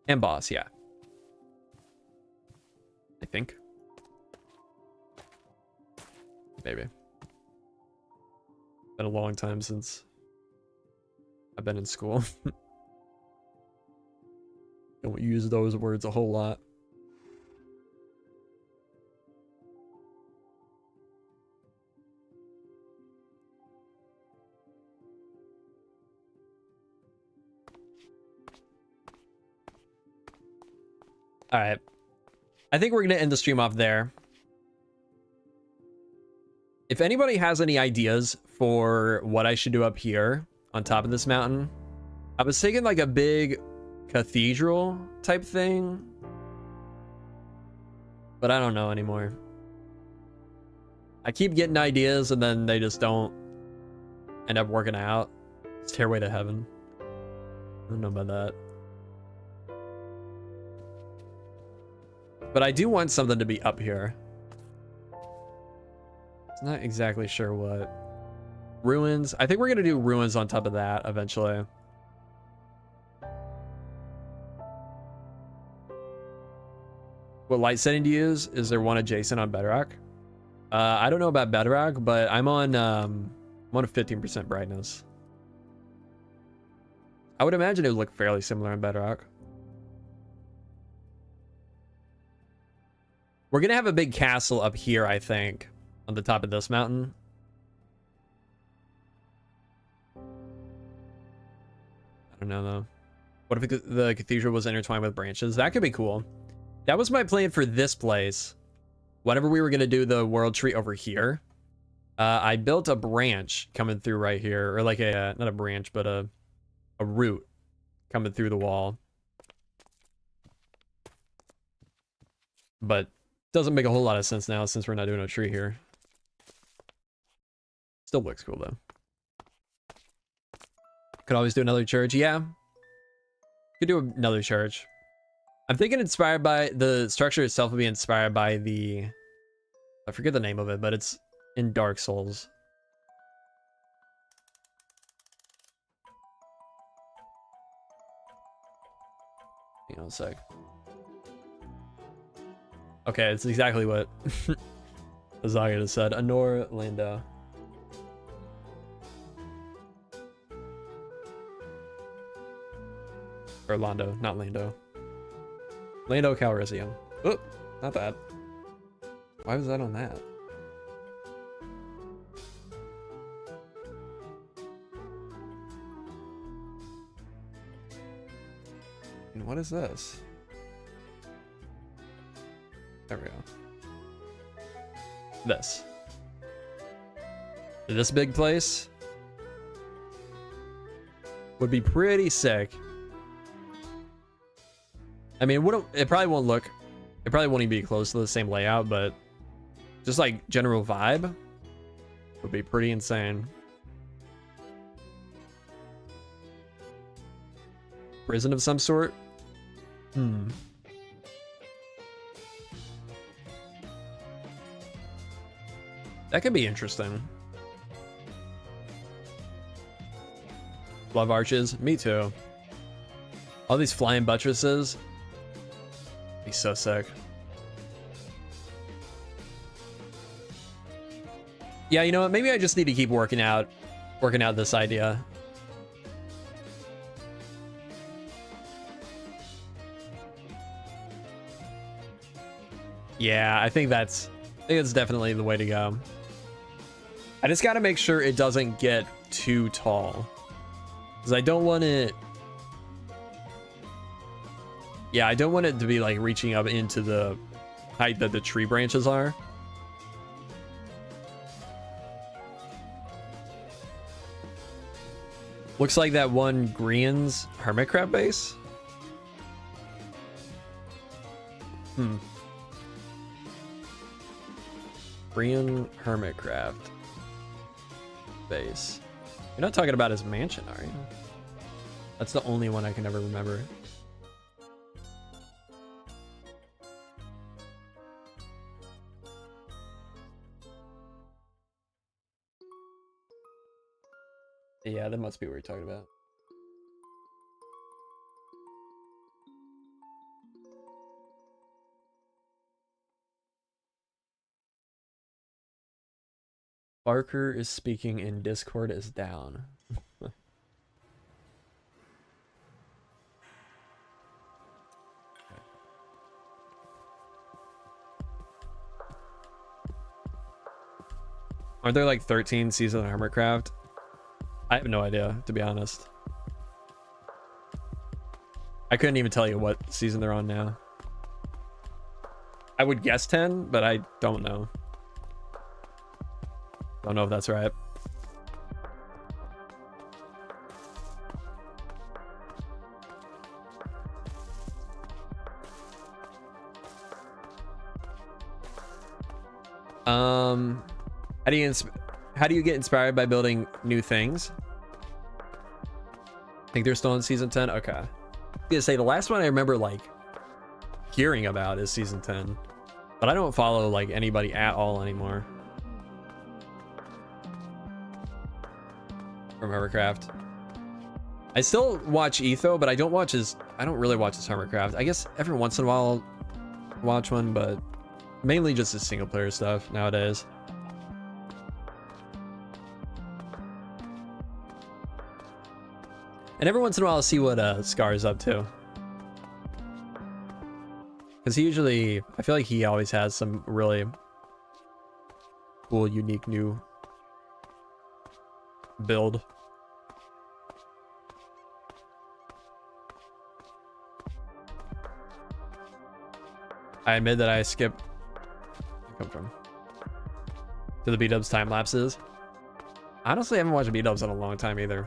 Emboss, yeah. I think. Maybe. Been a long time since I've been in school. Don't use those words a whole lot. All right. I think we're going to end the stream off there. If anybody has any ideas for what I should do up here on top of this mountain, I was thinking like a big cathedral type thing, but I don't know anymore. I keep getting ideas and then they just don't end up working out. Stairway to heaven. I don't know about that. But I do want something to be up here. I'm not exactly sure what. Ruins. I think we're going to do ruins on top of that eventually. What light setting to use? Is there one adjacent on Bedrock? I don't know about Bedrock, but I'm on a 15% brightness. I would imagine it would look fairly similar on Bedrock. We're going to have a big castle up here, I think, on the top of this mountain. I don't know, though. What if the cathedral was intertwined with branches? That could be cool. That was my plan for this place. Whenever we were going to do the world tree over here, I built a branch coming through right here. Or like a, not a branch, but a root coming through the wall. but doesn't make a whole lot of sense now since we're not doing a tree here. Still looks cool though. Could always do another church. Yeah. Could do another church. I'm thinking inspired by the structure itself would be inspired by the, I forget the name of it, but it's in Dark Souls. Hang on a sec. Okay, it's exactly what Azaga just said. Anor Lando. Or Londo, not Lando. Lando Calrissian. Oh, not that. Why was that on that? And what is this? There we go. This. This big place would be pretty sick. I mean, it probably won't look, it probably won't even be close to the same layout, but just like general vibe would be pretty insane. Prison of some sort? That could be interesting. Love arches? Me too. All these flying buttresses. Be so sick. Yeah, you know what? Maybe I just need to keep working out this idea. Yeah, I think it's definitely the way to go. I just got to make sure it doesn't get too tall, because I don't want it. Yeah, I don't want it to be like reaching up into the height that the tree branches are. Looks like that one Grian's Hermitcraft base. Grian Hermitcraft base. You're not talking about his mansion, are you? That's the only one I can ever remember. Yeah, that must be what you're talking about. Barker is speaking in Discord is down. Aren't there like 13 seasons of Hermitcraft? I have no idea, to be honest. I couldn't even tell you what season they're on now. I would guess 10, but I don't know. Don't know if that's right. How do you get inspired by building new things? I think they're still in season 10. Okay. I was gonna say the last one I remember like hearing about is season 10, but I don't follow like anybody at all anymore from Hermitcraft. I still watch Etho, but I don't really watch his Hermitcraft. I guess every once in a while I'll watch one, but mainly just his single player stuff nowadays. And every once in a while I'll see what Scar is up to, because I feel like he always has some really cool, unique new build. I admit that I skip. Come from to the B-dubs time lapses. Honestly, I haven't watched B-dubs in a long time either.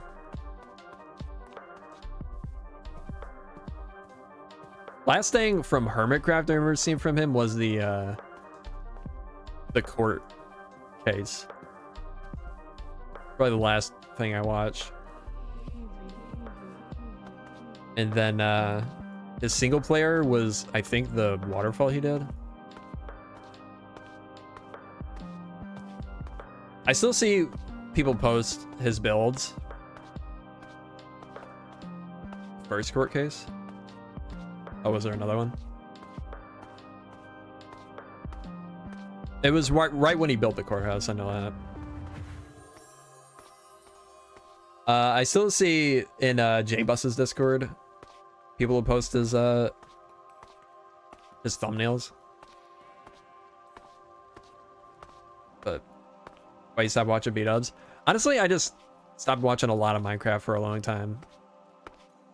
Last thing from Hermitcraft I remember seeing from him was the court case. Probably the last thing I watched. And then his single player was, I think, the waterfall he did. I still see people post his builds. First court case. Oh, was there another one? It was right when he built the courthouse. I know that. I still see in J-Bus's Discord, people will post his thumbnails. But why you stop watching B-dubs? Honestly, I just stopped watching a lot of Minecraft for a long time.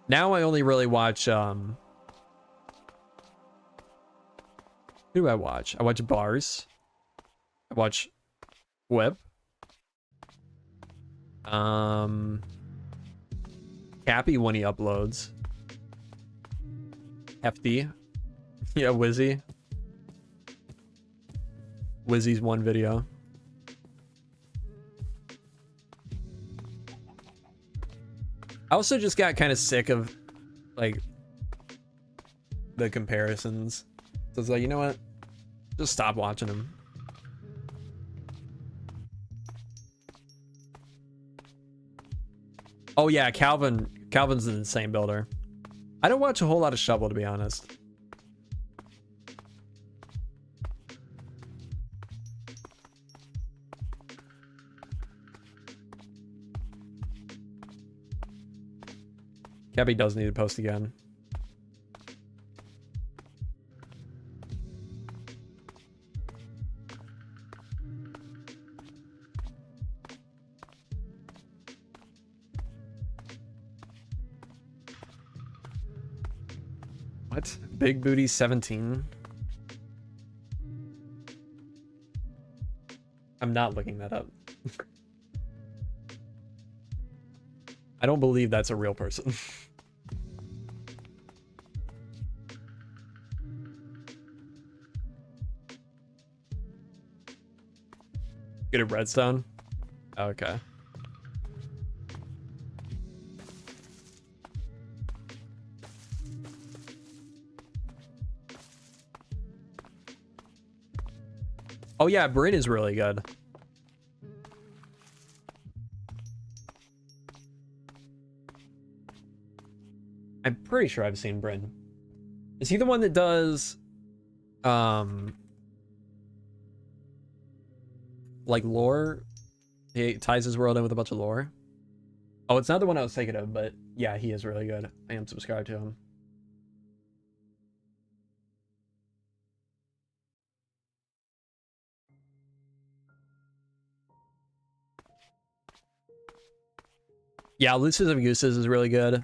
Now I only really watch who do I watch? I watch Bars. I watch Whip. Cappy when he uploads. Hefty. Yeah, Wizzy. Wizzy's one video. I also just got kind of sick of like the comparisons. So it's like, you know what? Just stop watching them. Oh yeah, Calvin's an insane builder. I don't watch a whole lot of Shovel, to be honest. Cabby does need to post again. What? Big Booty 17? I'm not looking that up. I don't believe that's a real person. Good at redstone? Okay. Oh yeah, Bryn is really good. I'm pretty sure I've seen Bryn. Is he the one that does like lore? He ties his world in with a bunch of lore. Oh, it's not the one I was thinking of, but yeah, he is really good. I am subscribed to him. Yeah, Lucis of Gooses is really good.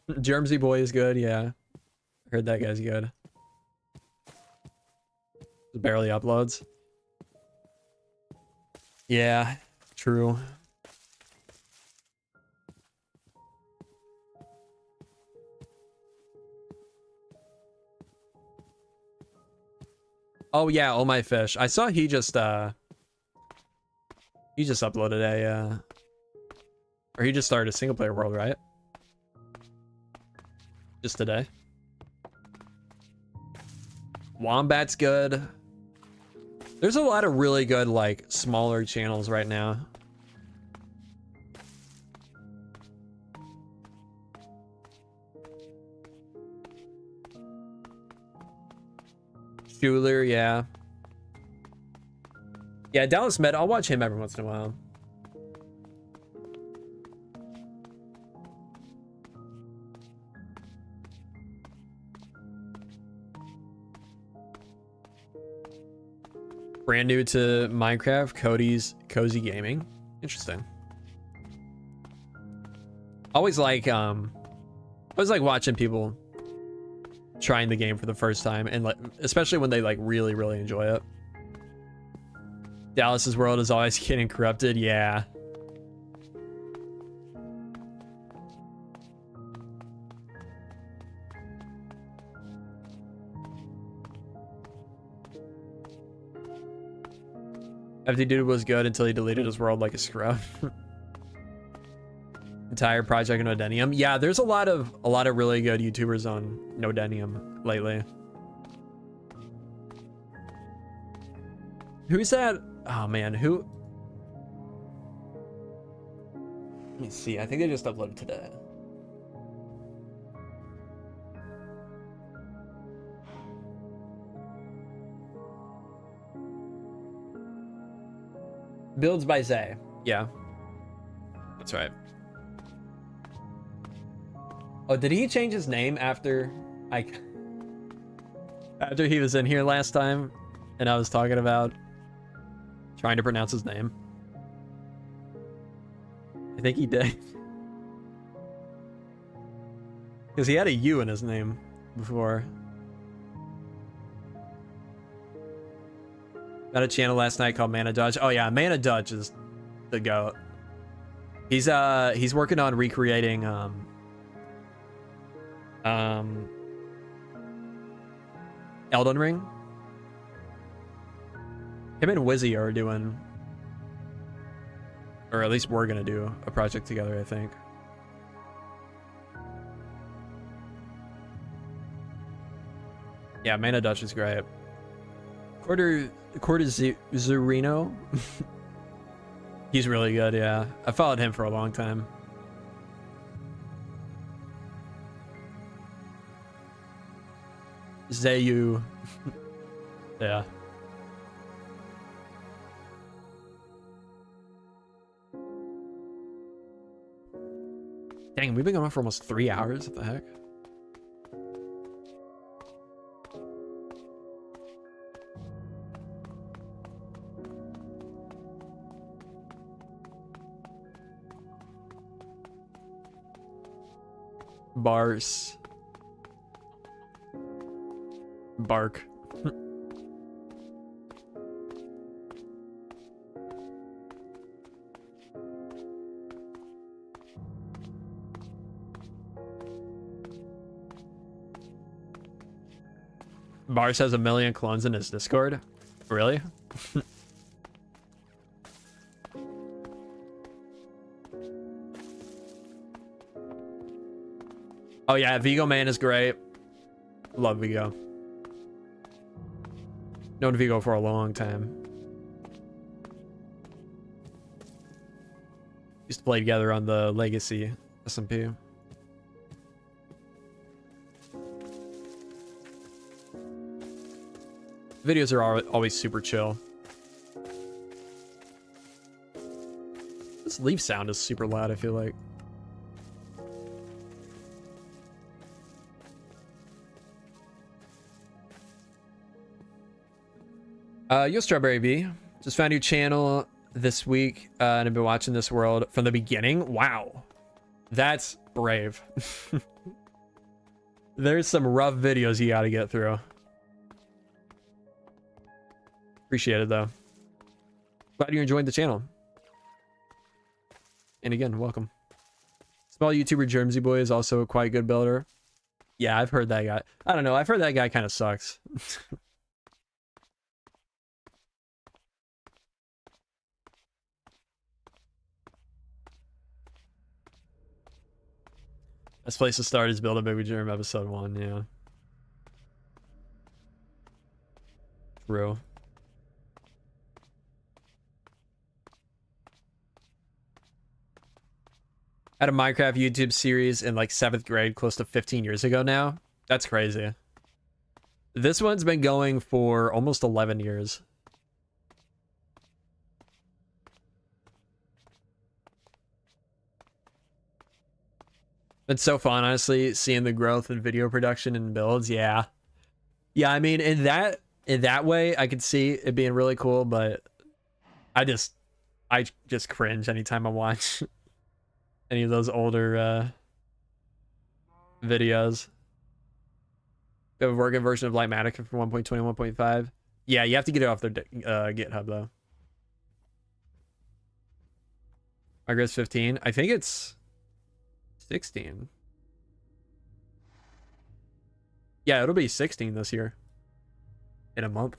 JermsyBoy is good, yeah. Heard that guy's good. Barely uploads. Yeah, true. Oh yeah, Oh My Fish. I saw he just uploaded a or he just started a single player world, right? Just today. Wombat's good. There's a lot of really good, like, smaller channels right now. Schuler, yeah. Yeah, Dallas Med, I'll watch him every once in a while. Brand new to Minecraft, Cozy Gaming. Interesting. Always like watching people trying the game for the first time, and like especially when they like really enjoy it. Dallas's world is always getting corrupted. Yeah. FD Dude was good until he deleted his world like a scrub. Entire project on Nodenium. Yeah, there's a lot of really good YouTubers on Nodenium lately. Who's that? Oh man, who? Let me see. I think they just uploaded today. Builds by Zay. Yeah. That's right. Oh, did he change his name after after he was in here last time and I was talking about trying to pronounce his name? I think he did. Because he had a U in his name before. Got a channel last night called Mana Dodge. Oh yeah, Mana Dodge is the goat. He's working on recreating Elden Ring. Him and Wizzy are doing, or at least we're gonna do a project together, I think. Yeah, Mana Dutch is great. Zurino. He's really good, yeah. I followed him for a long time. Zayu. Yeah. Dang, we've been going for almost 3 hours. What the heck? Bars. Bark. Bars has 1 million clones in his Discord. Really? Oh yeah, Vigo Man is great. Love Vigo. Known Vigo for a long time. Used to play together on the Legacy SMP. Videos are always super chill. This leaf sound is super loud, I feel like. Yo, Strawberry B. Just found your channel this week, and I've been watching this world from the beginning. Wow. That's brave. There's some rough videos you gotta get through. Appreciate it, though. Glad you're enjoying the channel. And again, welcome. Small YouTuber JermsyBoy is also a quite good builder. Yeah, I've heard that guy. I don't know. I've heard that guy kind of sucks. Best place to start is Build a Baby Germ episode 1, yeah. True. Had a Minecraft YouTube series in like 7th grade, close to 15 years ago now. That's crazy. This one's been going for almost 11 years. It's so fun, honestly, seeing the growth in video production and builds. Yeah. Yeah, I mean, in that way, I could see it being really cool, but I just cringe anytime I watch any of those older videos. We have a working version of Lightmatic for 1.20, 1.5. Yeah, you have to get it off their GitHub, though. Margaret's 15. I think it's 16. Yeah, it'll be 16 this year. In a month.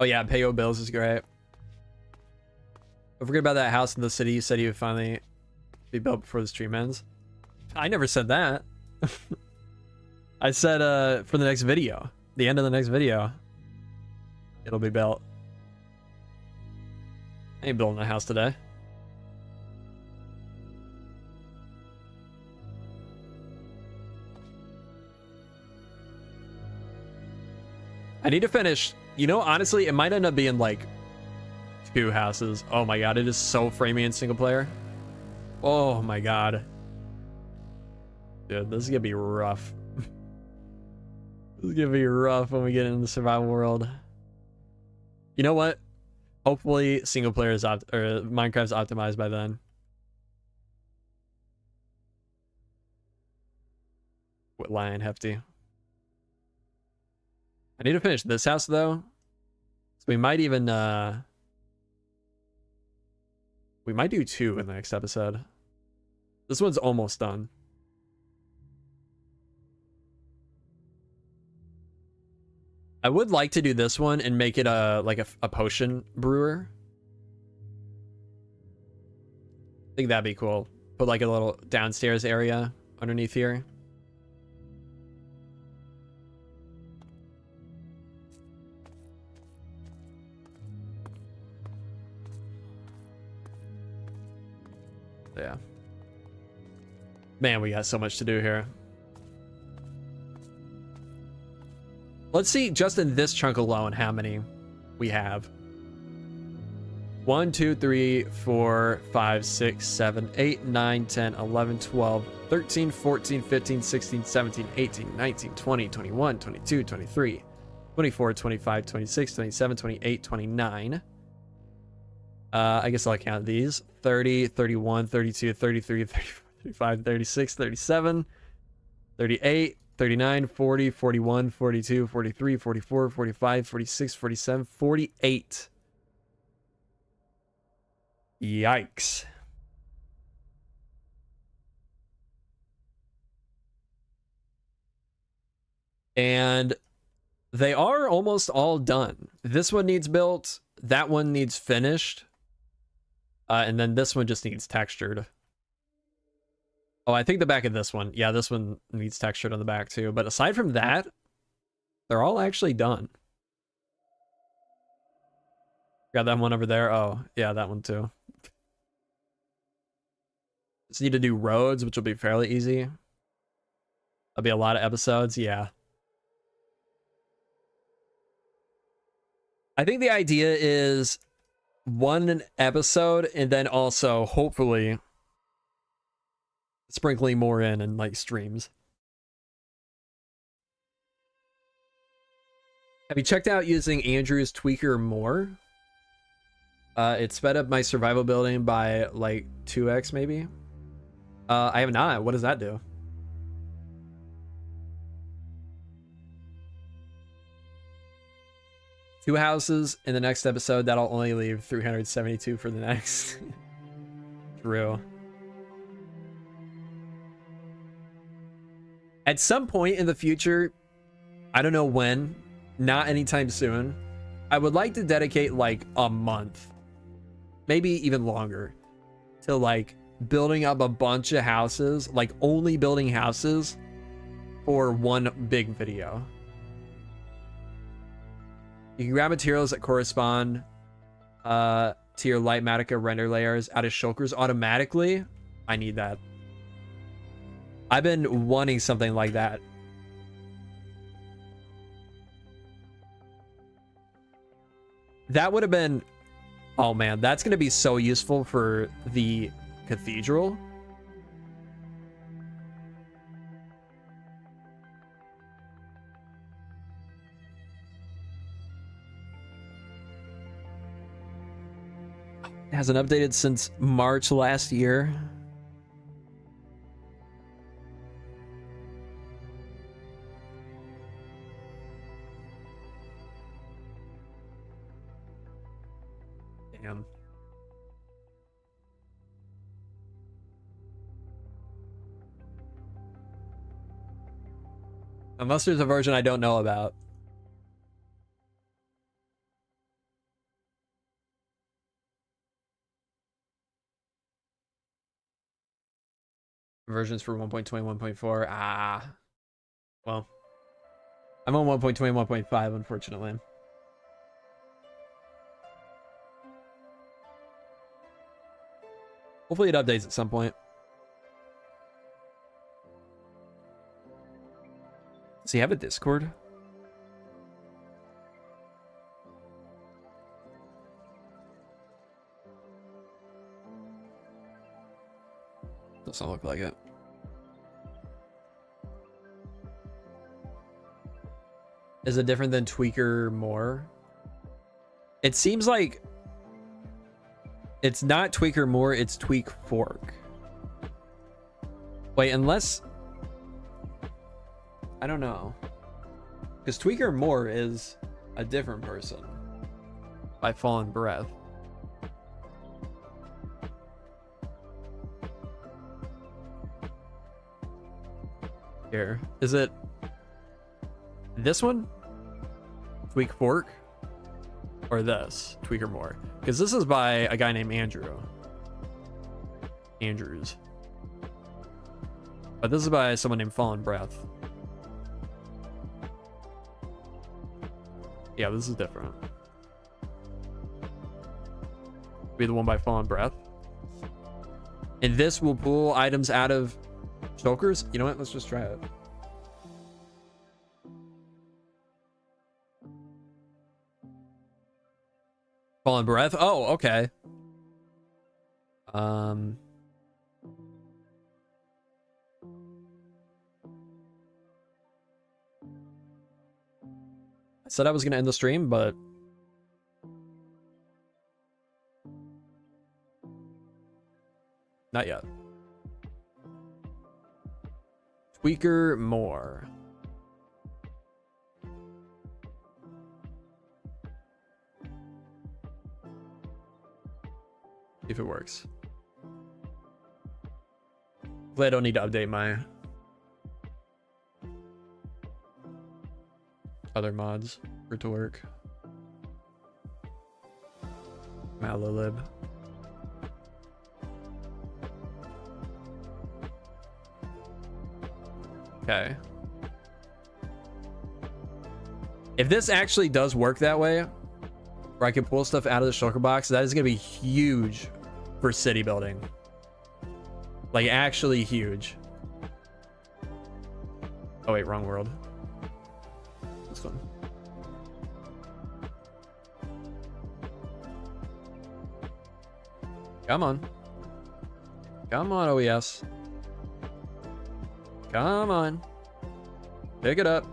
Oh yeah, pay your bills is great. Don't forget about that house in the city. You said you would finally be built before the stream ends. I never said that. I said for the next video. The end of the next video. It'll be built. I ain't building a house today. I need to finish. You know, honestly, it might end up being like 2 houses. Oh my god, it is so framey in single player. Oh my god. Dude, this is gonna be rough. This is gonna be rough when we get into the survival world. You know what? Hopefully single player is Minecraft's optimized by then. What lion hefty. I need to finish this house though. So we might even we might do 2 in the next episode. This one's almost done. I would like to do this one and make it like a potion brewer. I think that'd be cool. Put like a little downstairs area underneath here. Yeah. Man, we got so much to do here. Let's see just in this chunk alone how many we have. 1, 2, 3, 4, 5, 6, 7, 8, 9, 10, 11, 12, 13, 14, 15, 16, 17, 18, 19, 20, 21, 22, 23, 24, 25, 26, 27, 28, 29. I guess I'll count these. 30, 31, 32, 33, 34, 35, 36, 37, 38, 39, 40, 41, 42, 43, 44, 45, 46, 47, 48. Yikes. And they are almost all done. This one needs built. That one needs finished. And then this one just needs textured. Oh, I think the back of this one. Yeah, this one needs textured on the back too. But aside from that, they're all actually done. Got that one over there. Oh, yeah, that one too. Just need to do roads, which will be fairly easy. That'll be a lot of episodes. Yeah. I think the idea is one episode and then also hopefully sprinkling more in and like streams. Have you checked out using Andrew's tweaker more? It sped up my survival building by like 2x maybe. I have not. What does that do? Two houses in the next episode. That'll only leave 372 for the next. True. At some point in the future, I don't know when, not anytime soon, I would like to dedicate like a month, maybe even longer, to like building up a bunch of houses, like only building houses for one big video. You can grab materials that correspond to your light Matica render layers out of shulkers automatically. I need that. I've been wanting something like that. That would have been... Oh man, that's going to be so useful for the cathedral. It hasn't updated since March last year. Damn. Unless there's a version I don't know about. Versions for 1.20, 1.4. Ah. Well. I'm on 1.20, 1.5, unfortunately. Hopefully it updates at some point. Does he have a Discord? Doesn't look like it. Is it different than Tweaker more? It seems like it's not Tweaker more, it's Tweak Fork. Wait, unless... I don't know. Because Tweaker more is a different person. By Fallen Breath. Here. Is it this one? Tweak Fork? Or this? Tweaker more? Because this is by a guy named Andrew. Andrews. But this is by someone named Fallen Breath. Yeah, this is different. Be the one by Fallen Breath. And this will pull items out of shulkers? You know what? Let's just try it. Fallen Breath? Oh, okay. I said I was going to end the stream, but not yet. Tweaker more. If it works. Hopefully I don't need to update my other mods for it to work. Malolib. Okay. If this actually does work that way, where I can pull stuff out of the shulker box, that is going to be huge for city building. Like, actually huge. Oh, wait, wrong world. This one. Come on. Come on, OES. Come on. Pick it up.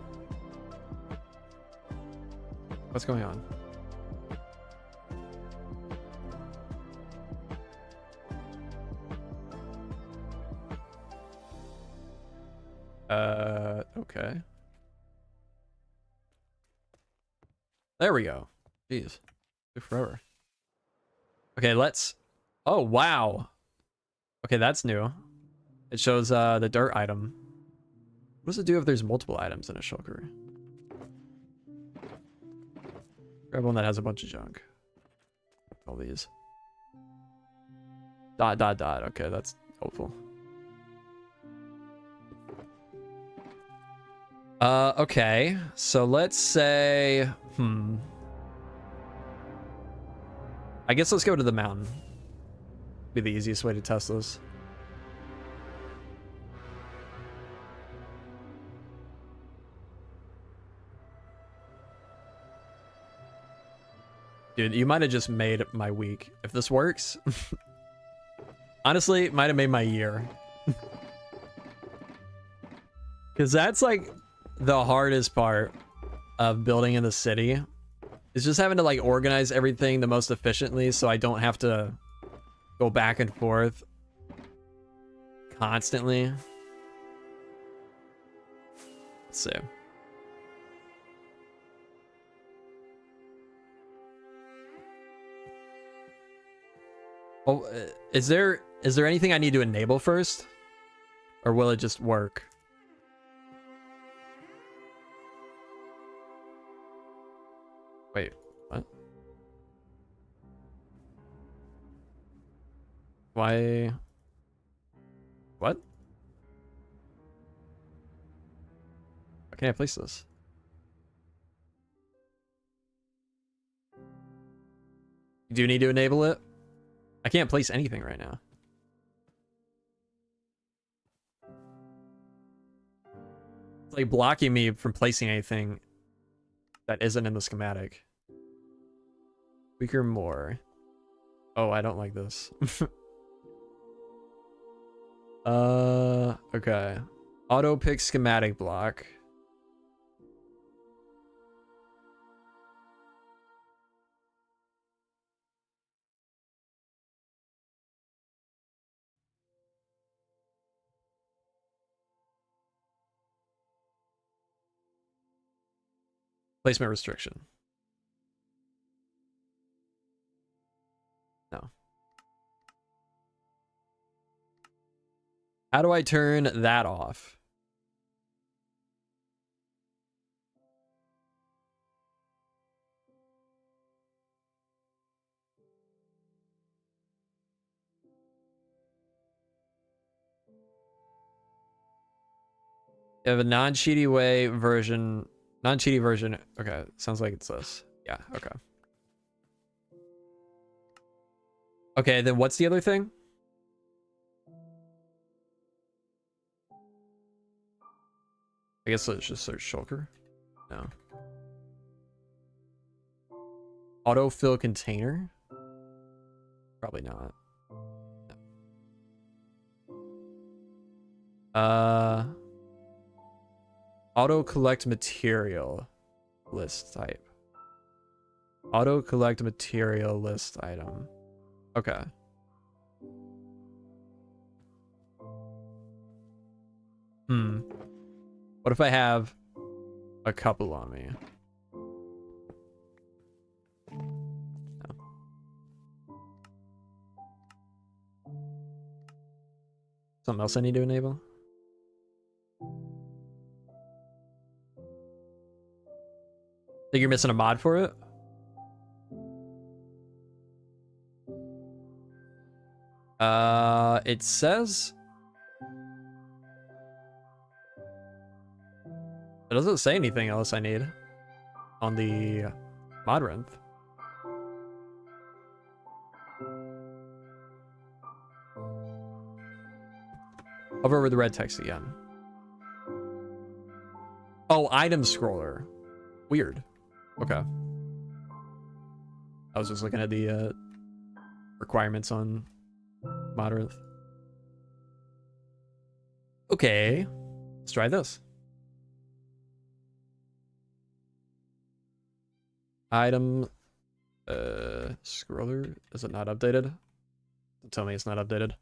What's going on? Okay. There we go. Jeez. Took forever. Okay, let's... Oh, wow. Okay, that's new. It shows the dirt item. What does it do if there's multiple items in a shulker? Grab one that has a bunch of junk. All these. Dot, dot, dot. Okay, that's hopeful. Okay. So let's say... I guess let's go to the mountain. Be the easiest way to test this. Dude, you might have just made my week. If this works, honestly, it might have made my year. Because that's like the hardest part of building in the city. Is just having to like organize everything the most efficiently so I don't have to go back and forth constantly. Let's see. Oh, is there anything I need to enable first? Or will it just work? Wait, what? Why? What? can I place this? You do need to enable it? I can't place anything right now. It's like blocking me from placing anything that isn't in the schematic. Weaker more. Oh, I don't like this. Okay. Auto pick schematic block. Placement restriction. No. How do I turn that off? You have a non-cheaty way version, non-cheaty version. Okay, sounds like it's this. Yeah, okay. Okay, then what's the other thing? I guess let's just search shulker. No. Autofill container? Probably not. No. Auto collect material list type. Auto collect material list item. Okay. What if I have a couple on me? No. Something else I need to enable? Think you're missing a mod for it? It says... It doesn't say anything else I need on the mod run. Hover over the red text again. Oh, item scroller. Weird. Okay. I was just looking at the requirements on mod. Okay. Let's try this. Item scroller. Is it not updated? Don't tell me it's not updated.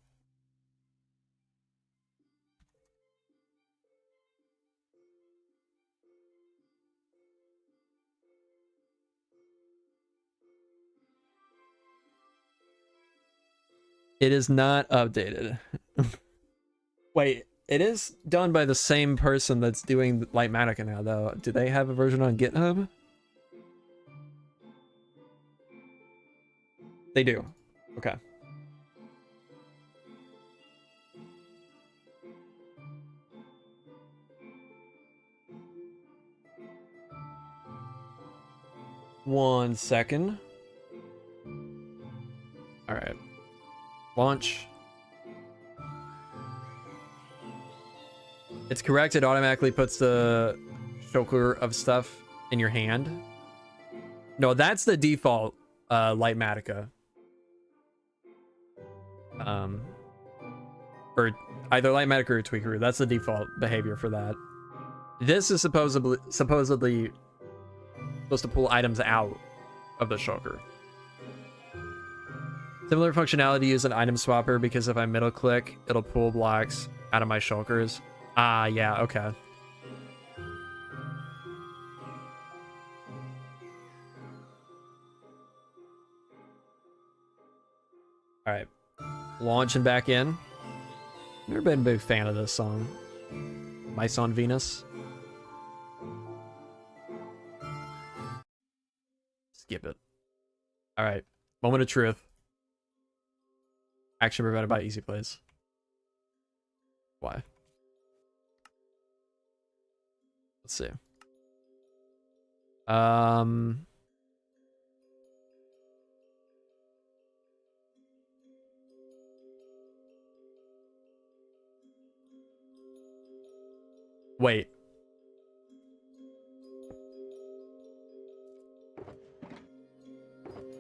It is not updated. Wait, it is done by the same person that's doing Lightmatica now, though. Do they have a version on GitHub? They do. Okay. One second. All right. Launch. It's correct. It automatically puts the shulker of stuff in your hand. No, that's the default Lightmatica. Or either Lightmatica or Tweakeroo. That's the default behavior for that. This is supposedly supposed to pull items out of the shulker. Similar functionality use an item swapper because if I middle click, it'll pull blocks out of my shulkers. Ah, yeah, okay. All right, launching back in. Never been a big fan of this song. Mice on Venus. Skip it. All right, moment of truth. Action prevented by easy plays. Why? Let's see. Wait.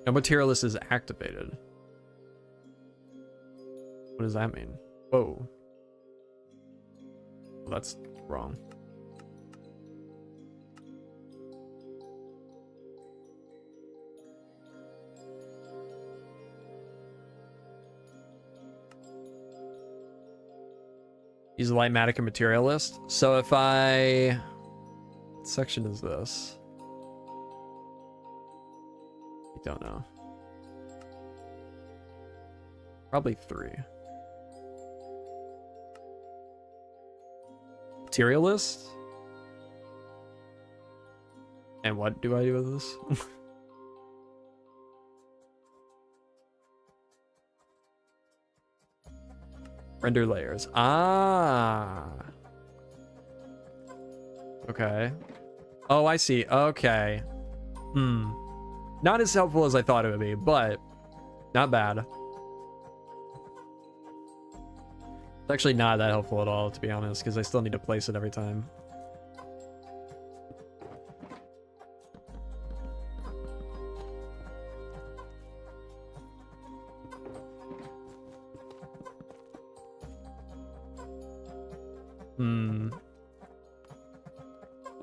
No materialist is activated. What does that mean? Whoa. Well, that's wrong. He's a lightmatic and materialist. So if I... What section is this? I don't know. Probably 3. Materialist? And what do I do with this? Render layers. Ah. Okay. Oh, I see. Okay. Not as helpful as I thought it would be, but not bad. It's actually not that helpful at all, to be honest, because I still need to place it every time.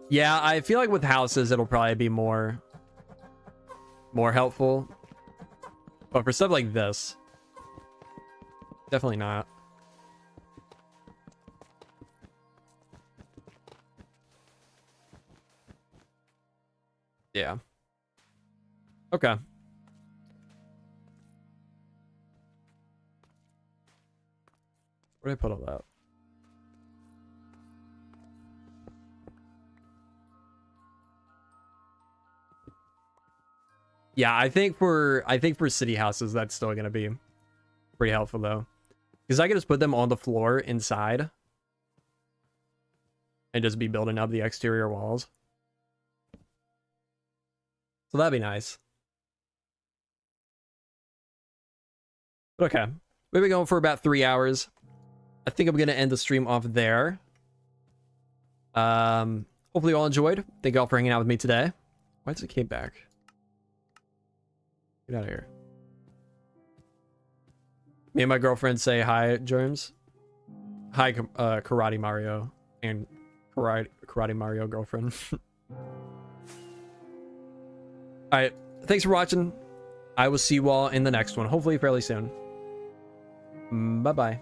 Yeah, I feel like with houses, it'll probably be more helpful. But for stuff like this, definitely not. Yeah. Okay. Where did I put all that? Yeah, I think for city houses, that's still gonna be pretty helpful though, because I can just put them on the floor inside and just be building up the exterior walls. So that'd be nice. But okay, we've been going for about 3 hours. I think I'm gonna end the stream off there. Hopefully you all enjoyed. Thank you all for hanging out with me today. Why does it came back? Get out of here. Me and my girlfriend say hi, Germs. Hi, Karate Mario and Karate Mario girlfriend. Alright, thanks for watching. I will see you all in the next one, hopefully fairly soon. Bye-bye.